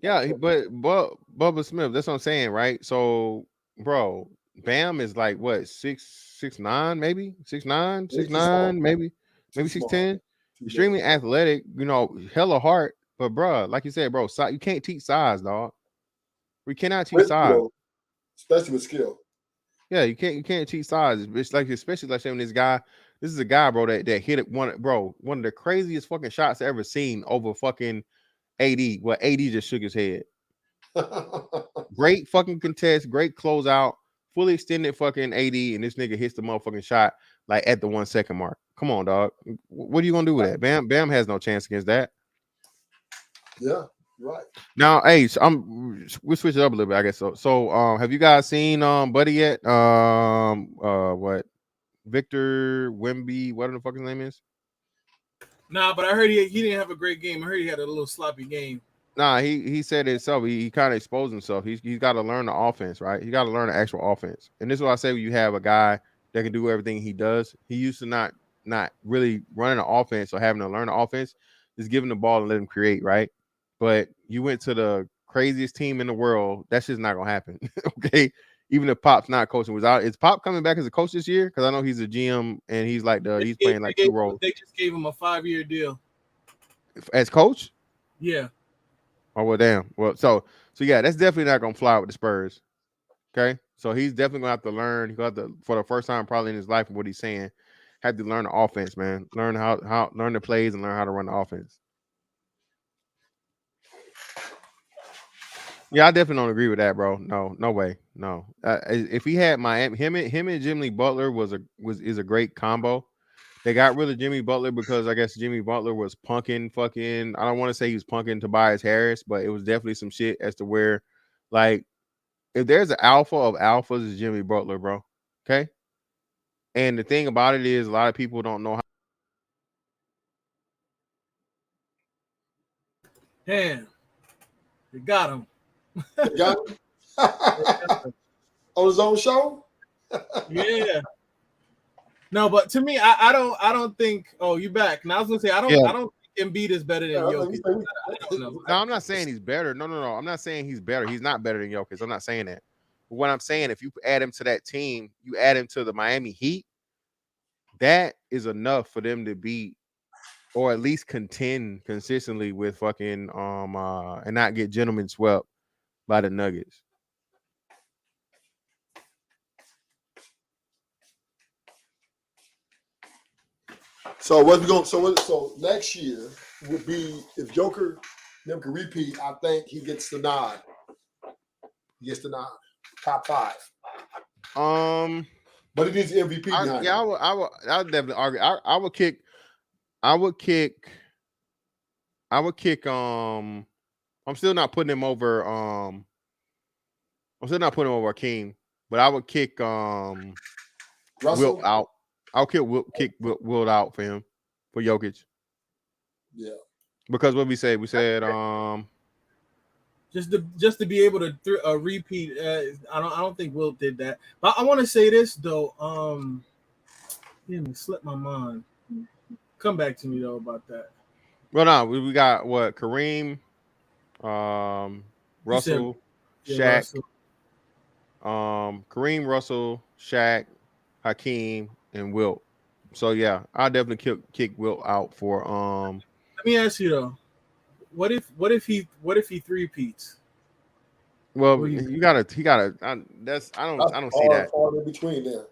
Yeah, but Bubba Smith, that's what I'm saying, right? So, bro, Bam is like what, 6'9", maybe? 6'9", maybe 6'10". Extremely athletic, hella heart. But bro, like you said, bro, you can't teach size, dog. We cannot teach size. Especially with skill. Yeah, you can't teach size. It's like, especially like saying this is a guy, bro, that hit one of the craziest fucking shots I ever seen over fucking AD. Well, AD just shook his head. Great fucking contest, great closeout, fully extended fucking AD, and this nigga hits the motherfucking shot like at the 1 second mark. Come on, dog. What are you gonna do with that? Bam has no chance against that. Yeah, right. Now, hey, we'll switch it up a little bit, I guess. So have you guys seen Buddy yet? What Victor Wemby, whatever the fuck his name is. Nah, but I heard he didn't have a great game. I heard he had a little sloppy game. Nah, he said it himself. He kind of exposed himself. He's got to learn the offense, right? He got to learn the actual offense. And this is what I say when you have a guy that can do everything he does. He used to not really running the offense or having to learn the offense, just giving the ball and let him create, right? But you went to the craziest team in the world. That's just not gonna happen. Okay. Even if Pop's not coaching, is Pop coming back as a coach this year? Because I know he's a GM and he's like he's playing like two roles. They just gave him a 5-year deal As coach. Yeah. Oh well, damn. Well, so yeah, that's definitely not gonna fly with the Spurs. Okay, so he's definitely gonna have to learn. He'll have to, for the first time probably in his life, what he's saying, have to learn the offense, man. Learn how learn the plays and learn how to run the offense. Yeah, I definitely don't agree with that, bro. No way, no. If he had Miami, him and Jimmy Butler is a great combo. They got rid of Jimmy Butler because I guess Jimmy Butler was punking fucking. I don't want to say he was punking Tobias Harris, but it was definitely some shit as to where, like, if there's an alpha of alphas, it's Jimmy Butler, bro. Okay. And the thing about it is, a lot of people don't know how. Damn, they got him. Got him? On his own show. Yeah. No, but to me, I don't think. Oh, you back? Now I was gonna say I don't think Embiid is better than Jokic. I don't know. No, I'm not saying he's better. No. I'm not saying he's better. He's not better than Jokic. I'm not saying that. But what I'm saying, if you add him to that team, you add him to the Miami Heat, that is enough for them to beat or at least contend consistently with fucking and not get gentlemen swept by the Nuggets. So what we going? So next year would be if Joker them can repeat. I think he gets the nod. He gets the nod. Top 5. But it is MVP. I would definitely argue. I would kick. I'm still not putting him over. I'm still not putting him over Hakeem, but I would kick Russell Wilt out. I'll kick Wilt out for him for Jokic. Yeah. Because what we said just to be able to repeat. I don't think Wilt did that. But I want to say this though. It slipped my mind. Come back to me though about that. Well, no, we got what Kareem, Russell, Shaq, Kareem, Russell, Shaq, Hakeem, and Wilt. So yeah, I'll definitely kick Wilt out for Let me ask you though, what if he three-peats? Well, he gotta. I don't see that. Far in between there.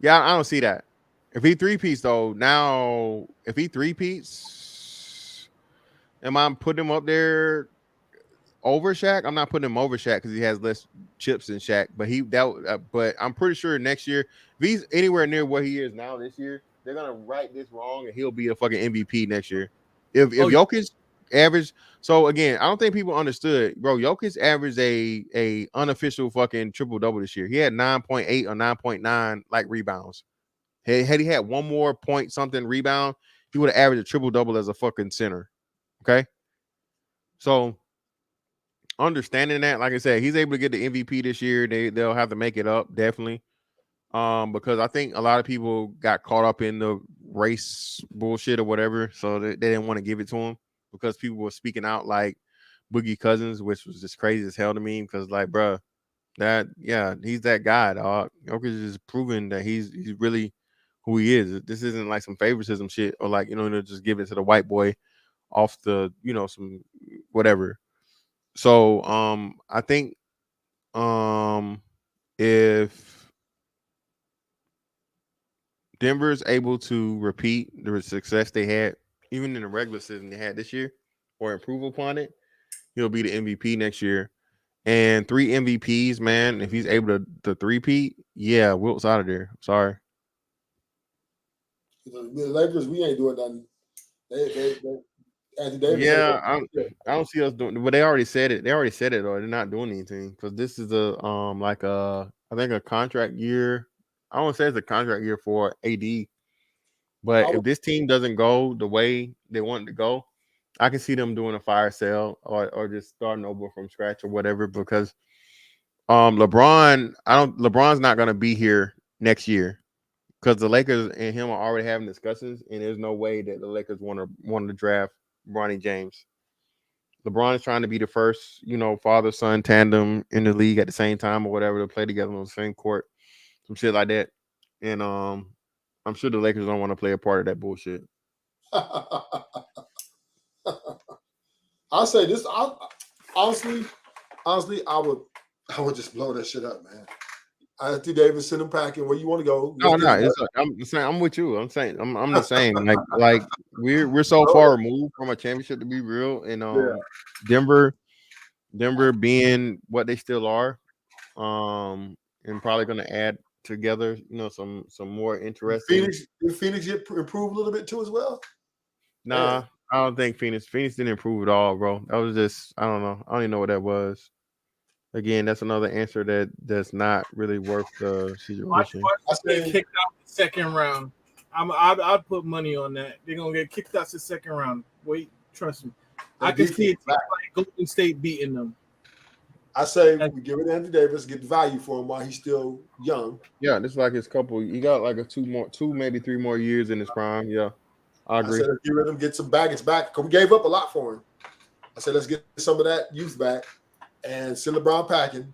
Yeah, I don't see that. If he three-peats though, now if he three-peats, am I putting him up there over Shaq? I'm not putting him over Shaq because he has less chips than Shaq. But I'm pretty sure next year, if he's anywhere near what he is now this year, they're gonna right this wrong and he'll be a fucking MVP next year. If Jokic average, so again, I don't think people understood, bro. Jokic averaged a unofficial fucking triple-double this year. He had 9.8 or 9.9 like rebounds. Had he had one more point something rebound, he would have averaged a triple-double as a fucking center. Okay, so understanding that, like I said, he's able to get the MVP this year. They'll have to make it up definitely, because I think a lot of people got caught up in the race bullshit or whatever, so they didn't want to give it to him because people were speaking out like Boogie Cousins, which was just crazy as hell to me. Because like, bruh, he's that guy, dog. Jokic is proving that he's really who he is. This isn't like some favoritism shit or like just give it to the white boy off the some whatever. So I think if Denver is able to repeat the success they had even in the regular season they had this year or improve upon it, he'll be the MVP next year. And 3 MVPs, man, if he's able to three-peat, yeah, Wilt's out of there. Sorry. The Lakers, we ain't doing nothing. I don't see us doing, but they already said it. Or they're not doing anything because this is I think a contract year I don't say it's a contract year for AD, but if this team doesn't go the way they want it to go, I can see them doing a fire sale or just starting over from scratch or whatever. Because LeBron's not gonna be here next year because the Lakers and him are already having discussions, and there's no way that the Lakers want to draft Bronny James. LeBron is trying to be the first, father-son tandem in the league at the same time or whatever to play together on the same court, some shit like that. And I'm sure the Lakers don't want to play a part of that bullshit. I'll say this. Honestly, I would just blow that shit up, man. Anthony Davis, send him packing. Where you want to go? No. I'm with you. I'm saying I'm the same. Like we're so far removed from a championship to be real. And Denver being what they still are, and probably going to add together, some more interesting. Did Phoenix improve a little bit too as well? Nah, I don't think Phoenix didn't improve at all, bro. That was just, I don't know. I don't even know what that was. Again, that's another answer that's not really worth the situation. I get kicked out the second round. I'd put money on that. They're gonna get kicked out the second round. Wait, trust me. I can see it like Golden State beating them. I say we give it to Anthony Davis, get the value for him while he's still young. Yeah, this is like his couple. He got like two, maybe 3 more years in his prime. Yeah, I agree. I said let's get rid of him, get some baggage back. Because we gave up a lot for him. I said let's get some of that youth back and send LeBron packing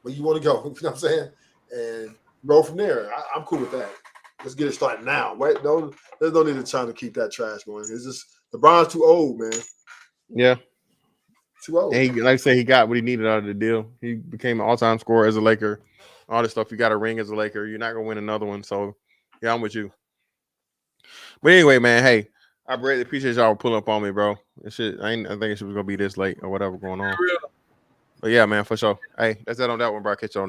where you want to go. You know what I'm saying? And roll from there. I'm cool with that. Let's get it started now. Wait, there's no need to try to keep that trash going. It's just LeBron's too old, man. Yeah. Too old. And like I say, he got what he needed out of the deal. He became an all-time scorer as a Laker. All this stuff. You got a ring as a Laker. You're not gonna win another one. So yeah, I'm with you. But anyway, man, hey, I really appreciate y'all pulling up on me, bro. This shit, I think it was gonna be this late or whatever going on. But yeah, man, for sure. Hey, that's that on that one, bro. I'll catch you on